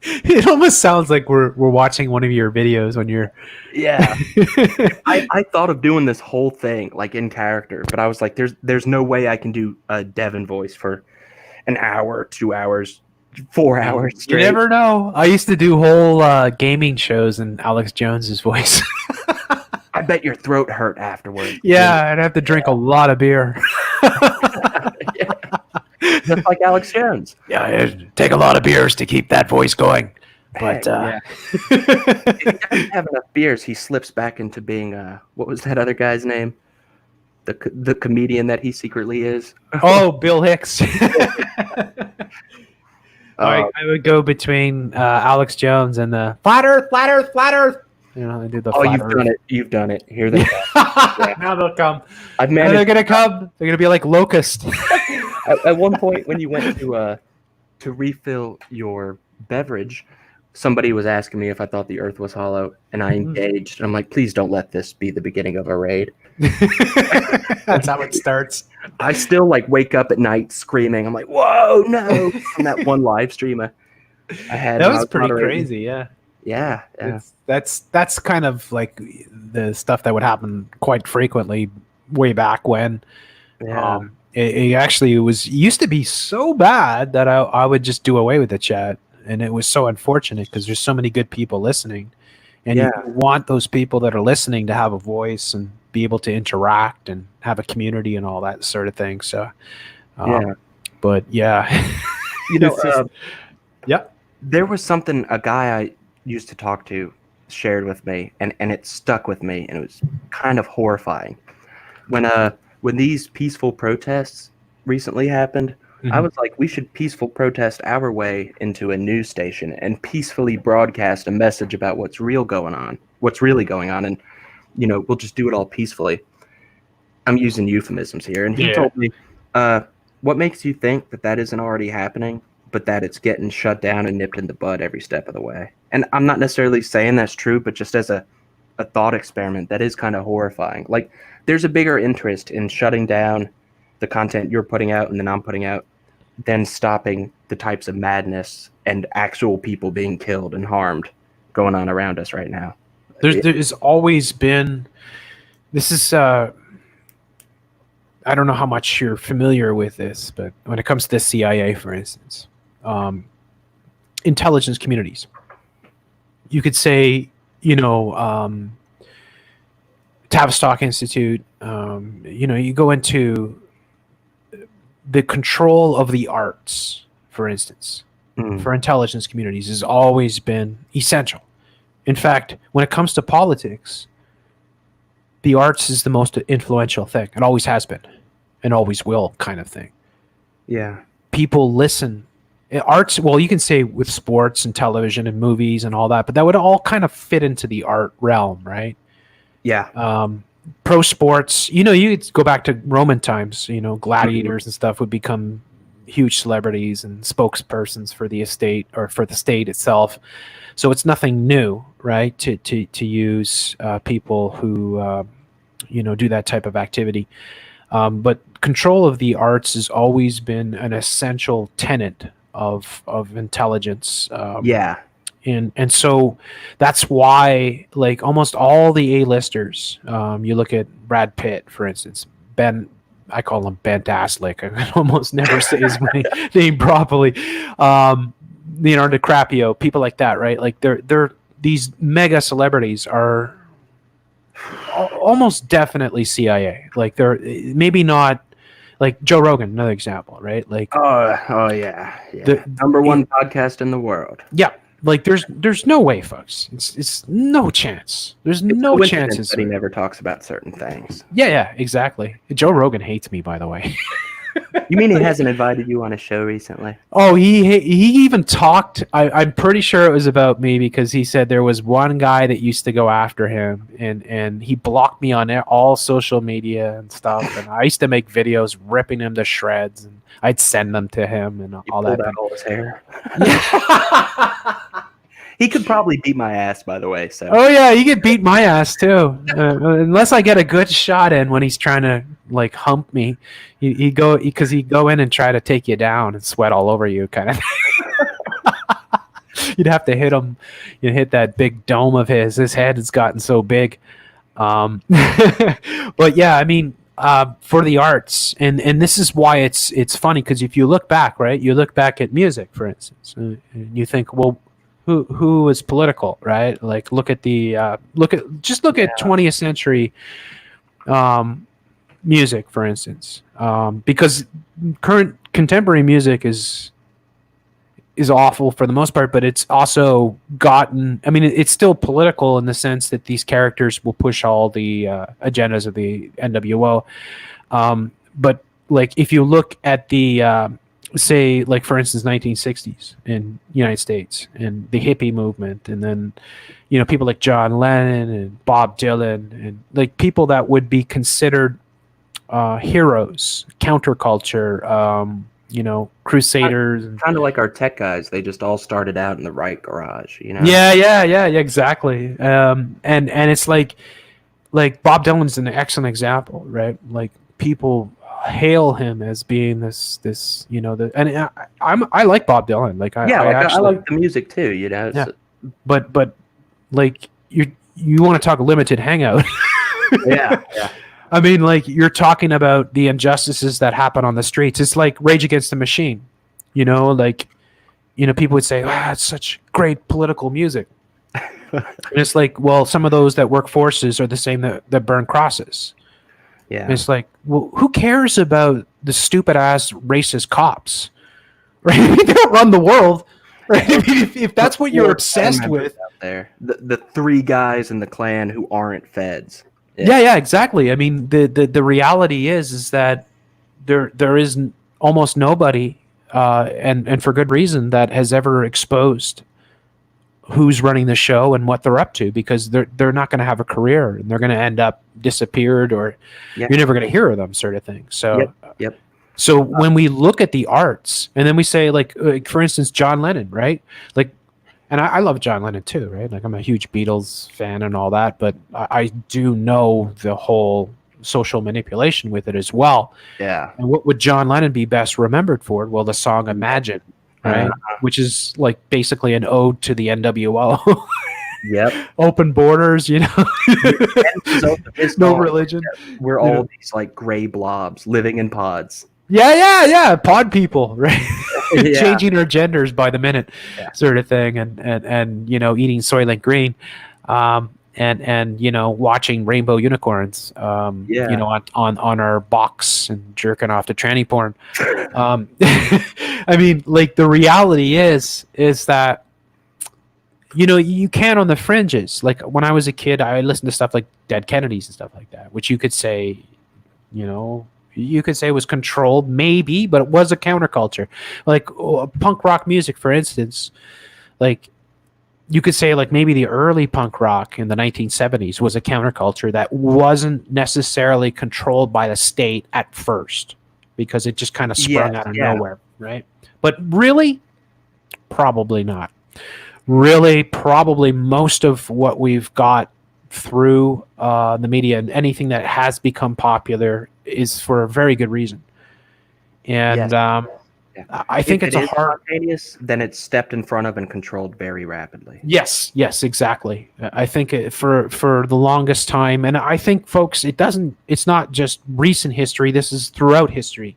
A: it almost sounds like we're watching one of your videos when you're.
B: Yeah, I thought of doing this whole thing like in character, but I was like, there's no way I can do a Devin voice for an hour, 2 hours, 4 hours straight.
A: You never know. I used to do whole gaming shows in Alex Jones's voice.
B: I bet your throat hurt afterwards.
A: Yeah, I'd have to drink a lot of beer.
B: Yeah. Just like Alex Jones.
A: Yeah, it'd take a lot of beers to keep that voice going. But
B: if he doesn't have enough beers, he slips back into being what was that other guy's name? The comedian that he secretly is.
A: Oh, Bill Hicks. I would go between Alex Jones and the flat Earth. I do the.
B: Oh,
A: flat
B: you've
A: Earth.
B: done it. You've done it. Here they go.
A: Yeah. Now they'll come.
B: I've managed.
A: They're gonna come. They're gonna be like locusts.
B: At one point, when you went to refill your beverage, somebody was asking me if I thought the Earth was hollow, and I engaged. And I'm like, please don't let this be the beginning of a raid.
A: That's how it starts.
B: I still like wake up at night screaming. I'm like, whoa, no! From that one live stream I had.
A: That was pretty crazy. Yeah.
B: Yeah.
A: That's kind of like the stuff that would happen quite frequently way back when.
B: Yeah.
A: It actually used to be so bad that I would just do away with the chat, and it was so unfortunate because there's so many good people listening, and you want those people that are listening to have a voice and be able to interact and have a community and all that sort of thing. So, but yeah,
B: there was something a guy I used to talk to shared with me, and it stuck with me, and it was kind of horrifying. When these peaceful protests recently happened, I was like, we should peaceful protest our way into a news station and peacefully broadcast a message about what's really going on, and we'll just do it all peacefully. I'm using euphemisms here, and he told me, what makes you think that isn't already happening but that it's getting shut down and nipped in the bud every step of the way. And I'm not necessarily saying that's true, but just as a thought experiment, that is kind of horrifying. Like, there's a bigger interest in shutting down the content you're putting out and then I'm putting out than stopping the types of madness and actual people being killed and harmed going on around us right now.
A: There's always been, this is, I don't know how much you're familiar with this, but when it comes to the CIA, for instance, intelligence communities, you could say, Tavistock Institute, you go into the control of the arts, for instance, for intelligence communities has always been essential. In fact, when it comes to politics, the arts is the most influential thing. It always has been and always will, kind of thing.
B: Yeah.
A: People listen. Arts, well, you can say with sports and television and movies and all that, but that would all kind of fit into the art realm, right?
B: Yeah.
A: Pro sports, you could go back to Roman times, gladiators and stuff would become huge celebrities and spokespersons for the estate or for the state itself. So it's nothing new, right? To use people who, do that type of activity. But control of the arts has always been an essential tenet of intelligence.
B: Yeah.
A: And so that's why, like, almost all the A-listers, you look at Brad Pitt, for instance, I call him Ben Daslick. I can almost never say his name properly. Leonardo DiCaprio, people like that, right? Like they're these mega celebrities are almost definitely CIA. Like they're maybe not like Joe Rogan, another example, right? Like
B: oh yeah. The number one podcast in the world.
A: Yeah. Like there's no way, folks. It's no chance. There's no chances
B: that he never talks about certain things.
A: Yeah, exactly. Joe Rogan hates me, by the way.
B: You mean he hasn't invited you on a show recently?
A: Oh, he even talked. I'm pretty sure it was about me because he said there was one guy that used to go after him, and he blocked me on all social media and stuff. And I used to make videos ripping him to shreds, and I'd send them to him and all that.
B: Pulled out all his hair. He could probably beat my ass, by the way. So.
A: Oh yeah, he could beat my ass too, unless I get a good shot in when he's trying to like hump me. He'd go in and try to take you down and sweat all over you, kind of. You'd have to hit him. You hit that big dome of his. His head has gotten so big. But yeah, I mean, for the arts, and this is why it's funny because if you look back, right, you look back at music, for instance, and you think, well. Who is political, right? Like look at 20th century music, for instance, because current contemporary music is awful for the most part, but it's also gotten. I mean, it's still political in the sense that these characters will push all the agendas of the NWO, but like if you look at the say, like for instance, 1960s in the United States and the hippie movement, and then people like John Lennon and Bob Dylan and like people that would be considered heroes, counterculture, crusaders,
B: kind of like our tech guys. They just all started out in the right garage,
A: Yeah, exactly. And it's like Bob Dylan's an excellent example, right? Like people hail him as being this and I like Bob Dylan. Like I
B: like the music too,
A: Yeah. But like you want to talk limited hangout.
B: Yeah.
A: I mean, like you're talking about the injustices that happen on the streets. It's like Rage Against the Machine. People would say, it's such great political music. And it's like, well, some of those that work forces are the same that burn crosses.
B: Yeah.
A: And it's like, well, who cares about the stupid ass racist cops? Right? They don't run the world. Right? I mean, if that's what you're obsessed with.
B: Out there. The three guys in the Klan who aren't feds.
A: Yeah, exactly. I mean, the reality is that there is almost nobody, and for good reason, that has ever exposed who's running the show and what they're up to, because they're not going to have a career and they're going to end up disappeared, or you're never going to hear of them, sort of thing. So
B: yep.
A: So when we look at the arts, and then we say, like for instance, John Lennon, right? Like, and I love John Lennon too, right? Like I'm a huge Beatles fan and all that, but I do know the whole social manipulation with it as well.
B: Yeah.
A: And what would John Lennon be best remembered for? Well, the song Imagine, right? Which is like basically an ode to the NWO.
B: Yep.
A: Open borders, you know. No religion.
B: We're all these like gray blobs living in pods.
A: Yeah. Pod people, right?
B: Yeah.
A: Changing our genders by the minute, sort of thing, and you know, eating Soylent Green, and you know, watching rainbow unicorns, you know, on our box and jerking off to tranny porn. I mean, like the reality is that, you know, you can on the fringes. Like when I was a kid, I listened to stuff like Dead Kennedys and stuff like that, which you could say, you know, was controlled, maybe, but it was a counterculture. Like punk rock music, for instance, like you could say like maybe the early punk rock in the 1970s was a counterculture that wasn't necessarily controlled by the state at first, because it just kind of sprung out of nowhere, right? But really, probably not. Really, probably most of what we've got through the media and anything that has become popular is for a very good reason. And I think it's a hard.
B: Spontaneous, then it's stepped in front of and controlled very rapidly.
A: Yes, exactly. I think for the longest time, and I think, folks, it's not just recent history. This is throughout history.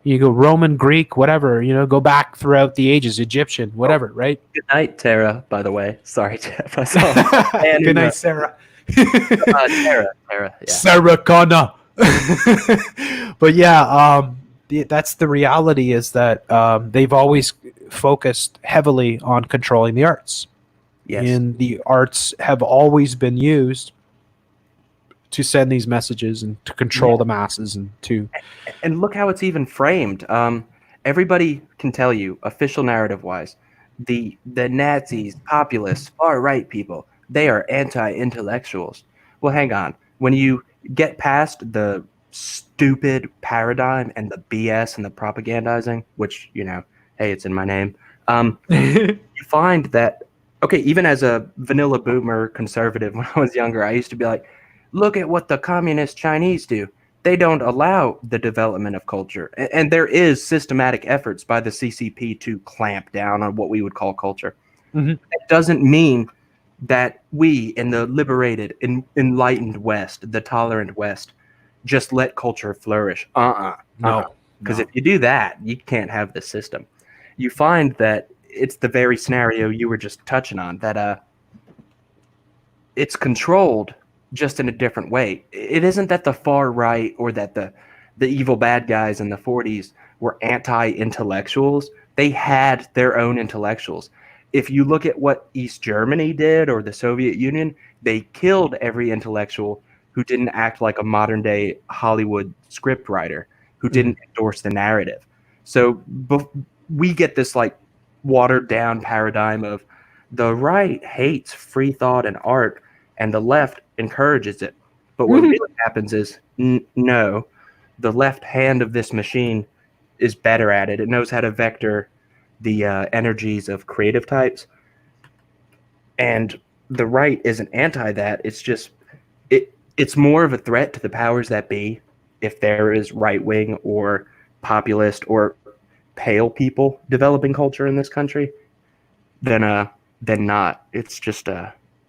A: You go Roman, Greek, whatever, you know, go back throughout the ages, Egyptian, whatever, right?
B: Good night, Tara, by the way. Sorry, Jeff. I saw
A: Good night, Sarah.
B: Tara. Yeah.
A: Sarah Connor. But yeah, that's the reality, is that they've always focused heavily on controlling the arts. Yes. And the arts have always been used to send these messages and to control the masses and
B: look how it's even framed. Everybody can tell you, official narrative wise, the Nazis, populists, far right people, they are anti-intellectuals. Well, hang on. When you get past the stupid paradigm and the BS and the propagandizing, which, you know, hey, it's in my name, you find that, okay, even as a vanilla boomer conservative when I was younger, I used to be like, look at what the communist Chinese do. They don't allow the development of culture. And there is systematic efforts by the CCP to clamp down on what we would call culture. Mm-hmm. It doesn't mean that we in the liberated, enlightened West, the tolerant West, just let culture flourish. No. Because if you do that, you can't have the system. You find that it's the very scenario you were just touching on, that it's controlled just in a different way. It isn't that the far right or that the evil bad guys in the 40s were anti-intellectuals. They had their own intellectuals. If you look at what East Germany did or the Soviet Union, they killed every intellectual who didn't act like a modern day Hollywood scriptwriter, who didn't endorse the narrative. So we get this like watered down paradigm of the right hates free thought and art and the left encourages it. But what really happens is, no, the left hand of this machine is better at it. It knows how to vector the energies of creative types. And the right isn't anti that. It's just, it's more of a threat to the powers that be if there is right-wing or populist or pale people developing culture in this country than not. It's just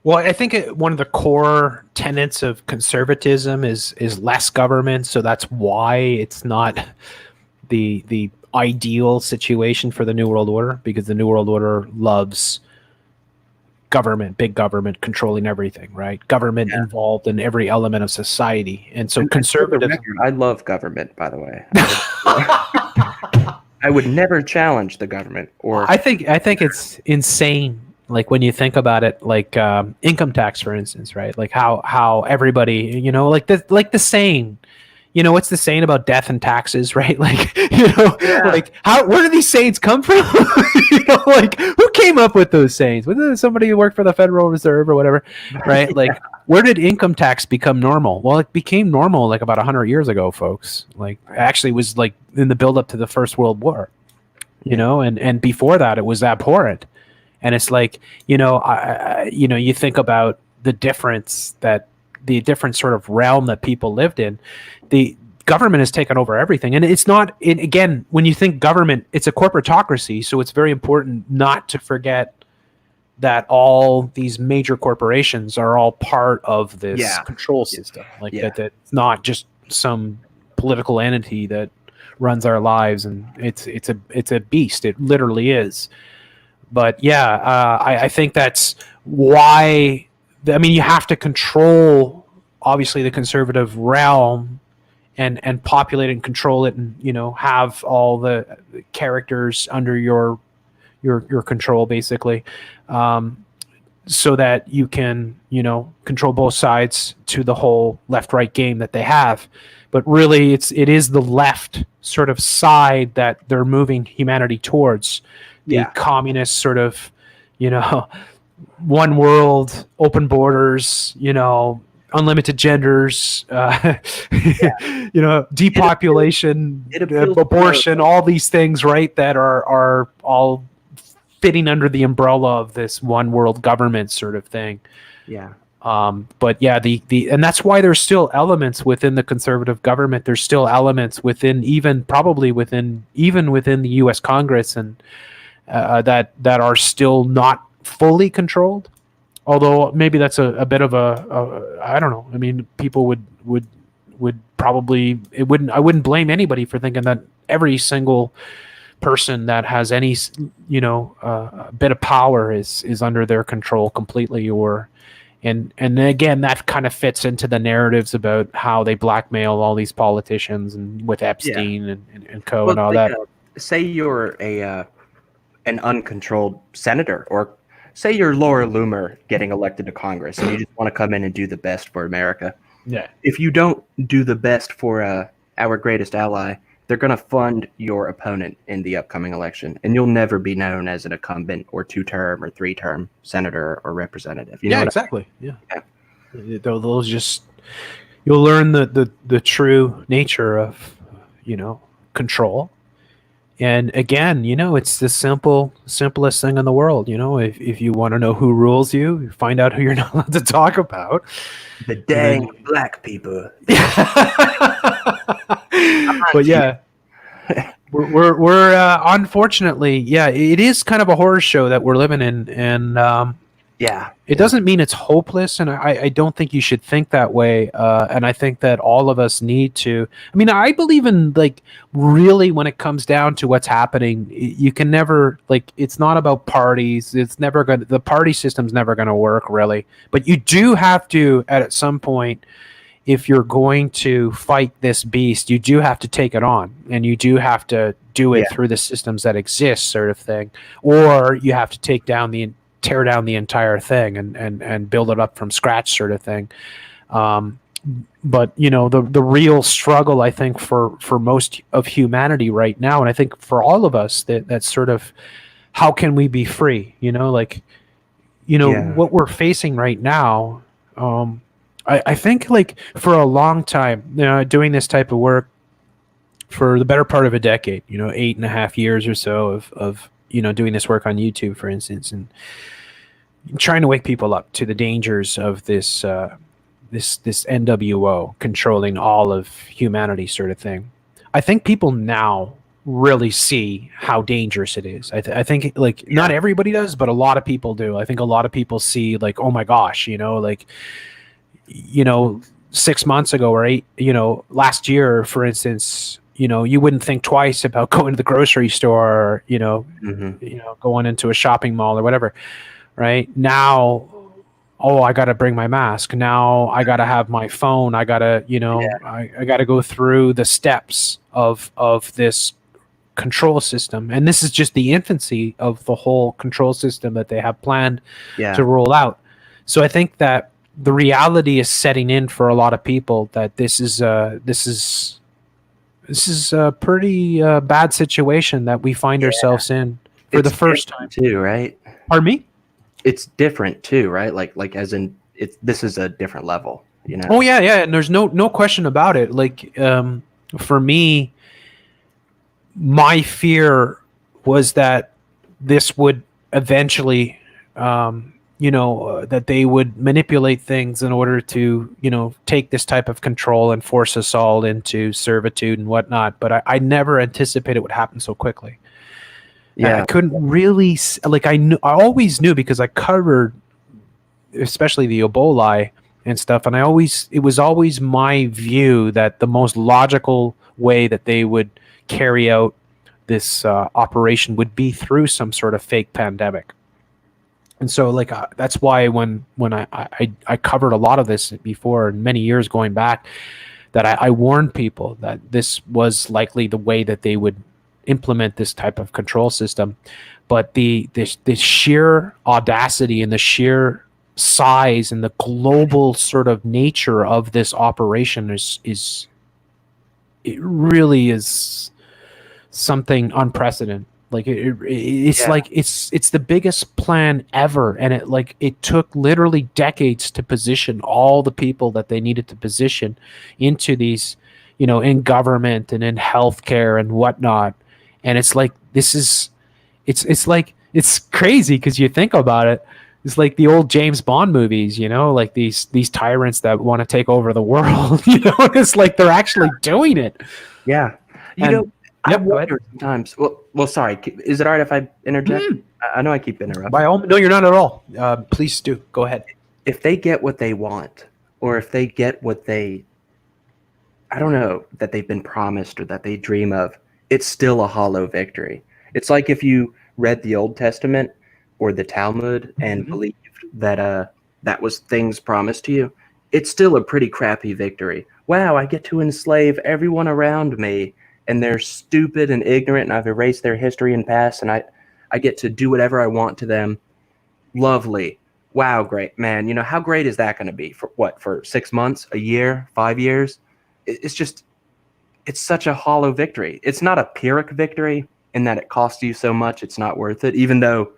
A: Well, I think one of the core tenets of conservatism is less government, so that's why it's not the ideal situation for the New World Order, because the New World Order loves government, big government controlling everything, right? Government involved in every element of society, and so conservatism.
B: I love government, by the way. I would never challenge the government. Or
A: I think it's insane. Like when you think about it, like income tax, for instance, right? Like how everybody, you know, like the saying, you know, what's the saying about death and taxes, right? Like, you know,
B: Yeah.
A: like where do these sayings come from? You know, like who came up with those sayings? Was it somebody who worked for the Federal Reserve or whatever, right? Like, where did income tax become normal? Well, it became normal like about 100 years ago, folks. Like, actually was like in the build up to the First World War, you know, and before that it was abhorrent. And it's like, you know, you know, you think about the different sort of realm that people lived in. The government has taken over everything, and it's not. Again, when you think government, it's a corporatocracy, so it's very important not to forget that all these major corporations are all part of this control system. Like that it's not just some political entity that runs our lives, and it's a beast. It literally is. But yeah, I think that's why. I mean, you have to control, obviously, the conservative realm, and populate and control it, and, you know, have all the characters under your control, basically, so that you can, you know, control both sides to the whole left-right game that they have. But really, it is the left sort of side that they're moving humanity towards. The communist sort of, you know, one world, open borders, you know, unlimited genders, you know, depopulation, abortion, all these things, right, that are all fitting under the umbrella of this one world government sort of thing.
B: Yeah.
A: But yeah, and that's why there's still elements within the conservative government. There's still elements within, even within the U.S. Congress, and that are still not fully controlled. Although maybe that's a bit of a I don't know. I mean, people would probably, I wouldn't blame anybody for thinking that every single person that has any, you know, bit of power is under their control completely, or and again, that kind of fits into the narratives about how they blackmail all these politicians, and with Epstein and co, and all that.
B: Say you're an uncontrolled senator, or say you're Laura Loomer getting elected to Congress, and you just want to come in and do the best for America.
A: Yeah.
B: If you don't do the best for our greatest ally, they're going to fund your opponent in the upcoming election, and you'll never be known as an incumbent or 2-term or 3-term senator or representative. You know
A: exactly. I mean? Yeah. Those just, you'll learn the true nature of, you know, control. And again, you know, it's the simplest thing in the world. You know, if you want to know who rules you, find out who you're not allowed to talk about.
B: The dang black people.
A: But yeah, we're unfortunately, yeah, it is kind of a horror show that we're living in, and it doesn't mean it's hopeless, and I don't think you should think that way. And I think that all of us need to. I mean, I believe in, like, really, when it comes down to what's happening, you can never, like, it's not about parties. It's never going to, the party system's never going to work, really. But you do have to, at some point, if you're going to fight this beast, you do have to take it on, and you do have to do it through the systems that exist, sort of thing, or you have to tear down the entire thing and build it up from scratch, sort of thing. But, you know, the real struggle, I think, for most of humanity right now, and I think for all of us, that's sort of, how can we be free? You know, like, you know, what we're facing right now. I think, like, for a long time, you know, doing this type of work for the better part of a decade, you know, 8.5 years or so of you know, doing this work on YouTube, for instance, and trying to wake people up to the dangers of this NWO controlling all of humanity, sort of thing. I think people now really see how dangerous it is. I think, like, not everybody does, but a lot of people do. I think a lot of people see, like, oh my gosh, you know, like, you know, 6 months ago or last year, for instance, you know, you wouldn't think twice about going to the grocery store, or, you know, going into a shopping mall or whatever. Right now, oh, I got to bring my mask. Now I got to have my phone. I got to, you know, I got to go through the steps of this control system. And this is just the infancy of the whole control system that they have planned to roll out. So I think that the reality is setting in for a lot of people that this is a pretty bad situation that we find ourselves in for the first time
B: too, right?
A: Pardon me?
B: It's different too, right? Like as in this is a different level, you know?
A: Oh yeah, yeah, and there's no question about it. Like for me, my fear was that this would eventually that they would manipulate things in order to take this type of control and force us all into servitude and whatnot, but I never anticipated it would happen so quickly.
B: Yeah.
A: I couldn't really I always knew because I covered especially the Ebola and stuff, and it was always my view that the most logical way that they would carry out this operation would be through some sort of fake pandemic. And so that's why when I covered a lot of this before, many years going back, that I warned people that this was likely the way that they would implement this type of control system. But the sheer audacity and the sheer size and the global sort of nature of this operation it really is something unprecedented. Like it's like it's the biggest plan ever, and it took literally decades to position all the people that they needed to position into these, in government and in healthcare and whatnot. And it's like it's crazy because you think about it. It's like the old James Bond movies, like these tyrants that want to take over the world. It's like they're actually doing it.
B: Yeah. I wonder sometimes. Well, sorry. Is it all right if I interject? I know I keep interrupting.
A: No, you're not at all. Please do. Go ahead.
B: If they get what they want, or if they get what I don't know, that they've been promised or that they dream of, it's still a hollow victory. It's like if you read the Old Testament or the Talmud and believed that that was things promised to you. It's still a pretty crappy victory. Wow, I get to enslave everyone around me, and they're stupid and ignorant, and I've erased their history and past, and I get to do whatever I want to them. Lovely. Wow, great. Man, how great is that going to be? For 6 months, a year, 5 years? It's such a hollow victory. It's not a Pyrrhic victory in that it costs you so much it's not worth it, even though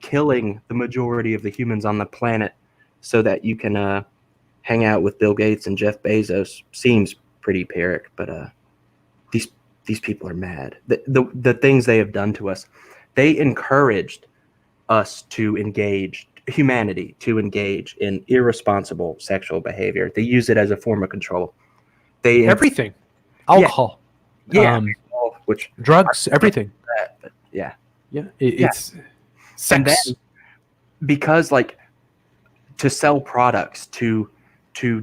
B: killing the majority of the humans on the planet so that you can hang out with Bill Gates and Jeff Bezos seems pretty Pyrrhic, but these people are mad. The things they have done to us, they encouraged us to engage, humanity to engage in irresponsible sexual behavior. They use it as a form of control.
A: Everything, alcohol,
B: which
A: drugs, everything.
B: It's sex. And then, because to sell products, to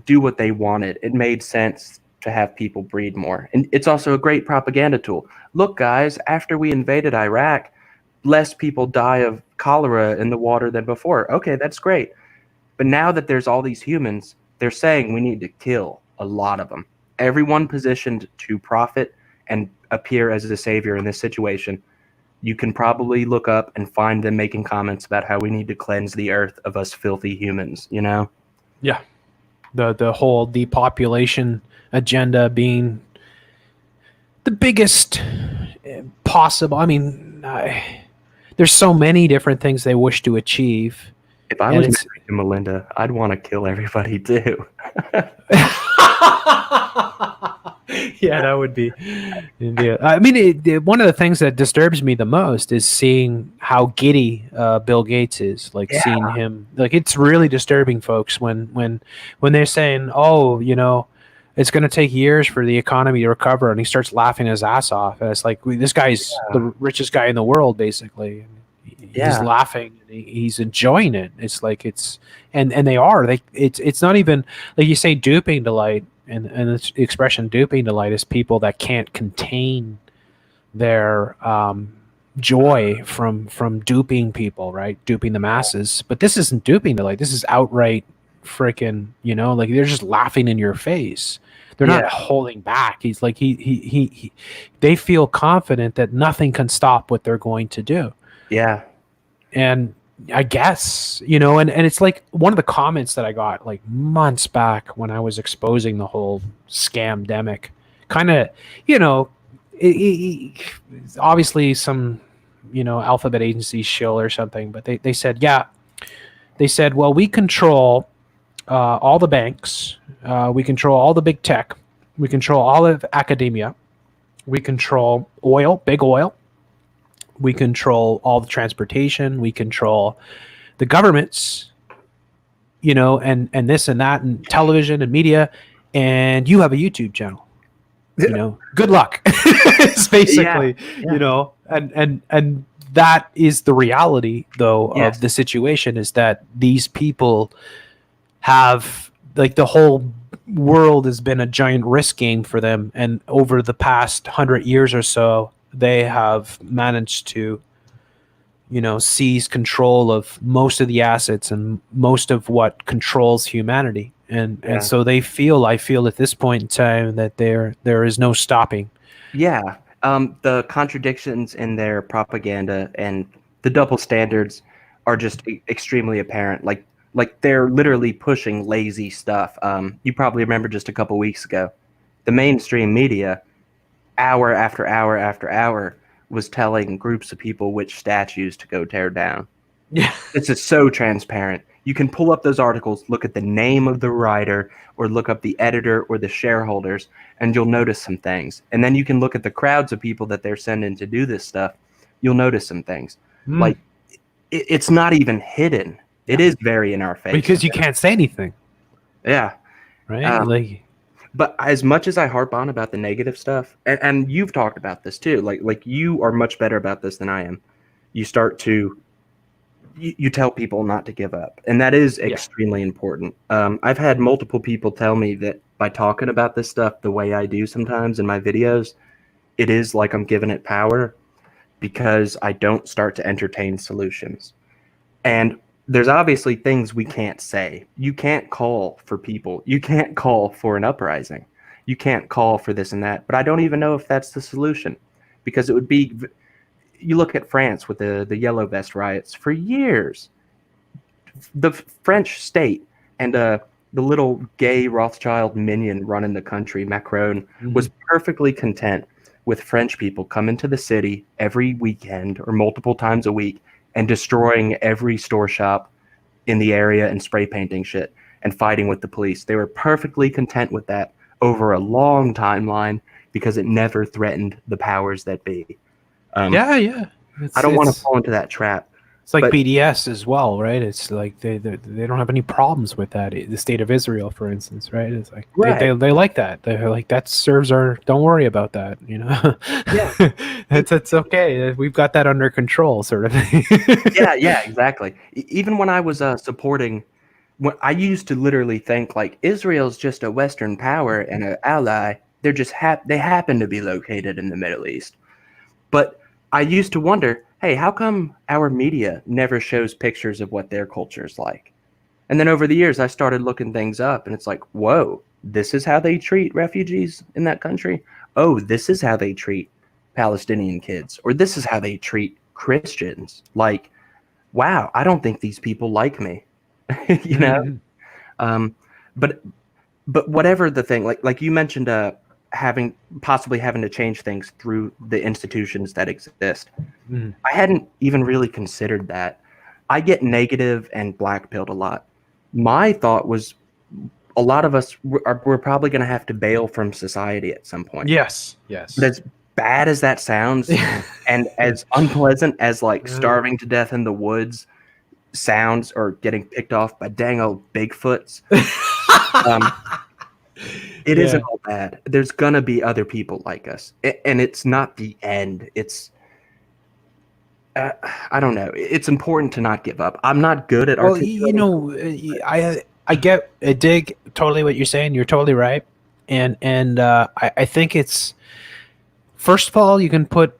B: do what they wanted, it made sense to have people breed more. And it's also a great propaganda tool. Look, guys, after we invaded Iraq, less people die of cholera in the water than before. Okay, that's great. But now that there's all these humans, they're saying we need to kill a lot of them. Everyone positioned to profit and appear as a savior in this situation. You can probably look up and find them making comments about how we need to cleanse the earth of us filthy humans, Yeah.
A: The whole depopulation agenda being the biggest possible. I mean, there's so many different things they wish to achieve.
B: If I was married to Melinda, I'd want to kill everybody too.
A: Yeah, that would be. Yeah. I mean, one of the things that disturbs me the most is seeing how giddy Bill Gates is. Seeing him, it's really disturbing, folks. When they're saying, "Oh, it's going to take years for the economy to recover," and he starts laughing his ass off, and it's like this guy's the richest guy in the world, basically. He's laughing. He's enjoying it. It's like and they are. It's not even like you say duping delight. And the expression duping delight is people that can't contain their joy from duping people, right? Duping the masses. But this isn't duping delight. This is outright freaking, they're just laughing in your face. They're not holding back. He's like they feel confident that nothing can stop what they're going to do.
B: Yeah.
A: And I guess, and it's like one of the comments that I got like months back when I was exposing the whole scamdemic, kind of, you know, it's obviously some, alphabet agency shill or something, but they said, yeah, they said, well, we control all the banks, we control all the big tech, we control all of academia, we control oil, big oil, we control all the transportation, we control the governments, and this and that, and television and media, and you have a YouTube channel. Good luck. It's basically, and that is the reality, though, of the situation, is that these people have, like, the whole world has been a giant risk game for them, and over the past 100 years or so, they have managed to, seize control of most of the assets and most of what controls humanity. And so I feel at this point in time that there is no stopping.
B: Yeah. The contradictions in their propaganda and the double standards are just extremely apparent. Like they're literally pushing lazy stuff. You probably remember just a couple weeks ago, the mainstream media, hour after hour after hour, was telling groups of people which statues to go tear down.
A: Yeah.
B: This is so transparent. You can pull up those articles, look at the name of the writer, or look up the editor or the shareholders, and you'll notice some things. And then you can look at the crowds of people that they're sending to do this stuff. You'll notice some things. Like, it's not even hidden. It is very in our face.
A: Because you can't say anything.
B: Yeah.
A: Right?
B: But as much as I harp on about the negative stuff, and you've talked about this too, like you are much better about this than I am. You start to, you tell people not to give up, and that is extremely important. I've had multiple people tell me that by talking about this stuff the way I do sometimes in my videos, it is like I'm giving it power, because I don't start to entertain solutions. And there's obviously things we can't say. You can't call for people. You can't call for an uprising. You can't call for this and that. But I don't even know if that's the solution, because it would be, you look at France with the Yellow Vest riots for years. The French state and the little gay Rothschild minion running the country, Macron, was perfectly content with French people coming to the city every weekend or multiple times a week and destroying every store shop in the area and spray painting shit and fighting with the police. They were perfectly content with that over a long timeline, because it never threatened the powers that be. I don't want to fall into that trap.
A: It's like BDS as well, right? It's like they don't have any problems with that. The state of Israel, for instance, right? It's like they like that. They're like, that serves our. Don't worry about that. Yeah, it's okay. We've got that under control, sort of thing.
B: yeah, exactly. Even when I was supporting, when I used to literally think like Israel's just a Western power and an ally. They're just they happen to be located in the Middle East, but I used to wonder, hey, how come our media never shows pictures of what their culture is like? And then over the years, I started looking things up, and it's like, whoa, this is how they treat refugees in that country? Oh, this is how they treat Palestinian kids, or this is how they treat Christians. Like, wow, I don't think these people like me, But whatever the thing, like you mentioned, possibly having to change things through the institutions that exist. I hadn't even really considered that. I get negative and blackpilled a lot. My thought was, a lot of us we're probably going to have to bail from society at some point.
A: Yes.
B: But as bad as that sounds, and as unpleasant as like starving to death in the woods sounds, or getting picked off by dang old Bigfoots, it isn't all bad. There's gonna be other people like us, and it's not the end. It's I don't know. It's important to not give up. I'm not good at articulating.
A: I dig totally what you're saying. You're totally right, and I think it's, first of all, you can put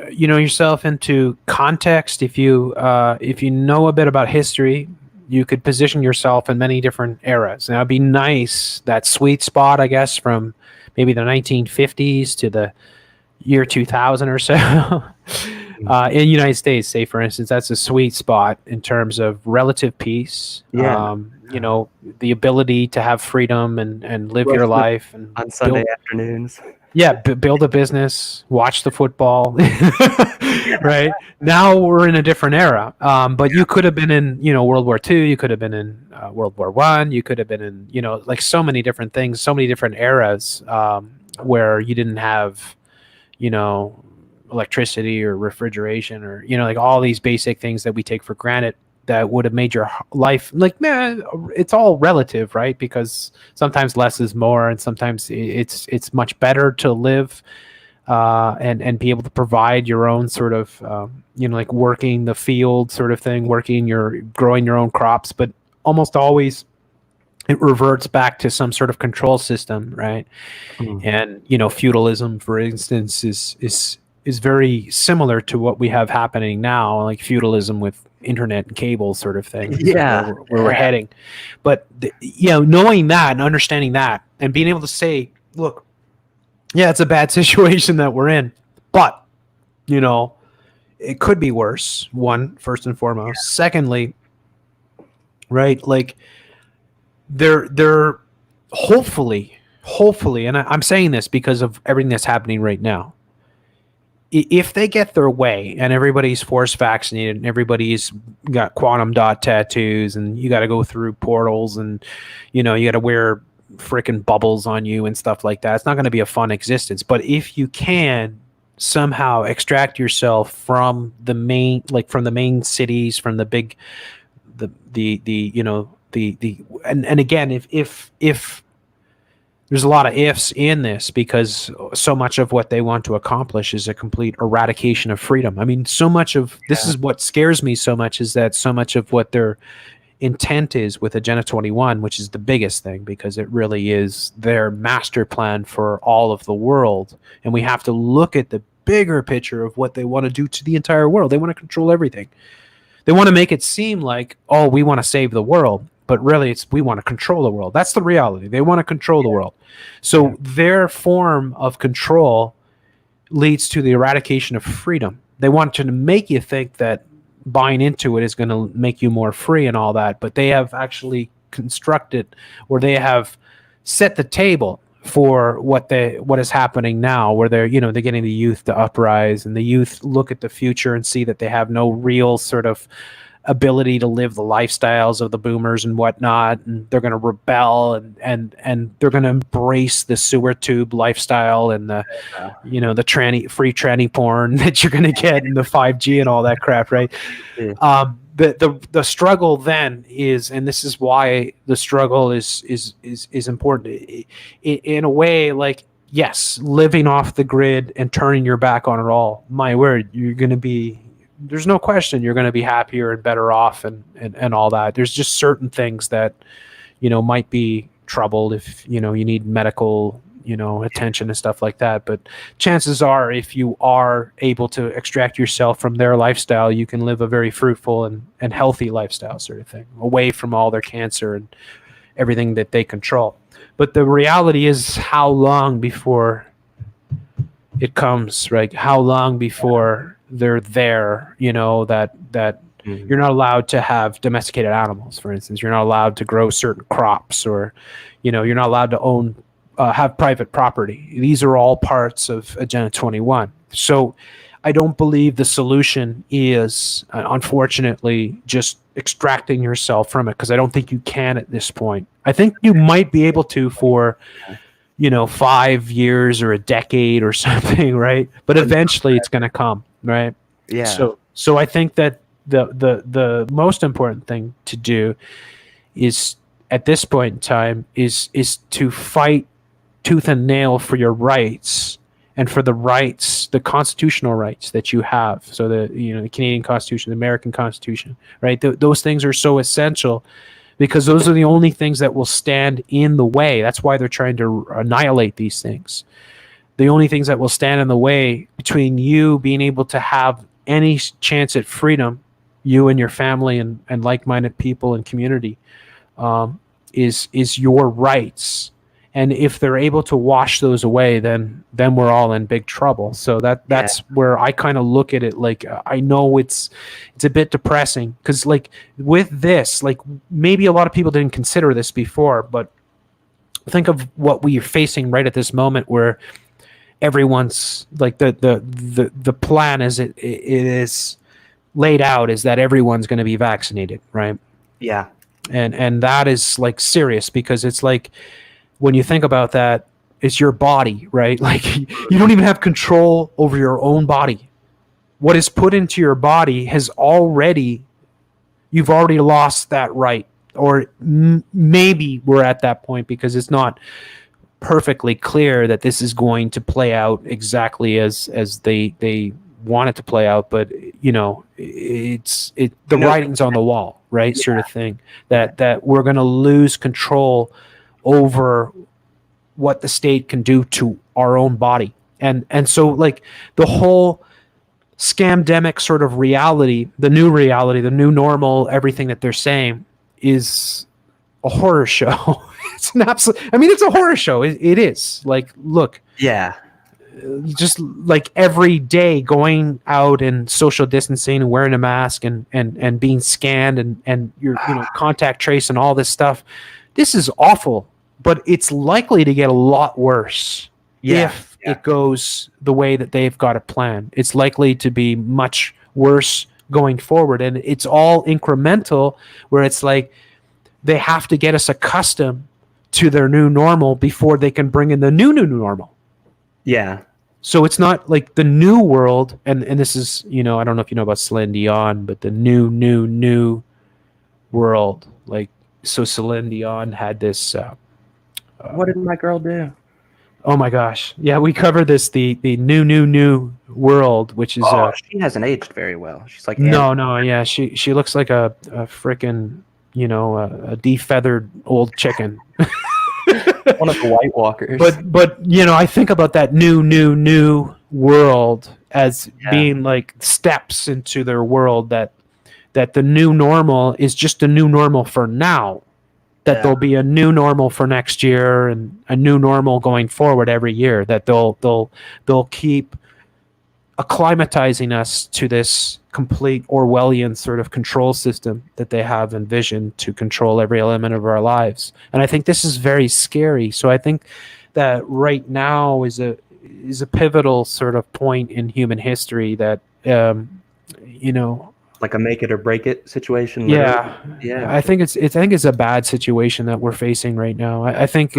A: yourself into context. If you know a bit about history, you could position yourself in many different eras. Now, it'd be nice, that sweet spot, I guess, from maybe the 1950s to the year 2000 or so. In the United States, say for instance, that's a sweet spot in terms of relative peace.
B: Yeah.
A: You know, the ability to have freedom and live
B: Road
A: your
B: trip
A: life and
B: on Sunday
A: build,
B: afternoons.
A: yeah, build a business, watch the football. Right now, we're in a different era. But you could have been in, you know, World War II. You could have been in World War One. You could have been in, you know, like so many different things, so many different eras where you didn't have, you know, electricity or refrigeration or, you know, like all these basic things that we take for granted that would have made your life like, man, it's all relative, right? Because sometimes less is more, and sometimes it's much better to live and be able to provide your own sort of you know, like working the field sort of thing, growing your own crops. But almost always it reverts back to some sort of control system, right? And you know, feudalism, for instance, is very similar to what we have happening now, like feudalism with internet and cable sort of thing.
B: Yeah.
A: Where we're heading. But you know, knowing that and understanding that and being able to say, look, yeah, it's a bad situation that we're in, but you know, it could be worse. One, first and foremost. Secondly, right, like they're hopefully, and I'm saying this because of everything that's happening right now. If they get their way and everybody's force vaccinated and everybody's got quantum dot tattoos and you got to go through portals and, you know, you got to wear freaking bubbles on you and stuff like that, it's not going to be a fun existence. But if you can somehow extract yourself from the main, like from the main cities, from the big, the you know, and again, if there's a lot of ifs in this, because so much of what they want to accomplish is a complete eradication of freedom. I mean, so much of this is what scares me so much, is that so much of what their intent is with Agenda 21, which is the biggest thing, because it really is their master plan for all of the world. And we have to look at the bigger picture of what they want to do to the entire world. They want to control everything. They want to make it seem like, oh, we want to save the world. But really, it's we want to control the world. That's the reality. They want to control the world. So their form of control leads to the eradication of freedom. They want to make you think that buying into it is going to make you more free and all that. But they have actually constructed, or they have set the table for what is happening now, where they're getting the youth to uprise, and the youth look at the future and see that they have no real sort of ability to live the lifestyles of the boomers and whatnot, and they're going to rebel and they're going to embrace the sewer tube lifestyle and the free tranny porn that you're going to get in the 5G and all that crap, right? The struggle then is, and this is why the struggle is important in a way, like, yes, living off the grid and turning your back on it all, my word, there's no question you're going to be happier and better off and all that. There's just certain things that, might be troubled if, you need medical, attention and stuff like that. But chances are, if you are able to extract yourself from their lifestyle, you can live a very fruitful and healthy lifestyle sort of thing, away from all their cancer and everything that they control. But the reality is, how long before it comes, right? How long before they're there, that you're not allowed to have domesticated animals, for instance. You're not allowed to grow certain crops, or, you're not allowed to have private property. These are all parts of Agenda 21. So I don't believe the solution is, unfortunately, just extracting yourself from it, because I don't think you can at this point. I think you might be able to for 5 years or a decade or something, right? But eventually it's going to come, right?
B: Yeah.
A: So I think that the most important thing to do is, at this point in time, is to fight tooth and nail for your rights, and for the rights, the constitutional rights that you have. So the Canadian Constitution, the American Constitution, right? Those things are so essential, because those are the only things that will stand in the way. That's why they're trying to annihilate these things. The only things that will stand in the way between you being able to have any chance at freedom, you and your family and like-minded people and community, is your rights. And if they're able to wash those away, then we're all in big trouble. So that's where I kind of look at it. Like, I know it's a bit depressing, because like with this, like maybe a lot of people didn't consider this before, but think of what we are facing right at this moment, where everyone's like the plan as it is laid out is that everyone's going to be vaccinated, right?
B: Yeah.
A: And that is like serious, because it's like, when you think about that, it's your body, right? Like, you don't even have control over your own body. What is put into your body you've already lost that right. Or maybe we're at that point, because it's not perfectly clear that this is going to play out exactly as they want it to play out. But the writing's on the wall, right? Sort of thing, that we're going to lose control over what the state can do to our own body. And so like the whole scamdemic sort of reality, the new normal, everything that they're saying is a horror show. It's a horror show. It is. Like, look,
B: yeah,
A: just like every day going out and social distancing and wearing a mask and being scanned and your contact trace and all this stuff. This is awful, but it's likely to get a lot worse if it goes the way that they've got it planned. It's likely to be much worse going forward, and it's all incremental, where it's like they have to get us accustomed to their new normal before they can bring in the new normal.
B: Yeah.
A: So it's not like the new world, and this is, I don't know if you know about Celine Dion, but the new world. Like, so Celine Dion had this.
B: What did my girl do?
A: Oh my gosh! Yeah, we covered this. The new world, which is.
B: She hasn't aged very well. She's like
A: no, yeah. She looks like a freaking a defeathered old chicken.
B: One of the White Walkers.
A: But I think about that new world as being like steps into their world, that the new normal is just a new normal for now. That there'll be a new normal for next year and a new normal going forward every year. That they'll keep acclimatizing us to this complete Orwellian sort of control system that they have envisioned to control every element of our lives. And I think this is very scary. So I think that right now is a pivotal sort of point in human history that
B: like a make it or break it situation.
A: Yeah.
B: Yeah.
A: I think it's a bad situation that we're facing right now. I think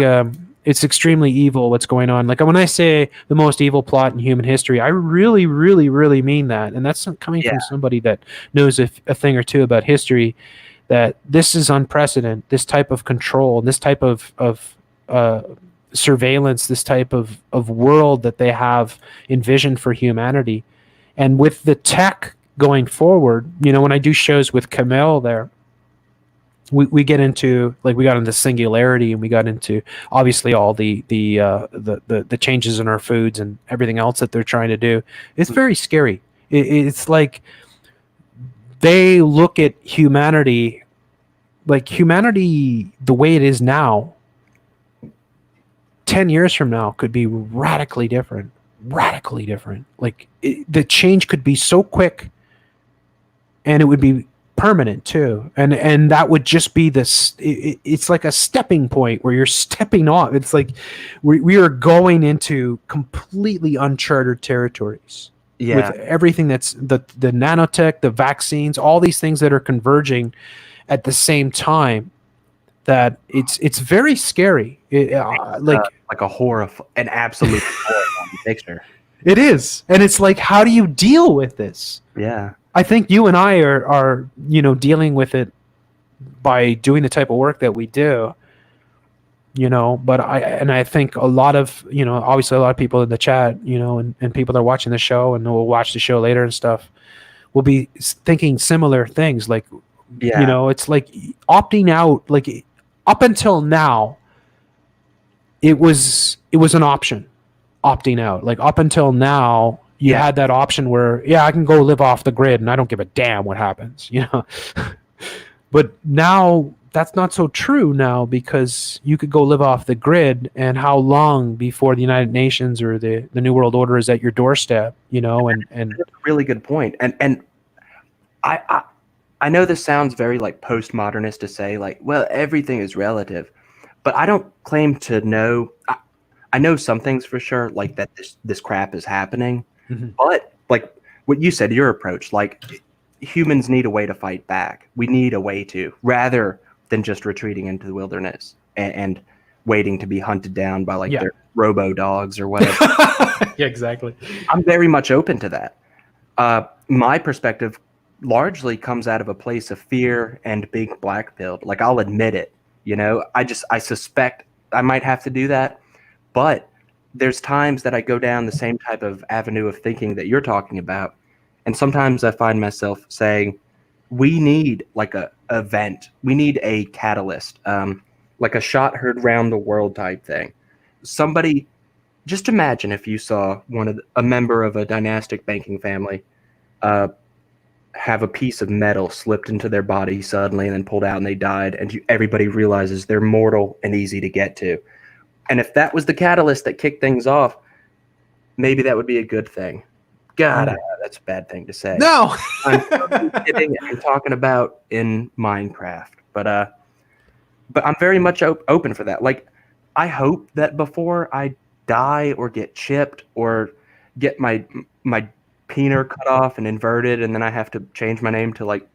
A: it's extremely evil what's going on. Like, when I say the most evil plot in human history, I really, really, really mean that. And that's coming from somebody that knows a thing or two about history, that this is unprecedented. This type of control, this type of surveillance, this type of world that they have envisioned for humanity. And with the tech going forward, when I do shows with Camille there, we get into, like, we got into singularity, and we got into obviously all the changes in our foods and everything else that they're trying to do. It's very scary. It's like they look at humanity, like humanity the way it is now, 10 years from now could be radically different. Like, the change could be so quick, and it would be permanent too, and that would just be this. It's like a stepping point where you're stepping off. It's like we are going into completely uncharted territories. With everything that's the nanotech, the vaccines, all these things that are converging at the same time. That it's very scary. Like
B: a horror, an absolute horrifying picture.
A: It is, and it's like, how do you deal with this?
B: Yeah.
A: I think you and I are dealing with it by doing the type of work that we do, but I think a lot of, obviously a lot of people in the chat, and people that are watching the show and will watch the show later and stuff will be thinking similar things. Like, it's like opting out, like up until now, it was an option, opting out. Like, up until now, you had that option where, I can go live off the grid and I don't give a damn what happens, But now that's not so true now, because you could go live off the grid, and how long before the United Nations or the New World Order is at your doorstep, and
B: That's a really good point. And I know this sounds very like postmodernist to say like, well, everything is relative, but I don't claim to know. I know some things for sure, like that this crap is happening, but like what you said, your approach, like humans need a way to fight back. We need a way to, rather than just retreating into the wilderness and waiting to be hunted down by like their robo dogs or whatever.
A: Yeah, exactly.
B: I'm very much open to that. My perspective largely comes out of a place of fear and being black-pilled. Like, I'll admit it, I suspect I might have to do that, but there's times that I go down the same type of avenue of thinking that you're talking about, and sometimes I find myself saying, we need like a event, we need a catalyst, like a shot heard round the world type thing. Somebody, just imagine if you saw a member of a dynastic banking family have a piece of metal slipped into their body suddenly and then pulled out and they died, and everybody realizes they're mortal and easy to get to. And if that was the catalyst that kicked things off, maybe that would be a good thing. God, that's a bad thing to say.
A: No.
B: I'm kidding. I'm talking about in Minecraft, but I'm very much open for that. Like, I hope that before I die or get chipped or get my peener cut off and inverted, and then I have to change my name to like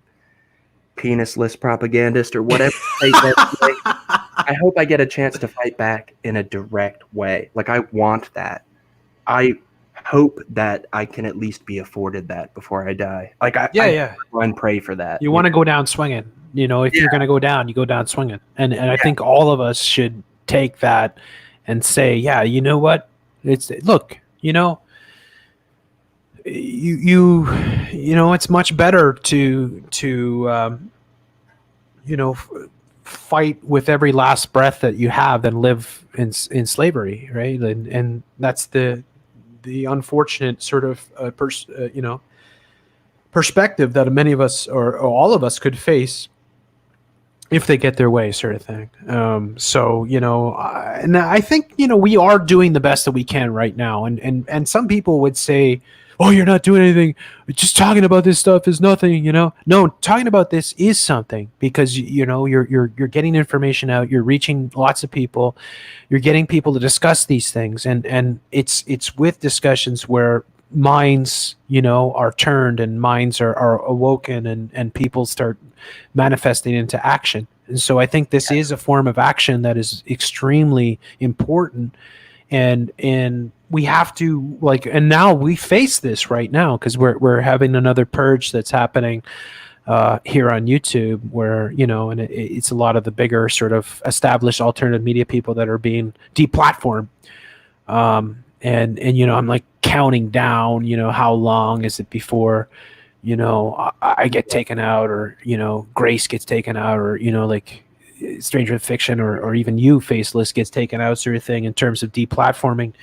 B: Penisless Propagandist or whatever. I hope I get a chance to fight back in a direct way. Like, I want that. I hope that I can at least be afforded that before I die. Like, I and pray for that.
A: You want to go down swinging. If you're going to go down, you go down swinging. And I think all of us should take that and say, yeah, you know what? It's it's much better to fight with every last breath that you have than live in slavery, right? And that's the unfortunate sort of perspective that many of us or all of us could face if they get their way, sort of thing. And I think we are doing the best that we can right now, and some people would say, oh, you're not doing anything, just talking about this stuff is nothing. No, talking about this is something, because you're getting information out, you're reaching lots of people, you're getting people to discuss these things, and it's with discussions where minds are turned and minds are awoken, and people start manifesting into action. And so I think this is a form of action that is extremely important, and we have to and now we face this right now, because we're having another purge that's happening here on YouTube, where and it's a lot of the bigger sort of established alternative media people that are being deplatformed. And I'm like counting down, how long is it before, I get taken out, or, Grace gets taken out, or, like Stranger Fiction or even you, Faceless, gets taken out, sort of thing, in terms of deplatforming.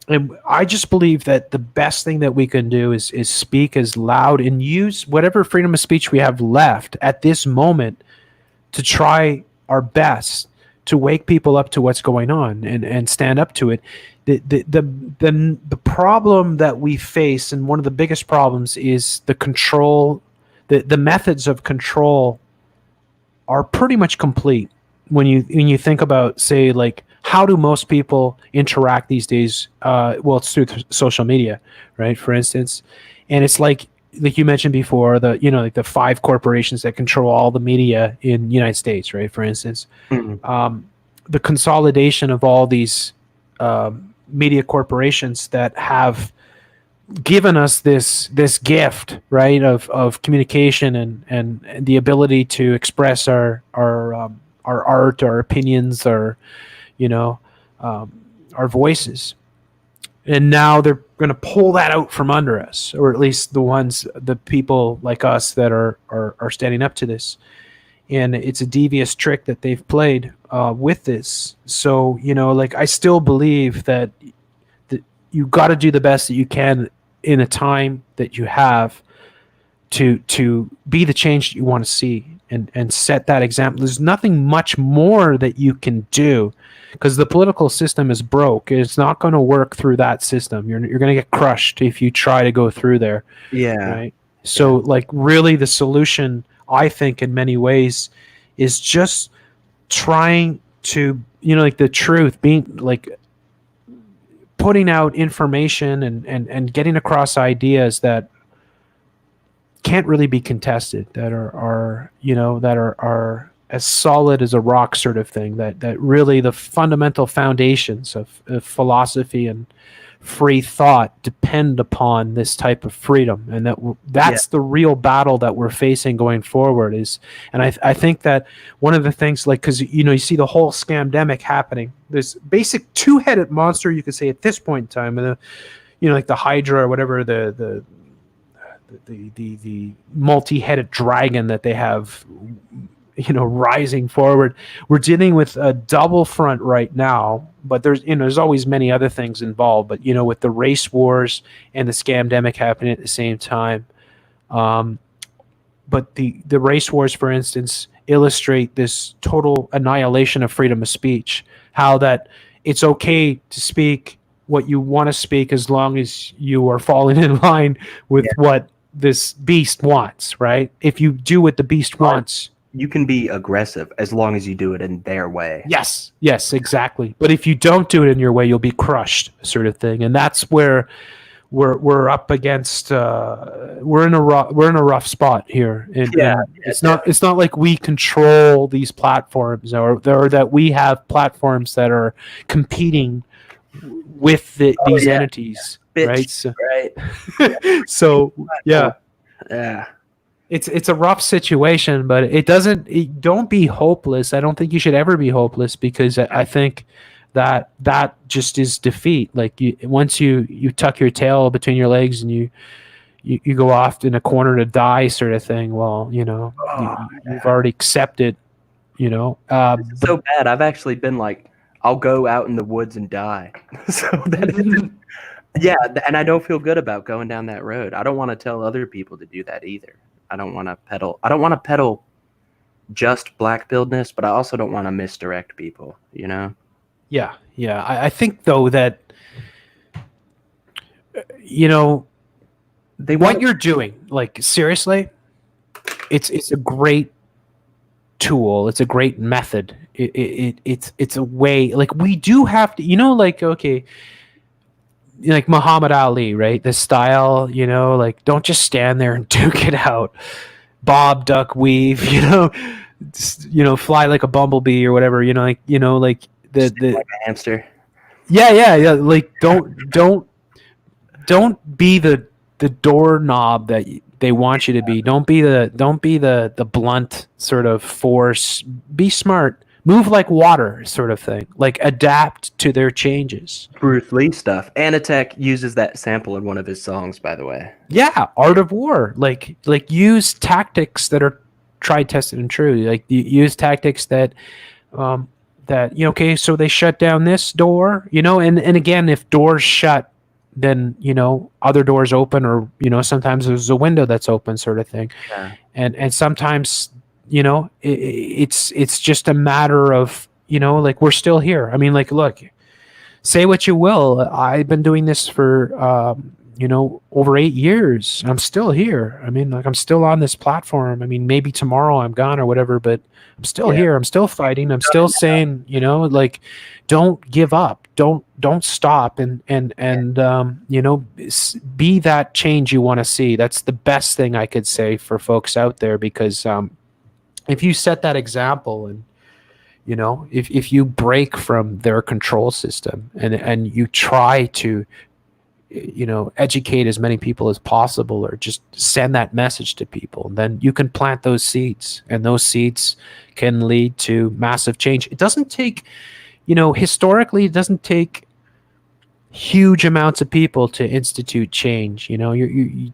A: And I just believe that the best thing that we can do is speak as loud and use whatever freedom of speech we have left at this moment to try our best to wake people up to what's going on and stand up to it. The problem that we face, and one of the biggest problems, is the control. The methods of control are pretty much complete when you think about, say, like, how do most people interact these days? Well, it's through social media, right? For instance, and it's like you mentioned before, like the 5 corporations that control all the media in the United States, right? For instance, the consolidation of all these media corporations that have given us this gift, right, of communication and the ability to express our art, our opinions, our voices. And now they're going to pull that out from under us, or at least the people like us that are standing up to this. And it's a devious trick that they've played with this. So, I still believe that you got to do the best that you can in a time that you have to be the change that you want to see. and set that example. There's nothing much more that you can do, because the political system is broke. It's not going to work through that system. You're going to get crushed if you try to go through there.
B: Yeah.
A: Right. So like really the solution, I think, in many ways, is just trying to, like the truth, being like putting out information and getting across ideas that can't really be contested, that are as solid as a rock, sort of thing, that really the fundamental foundations of philosophy and free thought depend upon this type of freedom, and that's the real battle that we're facing going forward. And I think that one of the things, like, because you see the whole scamdemic happening, this basic two-headed monster, you could say, at this point in time, and like the Hydra or whatever, the multi-headed dragon that they have, rising forward. We're dealing with a double front right now, but there's always many other things involved. But with the race wars and the scamdemic happening at the same time, but the race wars, for instance, illustrate this total annihilation of freedom of speech. How that it's okay to speak what you want to speak as long as you are falling in line with what this beast wants, right? If you do what the beast wants,
B: you can be aggressive as long as you do it in their way. Yes,
A: exactly. But if you don't do it in your way, you'll be crushed, sort of thing. And that's where we're up against. We're in a rough spot here. And it's not like we control these platforms, or that we have platforms that are competing with these entities.
B: Bitch,
A: right? So it's a rough situation, but don't be hopeless. I don't think you should ever be hopeless, because I think that just is defeat. Like once you tuck your tail between your legs and you go off in a corner to die, sort of thing. Well, you've already accepted.
B: It's so bad. I've actually been like, I'll go out in the woods and die. So that and I don't feel good about going down that road. I don't want to tell other people to do that either. I don't want to peddle just black-pilledness, but I also don't want to misdirect people,
A: Yeah. I think, though, that what you're doing, like, seriously, it's a great tool. It's a great method. It's a way, like, we do have to, like, okay, like Muhammad Ali, right? The style, like, don't just stand there and duke it out. Bob, duck, weave, fly like a bumblebee or whatever, like the
B: like a hamster.
A: Yeah. Like, don't be the doorknob that they want you to be. Don't be the blunt sort of force. Be smart. Move like water, sort of thing. Like, adapt to their changes.
B: Bruce Lee stuff. Anatek uses that sample in one of his songs, by the way.
A: Yeah, Art of War. Like use tactics that are tried, tested, and true. Like, use tactics that okay, so they shut down this door, and again, if doors shut, then other doors open, or sometimes there's a window that's open, sort of thing.
B: Yeah.
A: And sometimes it's just a matter of like, we're still here. I mean, like, look, say what you will, I've been doing this for over 8 years. I'm still here. I mean, like, I'm still on this platform. I mean, maybe tomorrow I'm gone or whatever, but I'm still here. I'm still fighting. I'm still saying, like, don't give up. Don't stop. And be that change you want to see. That's the best thing I could say for folks out there, because if you set that example, and if you break from their control system, and you try to educate as many people as possible, or just send that message to people, then you can plant those seeds, and those seeds can lead to massive change. It doesn't take, historically, it doesn't take huge amounts of people to institute change.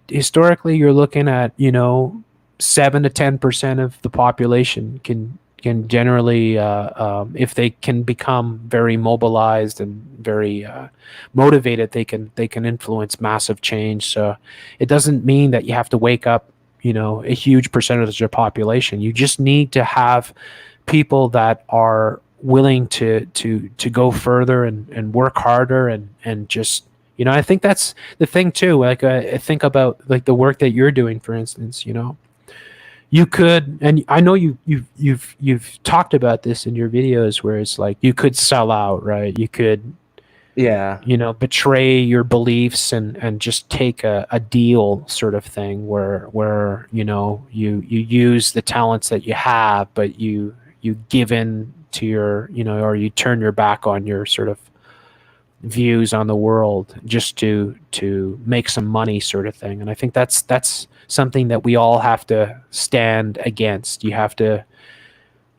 A: Historically, you're looking at 7 to 10% of the population can generally, if they can become very mobilized and very motivated, they can influence massive change. So it doesn't mean that you have to wake up a huge percentage of the population. You just need to have people that are willing to go further and work harder and just I think that's the thing too. Like I think about like the work that you're doing, for instance. You could, and I know you've talked about this in your videos, where it's like you could sell out, right? You could
B: Yeah.
A: betray your beliefs and just take a deal sort of thing where you use the talents that you have, but you give in to your or you turn your back on your sort of views on the world just to make some money, sort of thing. And I think that's something that we all have to stand against. You have to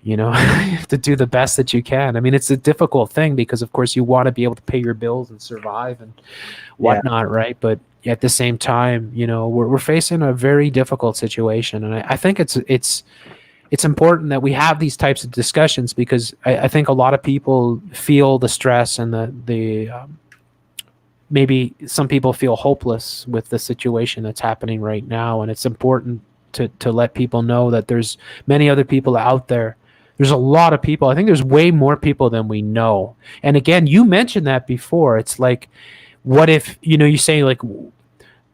A: you have to do the best that you can. I mean, it's a difficult thing because of course you want to be able to pay your bills and survive and
B: Yeah.
A: whatnot, right? But at the same time, we're facing a very difficult situation. And I think it's important that we have these types of discussions, because I think a lot of people feel the stress and the maybe some people feel hopeless with the situation that's happening right now. And it's important to let people know that there's many other people out there. There's a lot of people. I think there's way more people than we know. And again, you mentioned that before. It's like, what if, you say like,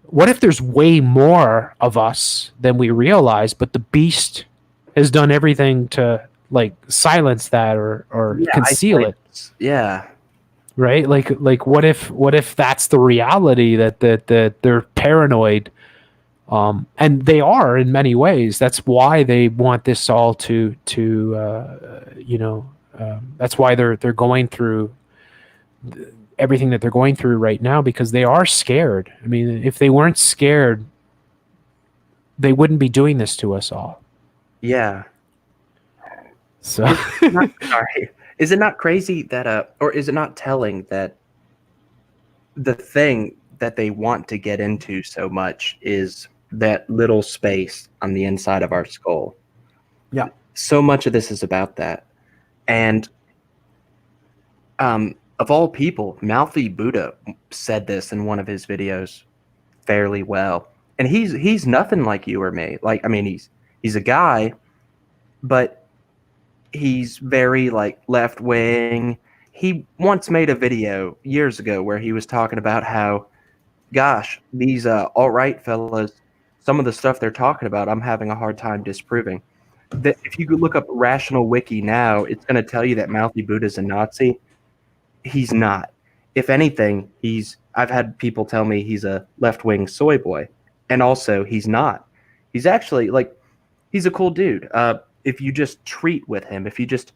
A: what if there's way more of us than we realize, but the beast has done everything to like silence that or
B: Yeah,
A: conceal it?
B: Yeah.
A: Right? Like what if that's the reality, that they're paranoid, and they are in many ways. That's why they want this all to that's why they're going through everything that they're going through right now, because they are scared. I mean, if they weren't scared, they wouldn't be doing this to us all.
B: Yeah.
A: So
B: Sorry. Is it not crazy that or is it not telling that the thing that they want to get into so much is that little space on the inside of our skull?
A: yeah.
B: So much of this is about that. And of all people, Mouthy Buddha said this in one of his videos fairly well. And he's nothing like you or me. Like, I mean, he's a guy, but he's very like left wing. He once made a video years ago where he was talking about how, gosh, these alt-right fellas, some of the stuff they're talking about, I'm having a hard time disproving. That if you could look up Rational Wiki now, it's going to tell you that Mouthy Buddha's a Nazi. He's not. If anything, I've had people tell me he's a left-wing soy boy, and also he's not. He's actually like, he's a cool dude. If you just treat with him, if you just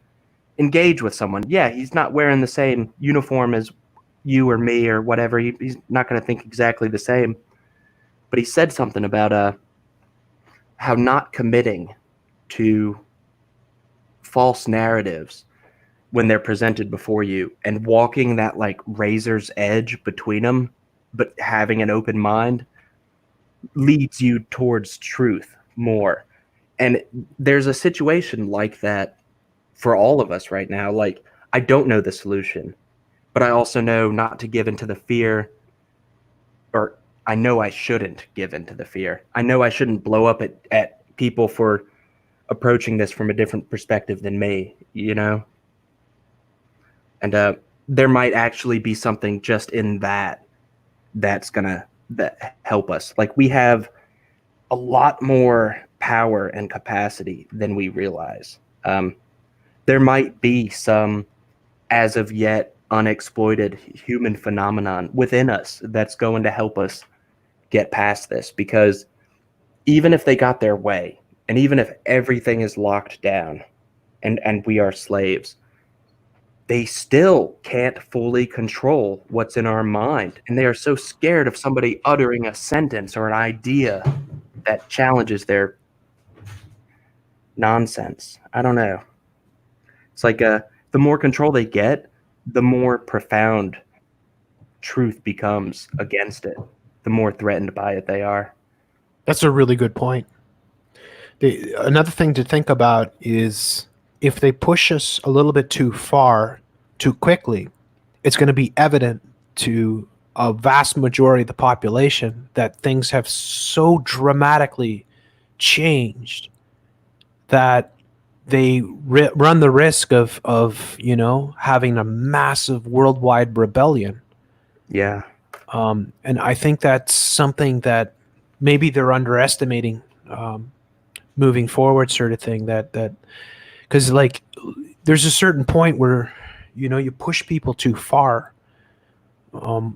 B: engage with someone, yeah, he's not wearing the same uniform as you or me or whatever. He's not going to think exactly the same. But he said something about how not committing to false narratives when they're presented before you and walking that like razor's edge between them, but having an open mind leads you towards truth more. And there's a situation like that for all of us right now. Like, I don't know the solution, but I also know not to give into the fear, or I know I shouldn't give into the fear. I know I shouldn't blow up at people for approaching this from a different perspective than me, And there might actually be something just in that's gonna help us. Like, we have a lot more power and capacity than we realize. There might be some, as of yet, unexploited human phenomenon within us that's going to help us get past this. Because even if they got their way, and even if everything is locked down and we are slaves, they still can't fully control what's in our mind. And they are so scared of somebody uttering a sentence or an idea that challenges their nonsense. I don't know. It's like the more control they get, the more profound truth becomes against it, the more threatened by it they are.
A: That's a really good point. Another thing to think about is, if they push us a little bit too far, too quickly, it's going to be evident to a vast majority of the population that things have so dramatically changed that they run the risk of having a massive worldwide rebellion.
B: Yeah.
A: And I think that's something that maybe they're underestimating moving forward, sort of thing. That because like there's a certain point where you push people too far.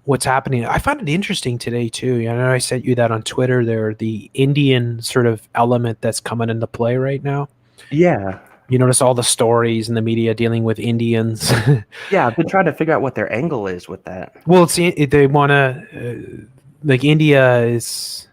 A: What's happening? I found it interesting today too. I know I sent you that on Twitter. There, the Indian sort of element that's coming into play right now.
B: Yeah.
A: You notice all the stories in the media dealing with Indians.
B: Yeah, I've been trying to figure out what their angle is with that.
A: Well, they want to like India is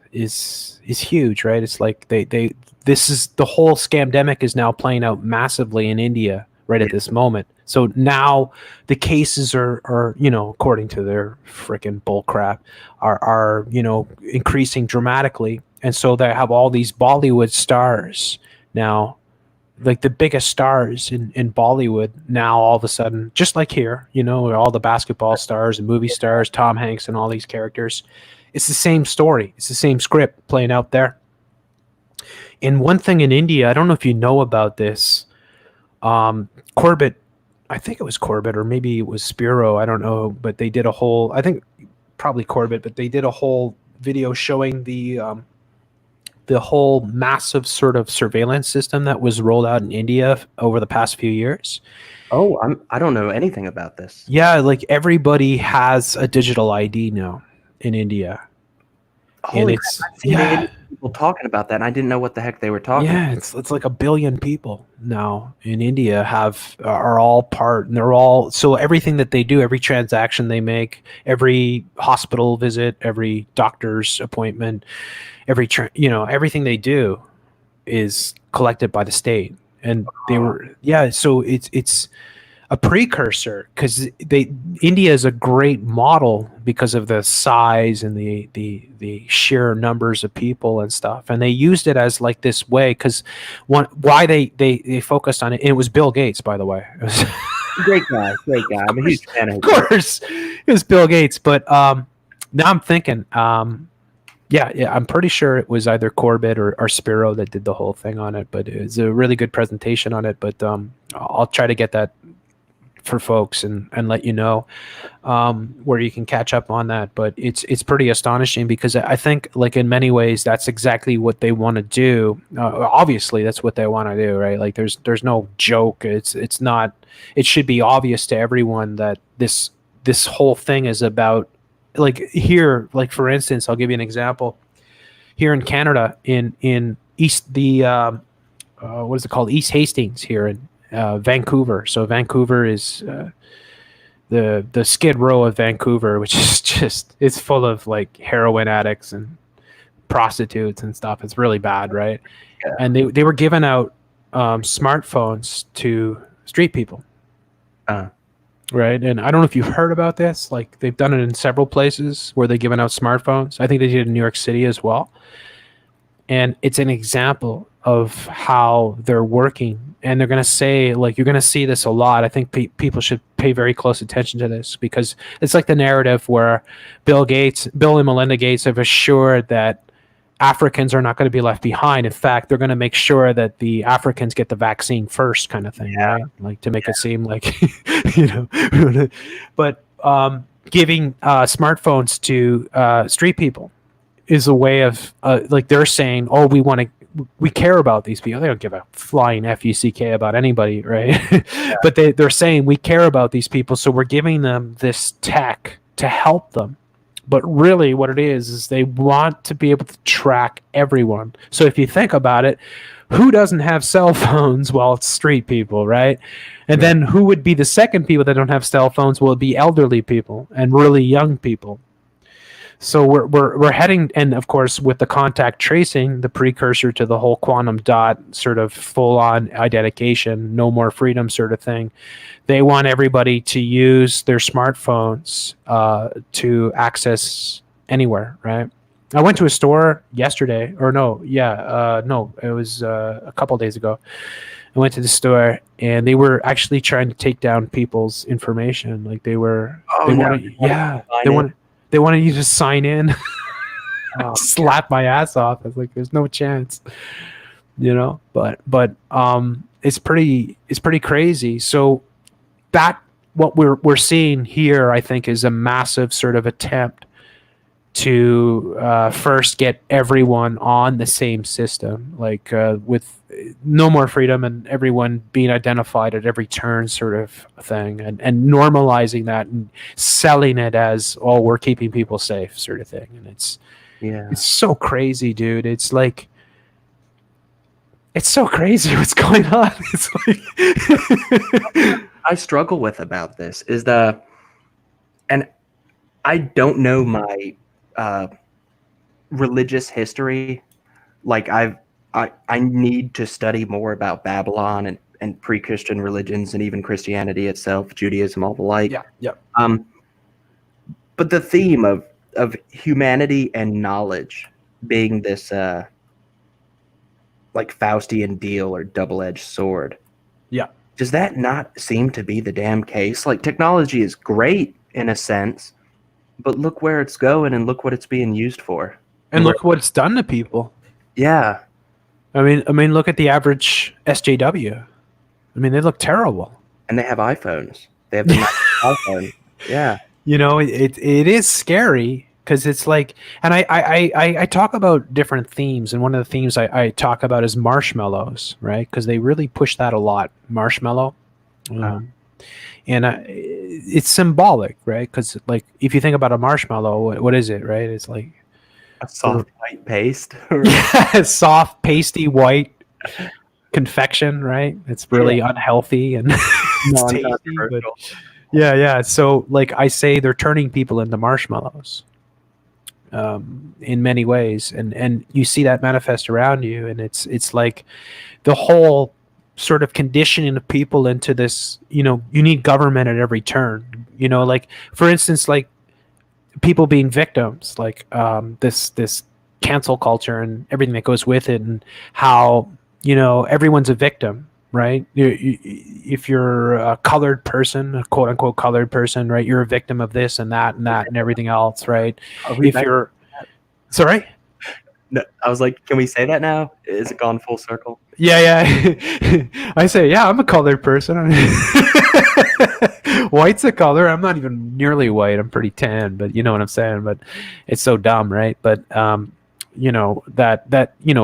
A: huge, right? It's like they this is the whole scamdemic is now playing out massively in India right at this moment. So now the cases are according to their freaking bull crap are increasing dramatically, and so they have all these Bollywood stars now, like the biggest stars in Bollywood now all of a sudden, just like here, all the basketball stars and movie stars, Tom Hanks and all these characters. It's the same story. It's the same script playing out there. And one thing in India, I don't know if you know about this, Corbett, I think it was Corbett or maybe it was Spiro, I don't know, but they did a whole, I think probably Corbett, but they did a whole video showing the whole massive sort of surveillance system that was rolled out in India over the past few years.
B: Oh, I don't know anything about this.
A: Yeah, like everybody has a digital ID now in India.
B: Holy crap, I've seen people talking about that, and I didn't know what the heck they were talking about.
A: Yeah, it's like 1 billion people now in India are all part, and they're all, so everything that they do, every transaction they make, every hospital visit, every doctor's appointment, everything they do is collected by the state. And so it's a precursor, because India is a great model because of the size and the sheer numbers of people and stuff, and they used it as like this way, because why they focused on it, and it was Bill Gates, by the way.
B: Great guy. I'm a huge fan of him.
A: Of course, it was Bill Gates, but now I'm thinking, yeah, I'm pretty sure it was either Corbett or Spiro that did the whole thing on it, but it was a really good presentation on it. But I'll try to get that for folks and let you know where you can catch up on that. But it's pretty astonishing, because I think, like, in many ways that's exactly what they want to do. Obviously that's what they want to do, right? Like there's no joke. It's not, it should be obvious to everyone that this whole thing is about, like, here, like, for instance, I'll give you an example. Here in Canada, in East what is it called, East Hastings, here in Vancouver. So Vancouver is the Skid Row of Vancouver, which is just, it's full of like heroin addicts and prostitutes and stuff. It's really bad, right? Yeah. And they were giving out smartphones to street people. Right. And I don't know if you've heard about this. Like, they've done it in several places where they're giving out smartphones. I think they did it in New York City as well. And it's an example of how they're working. And they're going to say, like, you're going to see this a lot. I think people should pay very close attention to this, because it's like the narrative where Bill and Melinda Gates have assured that Africans are not going to be left behind. In fact, they're going to make sure that the Africans get the vaccine first, kind of thing, right? Like, to make it seem like, but giving smartphones to street people is a way of, like, they're saying, oh, we care about these people. They don't give a flying FUCK about anybody, right? Yeah. But they're saying we care about these people, so we're giving them this tech to help them. But really what it is they want to be able to track everyone. So if you think about it, who doesn't have cell phones? Well, it's street people, right? And then who would be the second people that don't have cell phones? Well, it'd be elderly people and really young people. So we're heading, and of course with the contact tracing, the precursor to the whole quantum dot sort of full-on identification, no more freedom sort of thing. They want everybody to use their smartphones to access anywhere, right? I went to a store yesterday, or no, it was a couple days ago. I went to the store, and they were actually trying to take down people's information. Like, they wanted you to sign in.
B: Oh,
A: slap my ass off. It's like there's no chance, but it's pretty crazy. So that what we're seeing here, I think, is a massive sort of attempt to first get everyone on the same system, like with no more freedom and everyone being identified at every turn, sort of thing, and normalizing that and selling it as, oh, we're keeping people safe, sort of thing. And it's so crazy, dude. It's like, it's so crazy what's going on. It's like
B: I struggle with about this is and I don't know my religious history. Like I need to study more about Babylon and pre-Christian religions and even Christianity itself, Judaism, all the like.
A: yeah.
B: But the theme of humanity and knowledge being this like Faustian deal or double-edged sword.
A: Yeah.
B: Does that not seem to be the damn case? Like, technology is great in a sense, but look where it's going and look what it's being used for.
A: And look what it's done to people.
B: Yeah.
A: I mean, look at the average SJW. I mean, they look terrible.
B: And they have iPhones. They have the iPhone. Yeah.
A: It is scary because it's like, and I talk about different themes, and one of the themes I talk about is marshmallows, right? Because they really push that a lot, marshmallow. And it's symbolic, right? Because like, if you think about a marshmallow, what is it, right? It's like
B: a soft white paste.
A: Soft, pasty, white confection, right? It's really unhealthy and it's tasty, but yeah. So like I say, they're turning people into marshmallows in many ways, and you see that manifest around you, and it's like the whole sort of conditioning of people into this, you need government at every turn, like for instance, like people being victims, like this cancel culture and everything that goes with it, and how everyone's a victim, right? If you're a colored person, a quote unquote colored person, right, you're a victim of this and that and that and everything else, right? If you're sorry.
B: No, I was like, can we say that now? Is it gone full circle?
A: Yeah. I say, yeah, I'm a colored person. White's a color. I'm not even nearly white. I'm pretty tan, but you know what I'm saying? But it's so dumb, right? But that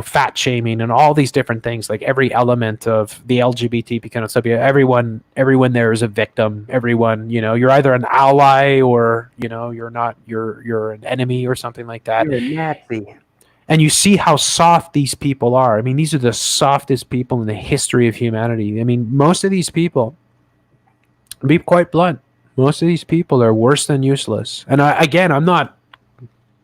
A: fat shaming and all these different things, like every element of the LGBT kind of stuff, everyone there is a victim. Everyone, you're either an ally or you're not. You're an enemy or something like that.
B: You're a Nazi.
A: And you see how soft these people are. I mean, these are the softest people in the history of humanity. I mean, most of these people, to be quite blunt, most of these people are worse than useless. And I'm not,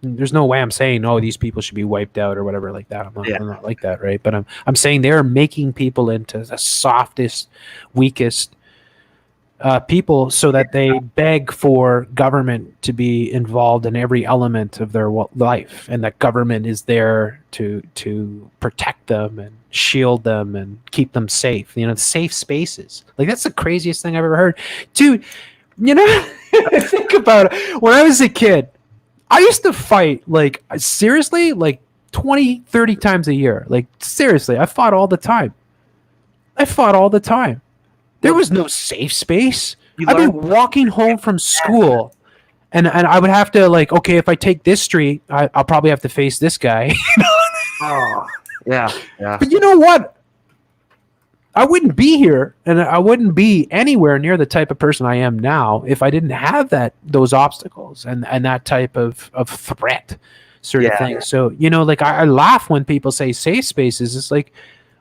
A: there's no way I'm saying, oh, these people should be wiped out or whatever like that. I'm not like that, right? But I'm saying they're making people into the softest, weakest people, so that they beg for government to be involved in every element of their life, and that government is there to protect them and shield them and keep them safe. Safe spaces. Like, that's the craziest thing I've ever heard, dude. Think about it. When I was a kid, I used to fight, like, seriously, like 20, 30 times a year. Like, seriously, I fought all the time. There was no safe space. I'd be walking home from school, and I would have to, like, okay, if I take this street, I'll probably have to face this guy.
B: Oh, yeah.
A: But you know what? I wouldn't be here, and I wouldn't be anywhere near the type of person I am now if I didn't have those obstacles and that type of threat sort of thing. So, like, I laugh when people say safe spaces. It's like,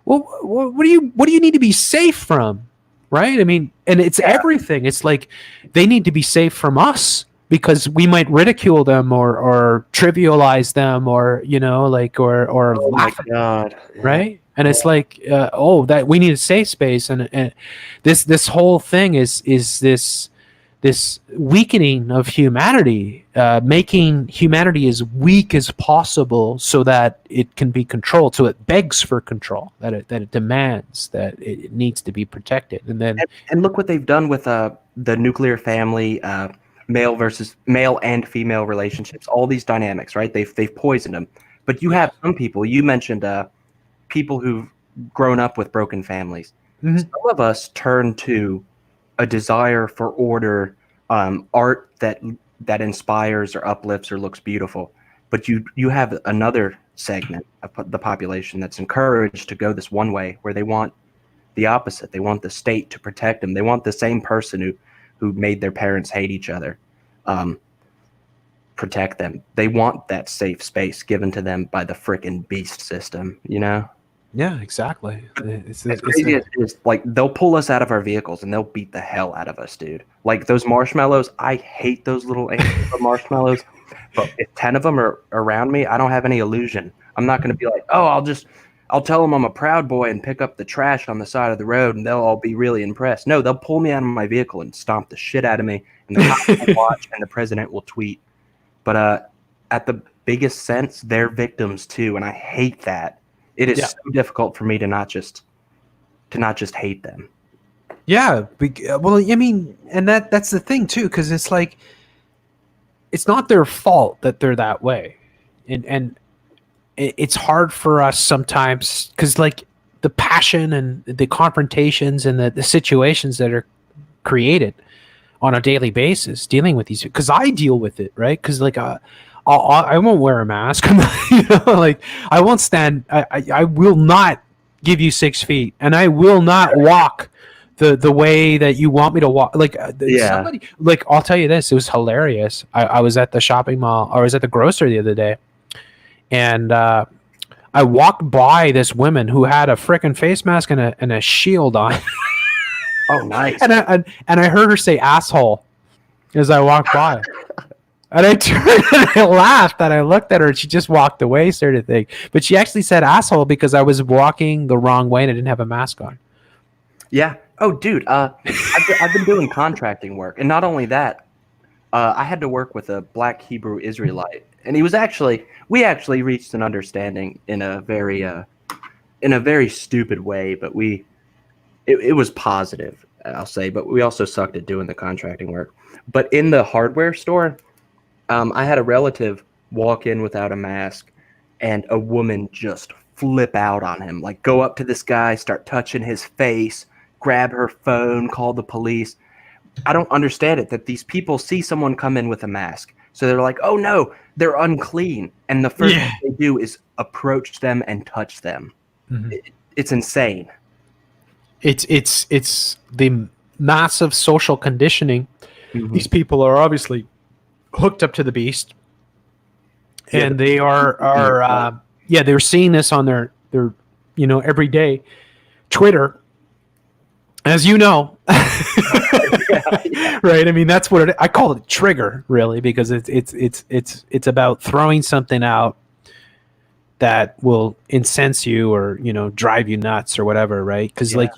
A: well, what do you need to be safe from? Right? I mean, and it's everything. It's like they need to be safe from us because we might ridicule them or trivialize them or or laugh at them, right? And it's like, that we need a safe space, and this whole thing is this weakening of humanity, making humanity as weak as possible so that it can be controlled. So it begs for control, that it demands that it needs to be protected. And then
B: and look what they've done with the nuclear family, male and female relationships, all these dynamics, right? They've poisoned them. But you have some people, you mentioned people who've grown up with broken families.
A: Mhm.
B: Some of us turn to a desire for order, art that inspires or uplifts or looks beautiful. But you have another segment of the population that's encouraged to go this one way, where they want the opposite. They want the state to protect them. They want the same person who made their parents hate each other protect them. They want that safe space given to them by the frickin' beast system, you know?
A: Yeah, exactly.
B: As crazy as it is, like, they'll pull us out of our vehicles and they'll beat the hell out of us, dude. Like, those marshmallows, I hate those little marshmallows, but if 10 of them are around me, I don't have any illusion. I'm not going to be like, oh, I'll tell them I'm a proud boy and pick up the trash on the side of the road and they'll all be really impressed. No, they'll pull me out of my vehicle and stomp the shit out of me, and the cops will watch and the president will tweet. But at the biggest sense, they're victims too, and I hate that. It is so difficult for me to not just hate them.
A: Yeah, well, I mean, and that's the thing too, because it's like, it's not their fault that they're that way, and it's hard for us sometimes, because like the passion and the confrontations and the situations that are created on a daily basis dealing with these, because I deal with it, right? Because like I won't wear a mask. You know, like I won't stand. I will not give you 6 feet, and I will not walk the way that you want me to walk. Like somebody, like, I'll tell you this, it was hilarious. I was at the shopping mall, or I was at the grocery the other day, and I walked by this woman who had a frickin' face mask and a shield on.
B: Oh, nice.
A: And I heard her say asshole as I walked by. And I turned and I laughed and I looked at her and she just walked away, sort of thing. But she actually said asshole because I was walking the wrong way and I didn't have a mask on.
B: Yeah. Oh, dude. I've been doing contracting work. And not only that, I had to work with a Black Hebrew Israelite. And we actually reached an understanding in a very stupid way, but it was positive, I'll say, but we also sucked at doing the contracting work. But in the hardware store, I had a relative walk in without a mask, and a woman just flip out on him, like go up to this guy, start touching his face, grab her phone, call the police. I don't understand it, that these people see someone come in with a mask, so they're like, oh no, they're unclean, and the first thing they do is approach them and touch them. Mm-hmm. It's insane.
A: It's the massive social conditioning. Mm-hmm. These people are obviously hooked up to the beast, and they are they're seeing this on their every day Twitter, as you know. Right? I mean, that's what I call it, trigger, really, because it's about throwing something out that will incense you or, drive you nuts or whatever, right? Because like,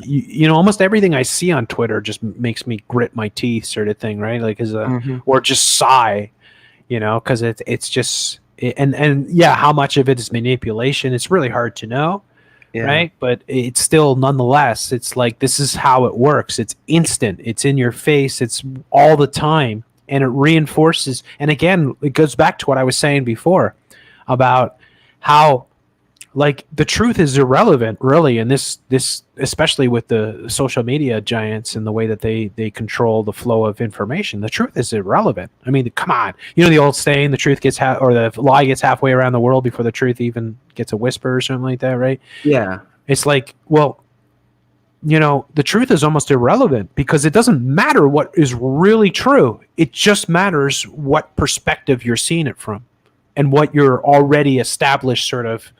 A: almost everything I see on Twitter just makes me grit my teeth, sort of thing, right? Like or just sigh, because it's just, how much of it is manipulation? It's really hard to know, right? But it's still, nonetheless, it's like, this is how it works. It's instant. It's in your face. It's all the time. And it reinforces. And again, it goes back to what I was saying before about how, like, the truth is irrelevant, really, and this especially with the social media giants and the way that they control the flow of information. The truth is irrelevant. I mean, come on, the old saying, the truth gets or the lie gets halfway around the world before the truth even gets a whisper or something like that, right?
B: Yeah.
A: It's like, well, the truth is almost irrelevant because it doesn't matter what is really true. It just matters what perspective you're seeing it from. And what your already established sort of,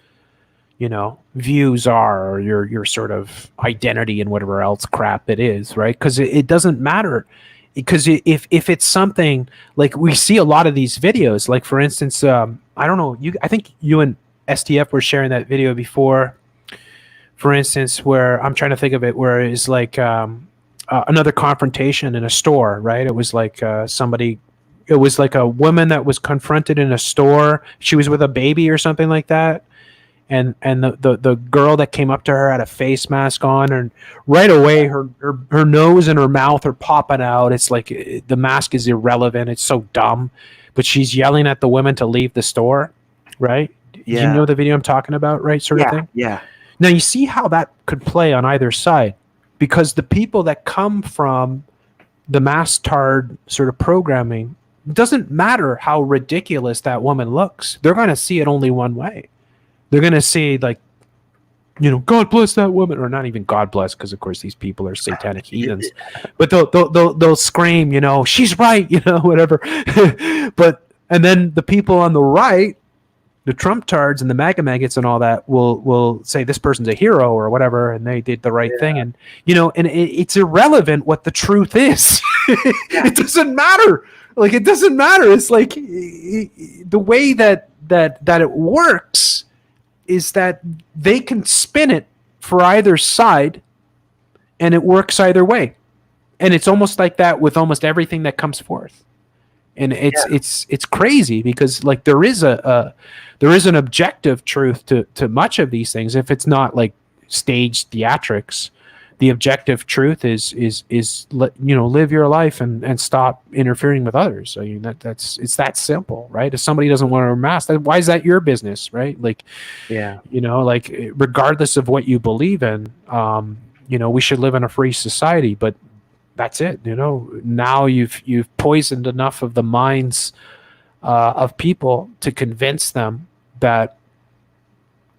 A: views are, or your sort of identity and whatever else crap it is, right? Because it doesn't matter. Because if it's something like, we see a lot of these videos, like, for instance, I don't know, I think you and STF were sharing that video before, for instance, where I'm trying to think of it, where it's like another confrontation in a store, right? It was like it was like a woman that was confronted in a store. She was with a baby or something like that. and the girl that came up to her had a face mask on, and right away her nose and her mouth are popping out. It's like the mask is irrelevant. It's so dumb, but she's yelling at the women to leave the store, right?
B: Yeah.
A: You know the video I'm talking about, right? Sort of thing.
B: Yeah.
A: Now you see how that could play on either side, because the people that come from the mask-tard sort of programming, doesn't matter how ridiculous that woman looks, they're going to see it only one way. They're going to see, like, God bless that woman, or not even God bless, because of course these people are satanic heathens, but they'll scream, she's right, whatever. And then the people on the right, the Trump tards and the MAGA maggots and all that, will say this person's a hero or whatever, and they did the right thing. And it's irrelevant what the truth is. It doesn't matter. Like, it doesn't matter. It's like the way that it works is that they can spin it for either side, and it works either way. And it's almost like that with almost everything that comes forth. And it's crazy, because like there is an objective truth to much of these things. If it's not like staged theatrics, the objective truth is live your life and stop interfering with others. I mean, it's that simple, right? If somebody doesn't want to wear a mask, why is that your business, right? Like, like regardless of what you believe in, we should live in a free society, but that's it. Now you've poisoned enough of the minds of people to convince them that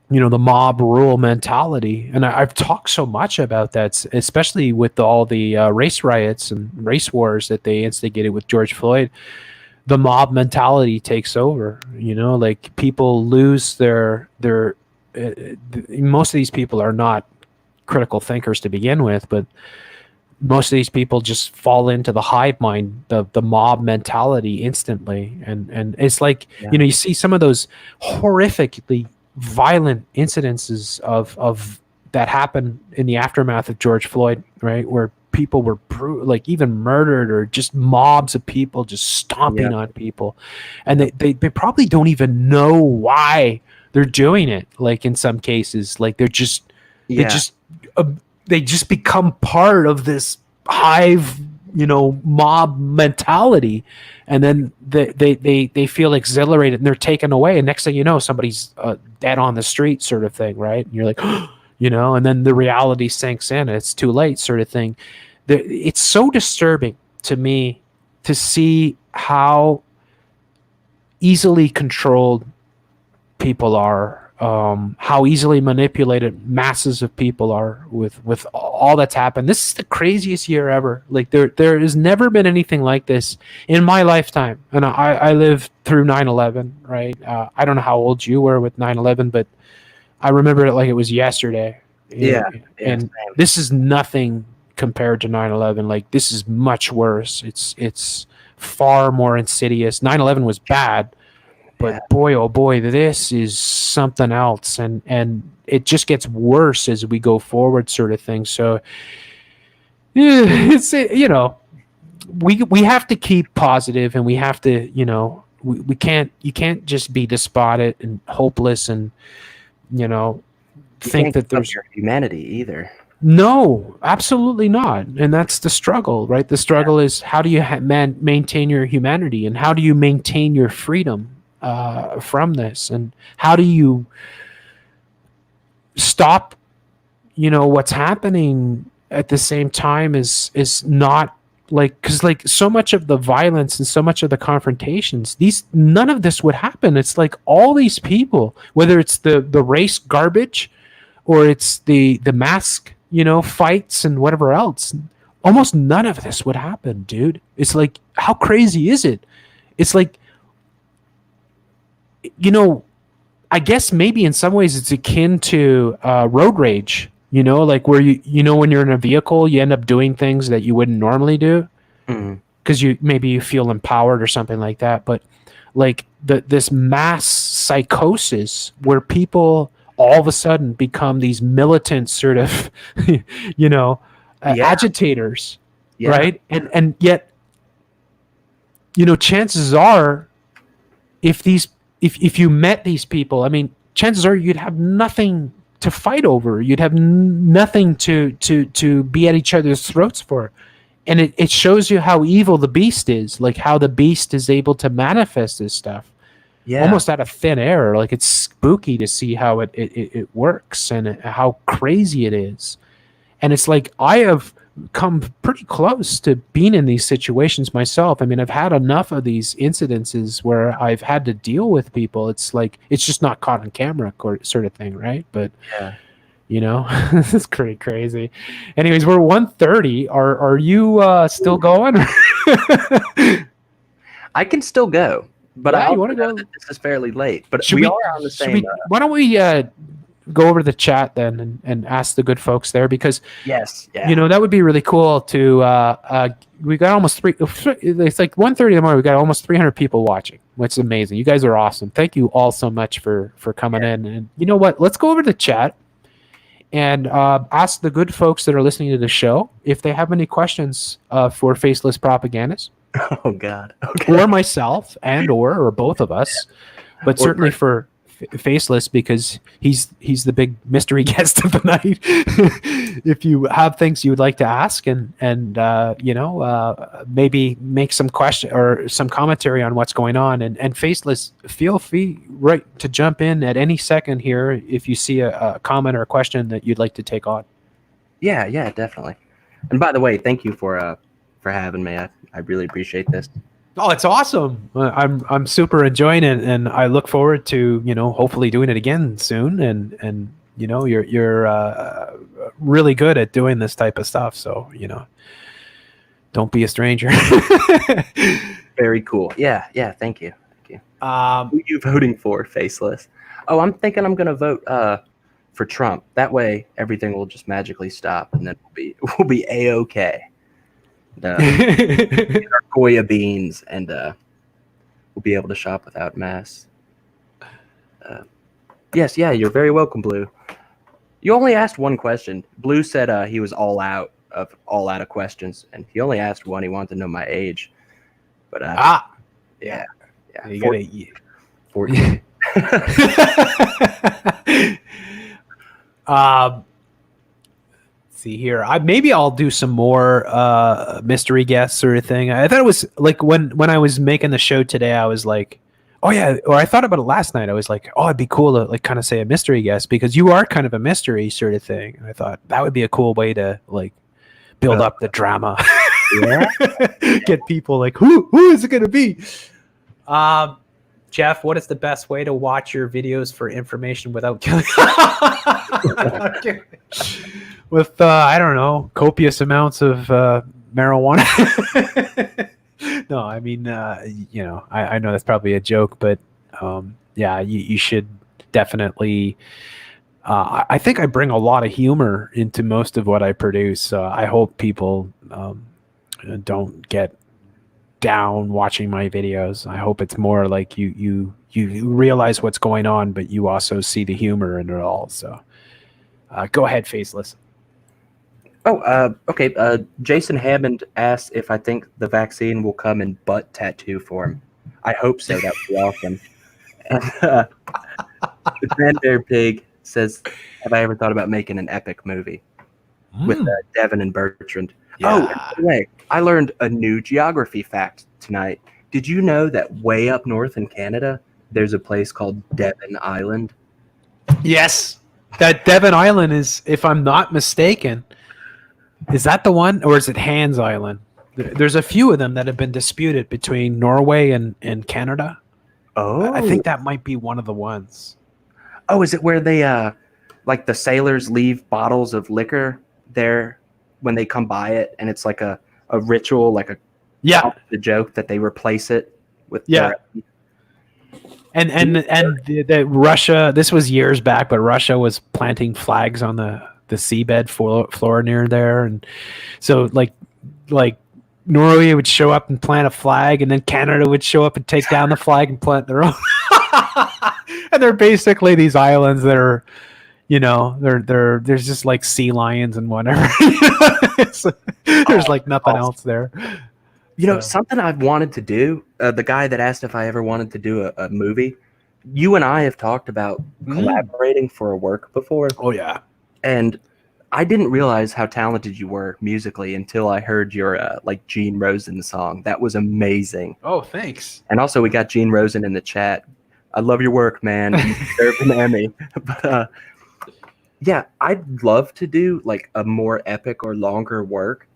A: the mob rule mentality. And I've talked so much about that, especially with all the race riots and race wars that they instigated with George Floyd. The mob mentality takes over. Like, people lose their most of these people are not critical thinkers to begin with, but most of these people just fall into the hive mind, the mob mentality instantly. And it's like, you see some of those horrifically violent incidences of that happened in the aftermath of George Floyd, right? Where people were like even murdered, or just mobs of people just stomping on people. And they probably don't even know why they're doing it. Like, in some cases, like they just become part of this hive, mob mentality, and then they feel exhilarated and they're taken away, and next thing you know, somebody's dead on the street, sort of thing, right? And you're like, and then the reality sinks in, and it's too late, sort of thing. It's so disturbing to me to see how easily controlled people are, how easily manipulated masses of people are with all that's happened. This is the craziest year ever. Like, there has never been anything like this in my lifetime. And I lived through 9/11, right? I don't know how old you were with 9/11, but I remember it like it was yesterday. And this is nothing compared to 9/11. Like, this is much worse. It's far more insidious. 9/11 was bad, but boy, oh boy, this is something else, and it just gets worse as we go forward, sort of thing. So it's we have to keep positive, and we have to you can't just be despotic and hopeless, and think that there's
B: your humanity either.
A: No, absolutely not. And that's the struggle, right? The struggle is, how do you maintain your humanity, and how do you maintain your freedom from this, and how do you stop what's happening at the same time is not like, because like so much of the violence and so much of the confrontations, none of this would happen. It's like all these people, whether it's the race garbage or it's the mask fights and whatever else, almost none of this would happen, dude. It's like, how crazy is it? It's like, I guess maybe in some ways it's akin to road rage, like where when you're in a vehicle, you end up doing things that you wouldn't normally do because you feel empowered or something like that. But like this mass psychosis where people all of a sudden become these militant sort of, agitators, right? And yet, chances are, if you met these people, I mean, chances are you'd have nothing to fight over. You'd have nothing to be at each other's throats for. And it shows you how evil the beast is, like how the beast is able to manifest this stuff almost out of thin air. Like it's spooky to see how it works and how crazy it is. And it's like I have come pretty close to being in these situations myself. I mean, I've had enough of these incidences where I've had to deal with people. It's like it's just not caught on camera sort of thing, right? But you know, this is pretty crazy. Anyways, we're 1:30. Are you still going?
B: I can still go, but
A: Yeah,
B: I
A: you wanna
B: know
A: go?
B: that this is fairly late. But
A: Should
B: we
A: we-
B: are on the same.
A: Why don't we go over to the chat then and ask the good folks there, because
B: Yes. Yeah.
A: you know that would be really cool to we got almost it's like 1:30 in the morning. We got almost 300 people watching, which is amazing. You guys are awesome. Thank you all so much for coming in. And you know what, let's go over to the chat and ask the good folks that are listening to the show if they have any questions for Faceless Propagandist
B: Oh God. Okay.
A: or myself or both of us, but certainly for Faceless, because he's the big mystery guest of the night. If you have things you would like to ask and you know, maybe make some question or some commentary on what's going on, and Faceless, feel free to jump in at any second here if you see a comment or a question that you'd like to take on.
B: Yeah. Yeah. Definitely. And by the way, thank you for having me. I really appreciate this.
A: Oh, it's awesome. I'm super enjoying it, and I look forward to, you know, hopefully doing it again soon. And you know, you're really good at doing this type of stuff, so you know, don't be a stranger.
B: Very cool. Yeah. Yeah. Thank you. Thank you. Who are you voting for, Faceless? Oh, I'm thinking I'm gonna vote for Trump. That way, everything will just magically stop, and then we'll be a-okay. Our Goya beans, and we'll be able to shop without masks. Yes, yeah, you're very welcome, Blue. You only asked one question. Blue said he was all out of questions, and he only asked one. He wanted to know my age, but yeah,
A: you
B: 14.
A: See here, maybe I'll do some more mystery guests sort of thing. I thought it was like when I was making the show today, I was like, oh yeah, or I thought about it last night. I was like, oh, it'd be cool to like kind of say a mystery guest, because you are kind of a mystery sort of thing. And I thought that would be a cool way to like build up the drama.
B: Yeah.
A: Get people like, who is it going to be? Jeff, what is the best way to watch your videos for information without killing? With I don't know, copious amounts of marijuana. No, I mean, you know, I know that's probably a joke, but yeah, you should definitely. I think I bring a lot of humor into most of what I produce. I hope people don't get down watching my videos. I hope it's more like you realize what's going on, but you also see the humor in it all. So go ahead, Faceless.
B: Oh, okay. Jason Hammond asked if I think the vaccine will come in butt tattoo form. I hope so. That would be awesome. And the Grandbear Pig says, "Have I ever thought about making an epic movie with Devin and Bertrand?"
A: Yeah.
B: Oh, and by the way, I learned a new geography fact tonight. Did you know that way up north in Canada, there's a place called Devon Island?
A: Yes, that Devon Island is, if I'm not mistaken, is that the one, or is it Hans Island? There's a few of them that have been disputed between Norway and Canada.
B: Oh,
A: I think that might be one of the ones.
B: Oh, is it where they like the sailors leave bottles of liquor there when they come by it, and it's like a ritual, like the joke that they replace it with
A: And the Russia, this was years back, but Russia was planting flags on the seabed floor near there, and so like Norway would show up and plant a flag, and then Canada would show up and take down the flag and plant their own. And they're basically these islands that are, you know, there's just like sea lions and whatever. There's like nothing else there.
B: You know, something I've wanted to do, the guy that asked if I ever wanted to do a movie, you and I have talked about collaborating for a work before,
A: Oh yeah.
B: and I didn't realize how talented you were musically until I heard your like Gene Rosen song. That was amazing.
A: Oh, thanks.
B: And also, we got Gene Rosen in the chat. I love your work, man. You deserve an Emmy. But yeah, I'd love to do like a more epic or longer work,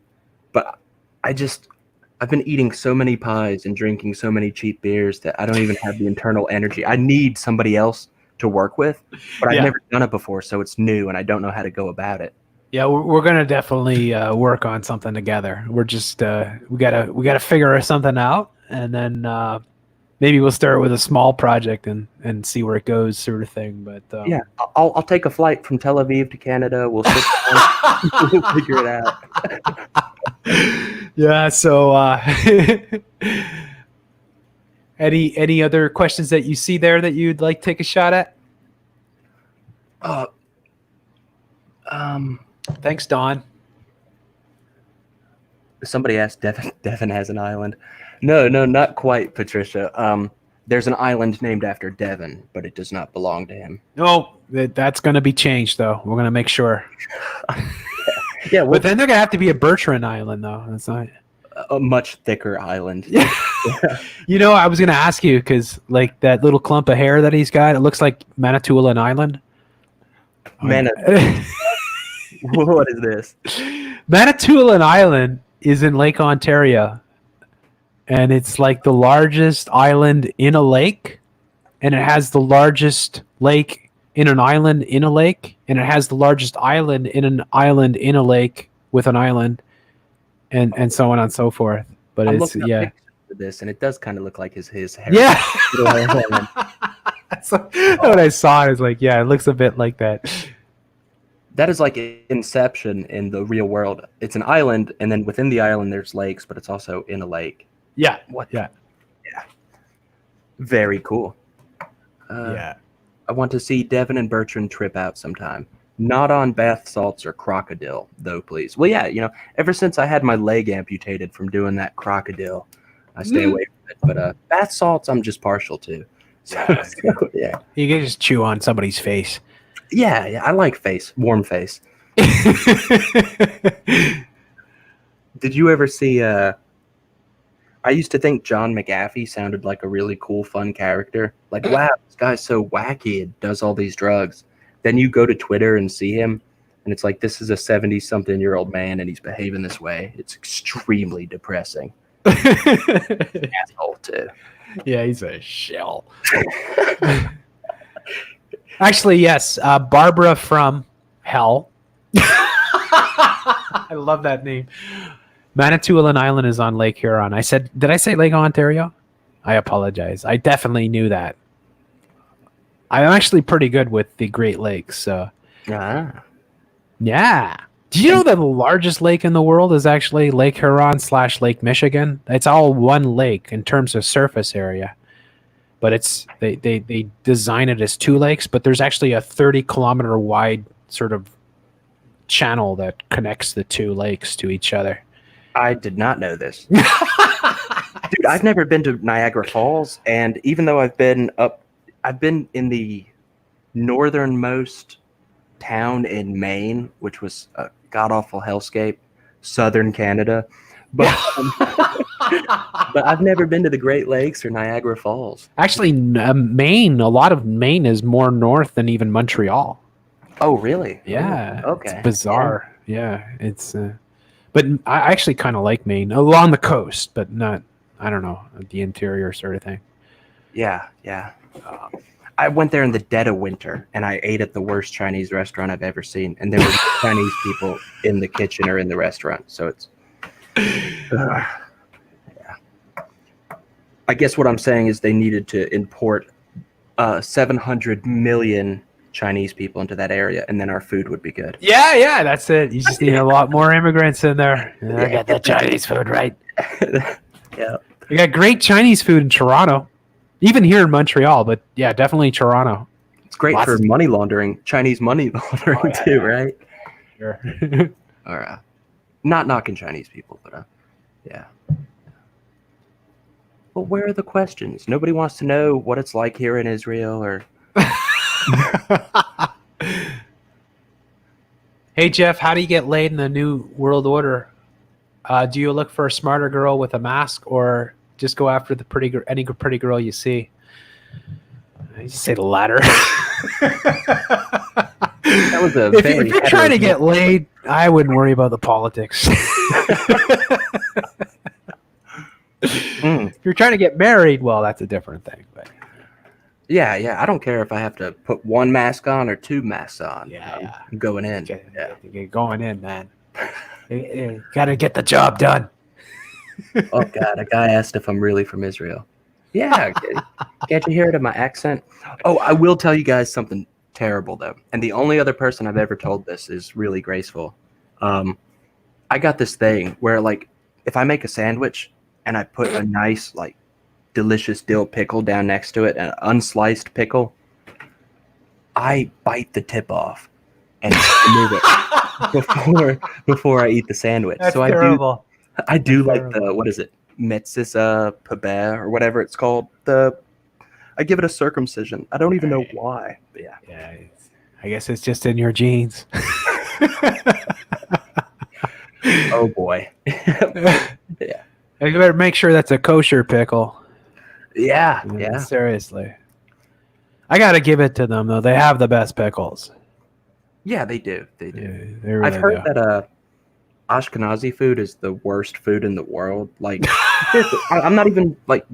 B: but I've been eating so many pies and drinking so many cheap beers that I don't even have the internal energy. I need somebody else to work with, but I've
A: Yeah.
B: never done it before, so it's new and I don't know how to go about it.
A: Yeah, we're gonna definitely work on something together. We're just we gotta figure something out, and then maybe we'll start with a small project and see where it goes, sort of thing. But
B: Yeah, I'll take a flight from Tel Aviv to Canada. We'll sit down, we'll figure it out.
A: Yeah. So any other questions that you see there that you'd like to take a shot at? Thanks, Don.
B: Somebody asked Devin has an island. No, not quite, Patricia. There's an island named after Devin, but it does not belong to him.
A: No, that's going to be changed, though. We're going to make sure.
B: Yeah,
A: But then they're going to have to be a Bertrand Island, though. That's not
B: a much thicker island.
A: Yeah. You know, I was going to ask you because, like, that little clump of hair that he's got, it looks like Manitoulin Island.
B: What is this?
A: Manitoulin Island is in Lake Ontario, and it's like the largest island in a lake, and it has the largest lake in an island in a lake, and it has the largest island in an island in a lake with an island, and so on and so forth. But
B: I'm
A: it's
B: looking
A: yeah.
B: up pictures of this, and it does kind of look like his hair.
A: Yeah. That's what I saw. I was like, yeah, it looks a bit like that.
B: That is like Inception in the real world. It's an island, and then within the island there's lakes, but it's also in a lake.
A: Yeah.
B: What?
A: Yeah.
B: Yeah. Very cool.
A: Yeah.
B: I want to see Devin and Bertrand trip out sometime. Not on bath salts or crocodile, though, please. Well, yeah, ever since I had my leg amputated from doing that crocodile, I stay away from it. But bath salts, I'm just partial to. So, yeah.
A: You can just chew on somebody's face.
B: Yeah, I like warm face. Did you ever see I used to think John McAfee sounded like a really cool, fun character. Like, wow, this guy's so wacky and does all these drugs. Then you go to Twitter and see him, and it's like, this is a 70-something-year-old man, and he's behaving this way. It's extremely depressing. Asshole, too.
A: Yeah, he's a shell. Actually, yes. Barbara from Hell. I love that name. Manitoulin Island is on Lake Huron. Did I say Lake Ontario? I apologize. I definitely knew that. I'm actually pretty good with the Great Lakes. So. Yeah. Do you know that the largest lake in the world is actually Lake Huron / Lake Michigan? It's all one lake in terms of surface area. But they design it as two lakes, but there's actually a 30-kilometer wide sort of channel that connects the two lakes to each other.
B: I did not know this. Dude, I've never been to Niagara Falls, and even though I've been in the northernmost town in Maine, which was a god-awful hellscape, southern Canada, but but I've never been to the Great Lakes or Niagara Falls.
A: Actually, Maine, a lot of Maine is more north than even Montreal.
B: Oh, really?
A: Yeah.
B: Okay.
A: It's bizarre. Yeah. It's, but I actually kind of like Maine along the coast, but not, I don't know, the interior sort of thing.
B: Yeah. I went there in the dead of winter, and I ate at the worst Chinese restaurant I've ever seen. And there were Chinese people in the kitchen or in the restaurant. So it's, yeah. I guess what I'm saying is they needed to import 700 million Chinese people into that area, and then our food would be good.
A: Yeah, that's it. You just need a lot more immigrants in there. Yeah, I got that Chinese food right.
B: Yeah.
A: We got great Chinese food in Toronto, even here in Montreal, but yeah, definitely Toronto.
B: It's great for money laundering, Chinese money laundering too, right?
A: Sure.
B: Or not knocking Chinese people, but yeah. Well, where are the questions? Nobody wants to know what it's like here in Israel or.
A: Hey Jeff, how do you get laid in the new world order? Do you look for a smarter girl with a mask, or just go after the any pretty girl you see? You say the latter.
B: That was a
A: if you're trying to get laid, I wouldn't worry about the politics. If you're trying to get married, well, that's a different thing. But
B: yeah, I don't care if I have to put one mask on or two masks on.
A: Yeah.
B: I'm going in.
A: Get going in, man. You gotta get the job done.
B: Oh God, a guy asked if I'm really from Israel. Yeah, can't you hear it in my accent? Oh, I will tell you guys something terrible though, and the only other person I've ever told this is ReallyGraceful. I got this thing where, like, if I make a sandwich and I put a nice, like, delicious dill pickle down next to it, an unsliced pickle, I bite the tip off and remove it before I eat the sandwich.
A: That's
B: so
A: terrible.
B: I do like the, what is it, metzisa pabeh or whatever it's called. I give it a circumcision. I don't even know why, but yeah.
A: Yeah, I guess it's just in your genes.
B: Oh boy. Yeah.
A: You better make sure that's a kosher pickle.
B: Yeah.
A: Seriously. I got to give it to them, though. They have the best pickles.
B: Yeah, they do. They do.
A: Yeah, they really
B: I've heard
A: do.
B: that Ashkenazi food is the worst food in the world. Like, I'm not even like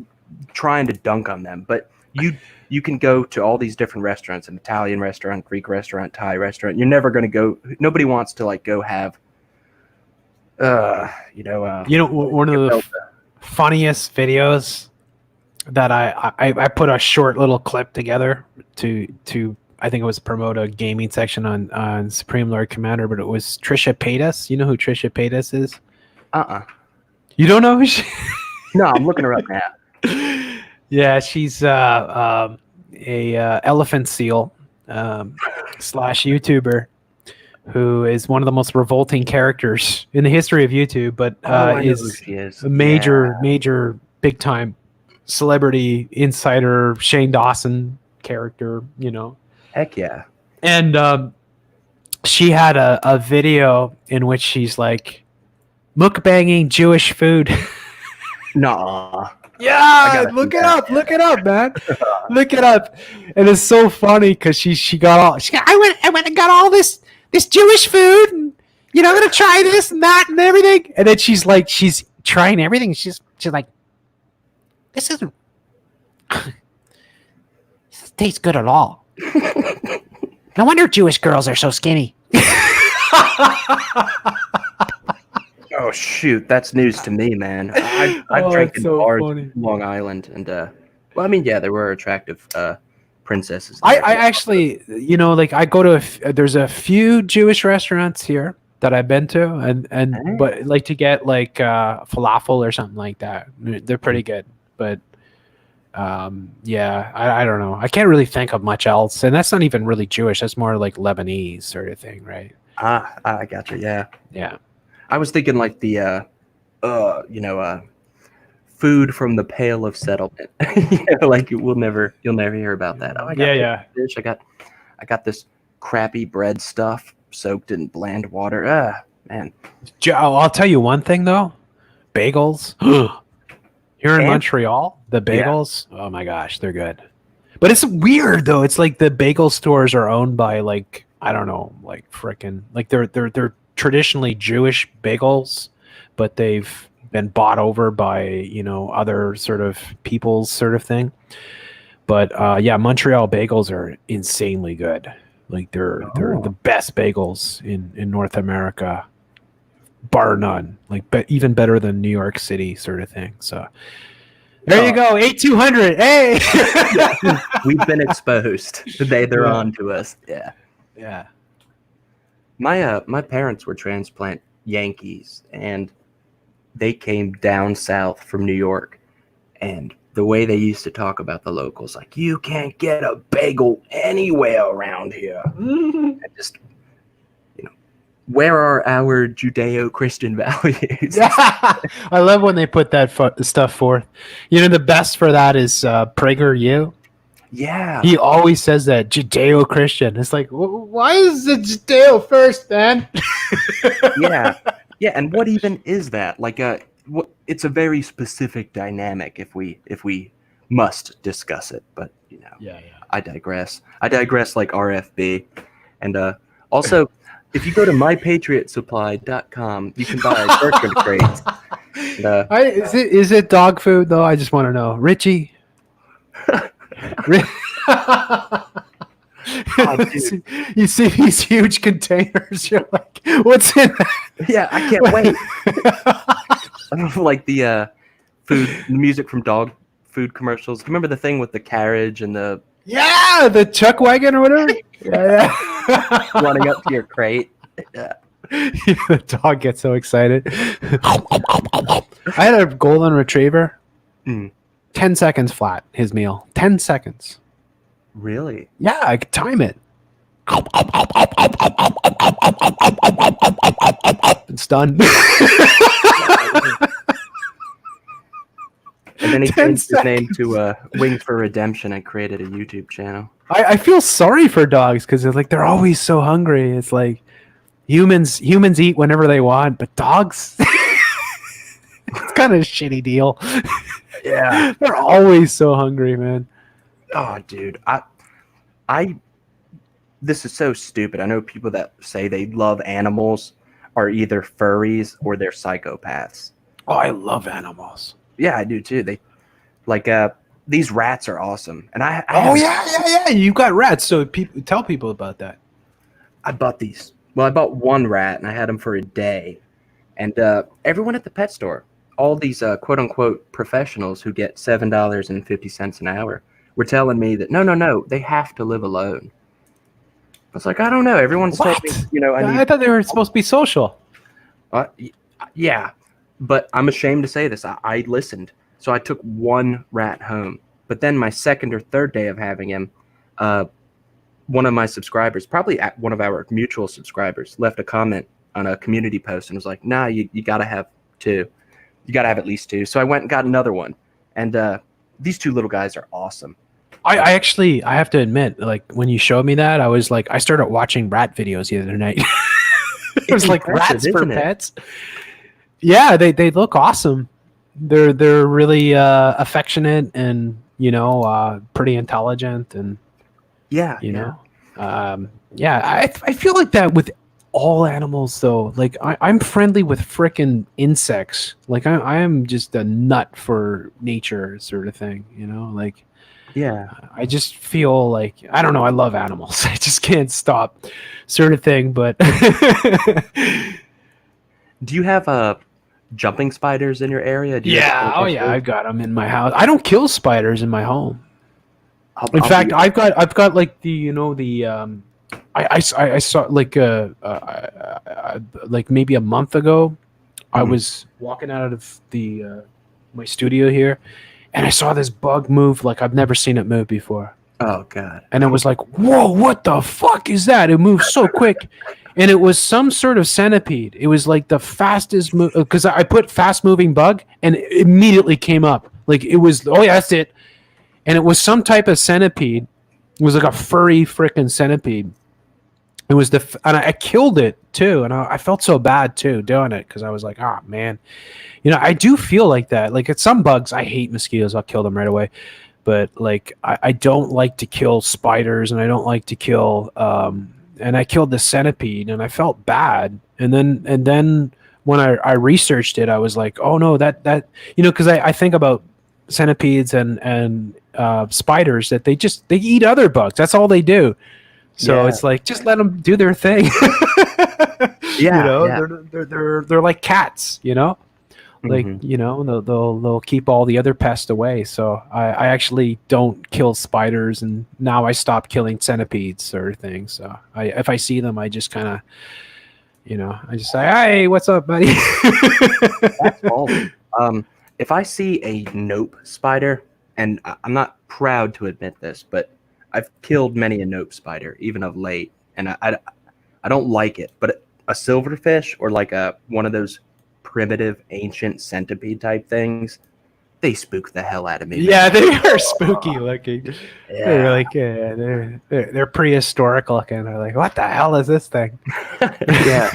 B: trying to dunk on them, but you can go to all these different restaurants, an Italian restaurant, Greek restaurant, Thai restaurant. You're never going to go. Nobody wants to like go have.
A: One of the funniest videos that I put a short little clip together to I think it was promote a gaming section on Supreme Lord Commander, but it was Trisha Paytas. You know who Trisha Paytas is? You don't know who she?
B: No, I'm looking her up now.
A: Yeah, she's a elephant seal / YouTuber who is one of the most revolting characters in the history of YouTube, but is a major big time celebrity insider Shane Dawson character, you know.
B: Heck yeah.
A: And she had a video in which she's like mukbanging Jewish food.
B: Nah.
A: Yeah, look it up, man. Look it up. And it's so funny because she got all I went and got all this Jewish food, and I'm gonna try this and that and everything. And then she's trying everything. She's like, this isn't this tastes good at all. No wonder Jewish girls are so skinny.
B: Oh shoot, that's news to me, man. I've drank in bars in Long Island, and well, I mean, yeah, there were attractive princesses.
A: I actually, I go to there's a few Jewish restaurants here that I've been to, and but like to get like falafel or something like that. They're pretty good, but yeah, I don't know. I can't really think of much else, and that's not even really Jewish. That's more like Lebanese sort of thing, right?
B: I gotcha. Yeah. I was thinking like the food from the Pale of Settlement. Like you'll never hear about that. Oh, I got this fish. I got this crappy bread stuff soaked in bland water. Man.
A: I'll tell you one thing though. Bagels. Here in Montreal, the bagels, oh my gosh, they're good. But it's weird though. It's like the bagel stores are owned by like, I don't know, like frickin' like they're traditionally Jewish bagels, but they've been bought over by, other sort of peoples sort of thing. But yeah, Montreal bagels are insanely good. Like they're the best bagels in North America, bar none. Like, but even better than New York City sort of thing. So there you go, 8200. Hey,
B: we've been exposed. They're on to us.
A: Yeah.
B: My parents were transplant Yankees, and they came down south from New York, and the way they used to talk about the locals, like, you can't get a bagel anywhere around here. And just, Where are our Judeo-Christian values?
A: Yeah, I love when they put that stuff forth. You know, the best for that is PragerU.
B: Yeah.
A: He always says that Judeo-Christian. It's like, why is it Judeo first, man?
B: Yeah. Yeah, and what even is that? Like it's a very specific dynamic if we must discuss it, but
A: Yeah.
B: I digress. I digress like RFB. And also, if you go to mypatriotsupply.com, you can buy Bertrand crates.
A: Is it dog food though? I just want to know, Richie. You see these huge containers. You're like, what's in that?
B: Yeah, I can't wait. Like the music from dog food commercials. Remember the thing with the carriage and the
A: chuck wagon or whatever? Yeah.
B: Running up to your crate. Yeah.
A: The dog gets so excited. I had a golden retriever. 10 seconds flat, his meal. 10 seconds.
B: Really?
A: Yeah, I could time it. It's done.
B: And then he changed his name to Wings for Redemption and created a YouTube channel.
A: I feel sorry for dogs because they're always so hungry. It's like humans eat whenever they want, but dogs, it's kind of a shitty deal.
B: Yeah,
A: they're always so hungry, man.
B: Oh, dude, this is so stupid. I know people that say they love animals are either furries or they're psychopaths.
A: Oh, I love animals.
B: Yeah, I do too. They like these rats are awesome, and I
A: yeah. You got rats, so tell people about that.
B: I bought these. Well, I bought one rat, and I had him for a day, and everyone at the pet store, all these quote unquote professionals who get $7.50 an hour, were telling me that no, they have to live alone. I was like, I don't know. Everyone's told me,
A: I thought they were supposed to be social.
B: Yeah. But I'm ashamed to say this. I listened. So I took one rat home. But then my second or third day of having him, one of my subscribers, probably one of our mutual subscribers, left a comment on a community post and was like, nah, you got to have two. You got to have at least two. So I went and got another one. And these two little guys are awesome.
A: I actually have to admit, like, when you showed me that, I was like, I started watching rat videos the other night. It was like rats for pets. Yeah, they look awesome. They're really affectionate and pretty intelligent and I feel like that with all animals though. Like I'm friendly with frickin' insects. Like I am just a nut for nature sort of thing. Like I just feel like I don't know. I love animals. I just can't stop, sort of thing. But
B: do you have jumping spiders in your area?
A: I've got them in my house. I don't kill spiders in my home. In fact, I've got like I saw like like maybe a month ago, I was walking out of my studio here, and I saw this bug move like I've never seen it move before.
B: Oh god!
A: And I was like, "Whoa, what the fuck is that?" It moved so quick. And it was some sort of centipede. It was like the fastest move because I put fast moving bug and it immediately came up. Like it was, oh yeah, that's it. And it was some type of centipede. It was like a furry freaking centipede. It was and I killed it too. And I felt so bad too doing it because I was like, oh man, I do feel like that. Like at some bugs, I hate mosquitoes. I'll kill them right away. But like, I don't like to kill spiders and I don't like to kill, and I killed the centipede and I felt bad. And then when I researched it, I was like, oh no, that because I think about centipedes and spiders that they eat other bugs. That's all they do. So it's like, just let them do their thing. They're like cats, like, they'll keep all the other pests away. So I actually don't kill spiders, and now I stopped killing centipedes sort of thing. So if I see them, I just kind of, I just say, hey, what's up, buddy?
B: That's all. If I see a nope spider, and I'm not proud to admit this, but I've killed many a nope spider, even of late, and I don't like it. But a silverfish or like a one of those primitive ancient centipede type things, they spook the hell out of me,
A: Yeah,
B: man.
A: they are spooky looking. They're
B: Yeah.
A: like they're prehistoric looking. They're like, what the hell is this thing?
B: Yeah.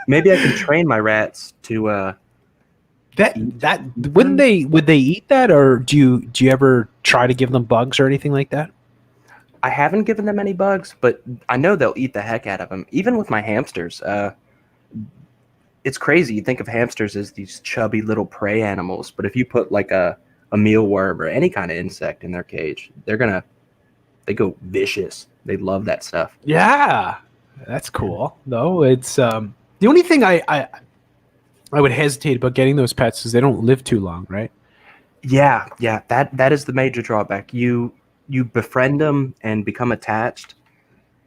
B: Maybe I can train my rats to
A: that
B: eat
A: wouldn't
B: them.
A: would they eat that, or do you ever try to give them bugs or anything like that?
B: I haven't given them any bugs, but I know they'll eat the heck out of them. Even with my hamsters, it's crazy. You think of hamsters as these chubby little prey animals, but if you put like a mealworm or any kind of insect in their cage, they go vicious. They love that stuff.
A: Yeah, that's cool. Though it's the only thing I would hesitate about getting those pets is they don't live too long, right?
B: Yeah, that is the major drawback. You befriend them and become attached,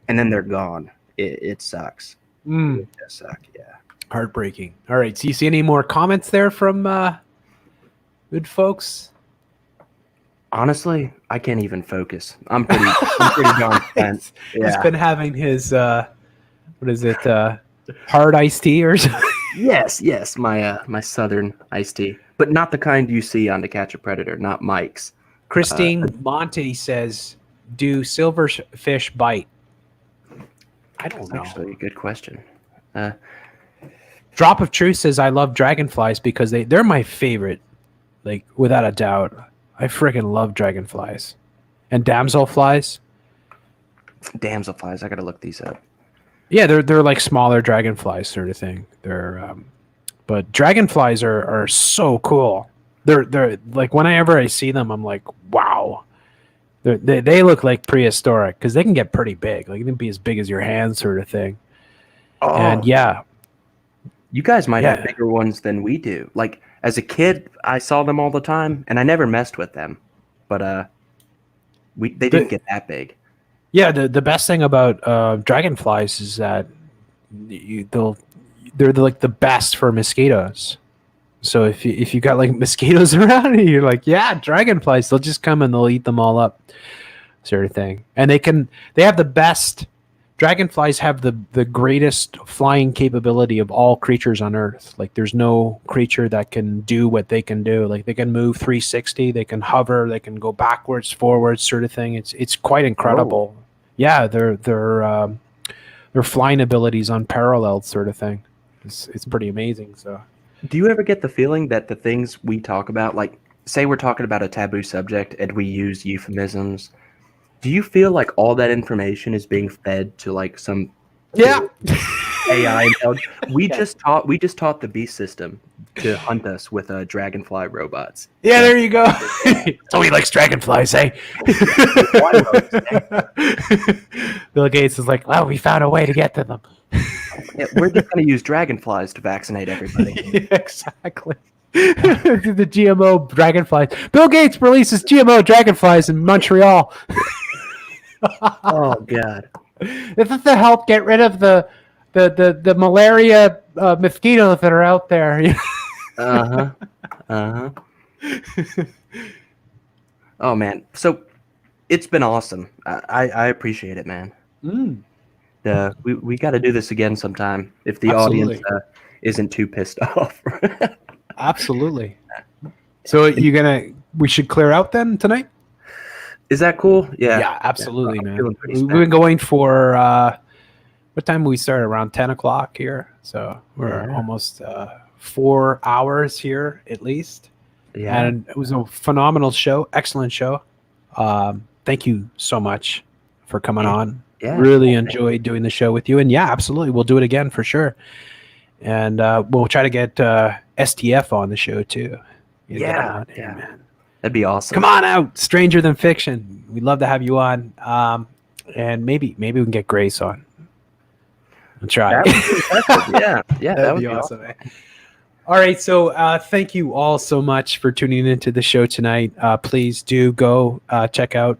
B: and then they're gone. It sucks. It does suck. Yeah.
A: Heartbreaking. All right. So you see any more comments there from good folks?
B: Honestly, I can't even focus. I'm pretty darn spent.
A: He's been having his what is it? Hard iced tea or something?
B: Yes, my southern iced tea, but not the kind you see on To Catch a Predator, not Mike's.
A: Christine Monte says, "Do silverfish bite?" I don't
B: That's
A: know.
B: actually a good question.
A: Drop of Truth says, "I love dragonflies because they're my favorite, like without a doubt. I freaking love dragonflies and damselflies.
B: Damselflies, I gotta look these up.
A: Yeah, they're like smaller dragonflies sort of thing. But dragonflies are so cool. They're like whenever I see them, I'm like, wow. They look like prehistoric because they can get pretty big. Like they can be as big as your hand, sort of thing.
B: Oh,
A: And yeah,
B: you guys might
A: Yeah.
B: have bigger ones than we do. Like as a kid, I saw them all the time, and I never messed with them. But they didn't get that big.
A: yeah. The best thing about dragonflies is that they're like the best for mosquitoes. So if you got like mosquitoes around, you're like, yeah, dragonflies. They'll just come and they'll eat them all up, sort of thing. And they have the best. Dragonflies have the greatest flying capability of all creatures on Earth. Like there's no creature that can do what they can do. Like they can move 360, they can hover, they can go backwards, forwards, sort of thing. It's quite incredible.
B: Oh.
A: Yeah, their flying abilities unparalleled, sort of thing. It's pretty amazing. So
B: Do you ever get the feeling that the things we talk about, like say we're talking about a taboo subject and we use euphemisms, do you feel like all that information is being fed to like some AI intelligence? We just taught the beast system to hunt us with dragonfly robots.
A: Yeah, there you go. So he likes dragonflies, eh? Bill Gates is like, well, we found a way to get to them.
B: Yeah, we're just going to use dragonflies to vaccinate everybody.
A: Yeah, exactly. The GMO dragonflies. Bill Gates releases GMO dragonflies in Montreal.
B: Oh God!
A: This is to help get rid of the malaria mosquitoes that are out there.
B: Oh man, so it's been awesome. I appreciate it, man. We got to do this again sometime if the
A: Absolutely.
B: audience isn't too pissed off.
A: Absolutely. So we should clear out then tonight?
B: Is that cool? Yeah.
A: Yeah, absolutely,
B: I'm
A: man.
B: feeling pretty
A: We've
B: spent.
A: been going for what time we start? Around 10 o'clock here. So we're almost 4 hours here at least.
B: Yeah.
A: And it was a phenomenal show. Excellent show. Thank you so much for coming on.
B: Yeah.
A: Really enjoyed doing the show with you. And yeah, absolutely. We'll do it again for sure. And we'll try to get STF on the show too. Get him on here, man.
B: That'd be awesome.
A: Come on out, Stranger Than Fiction. We'd love to have you on. And maybe we can get Grace on. We'll try.
B: That would be impressive. Yeah,
A: That'd be awesome. Man. All right, so thank you all so much for tuning into the show tonight. Please do go check out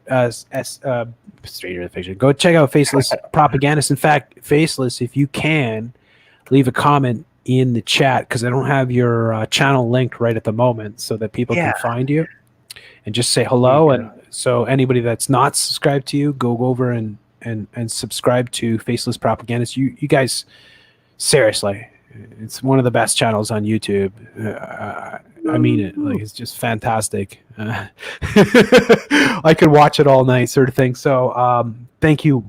A: Stranger Than Fiction. Go check out Faceless Propagandist. In fact, Faceless, if you can, leave a comment in the chat because I don't have your channel linked right at the moment so that people can find you and just say hello. And so anybody that's not subscribed to you, go over and and subscribe to Faceless Propagandist. You guys, seriously, it's one of the best channels on YouTube. I mean it. Like, it's just fantastic. I could watch it all night, sort of thing. So thank you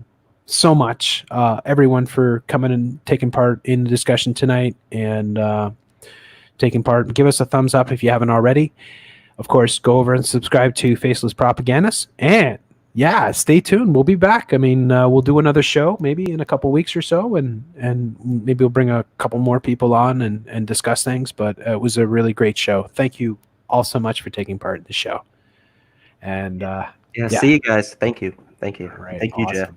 A: so much, everyone, for coming and taking part in the discussion tonight, and taking part. Give us a thumbs up if you haven't already. Of course, go over and subscribe to Faceless Propagandist. And yeah, stay tuned. We'll be back. I mean, we'll do another show maybe in a couple weeks or so, and maybe we'll bring a couple more people on and discuss things. But it was a really great show. Thank you all so much for taking part in the show. And
B: yeah, see you guys. Thank you.
A: All right,
B: Thank you,
A: awesome.
B: Jeff.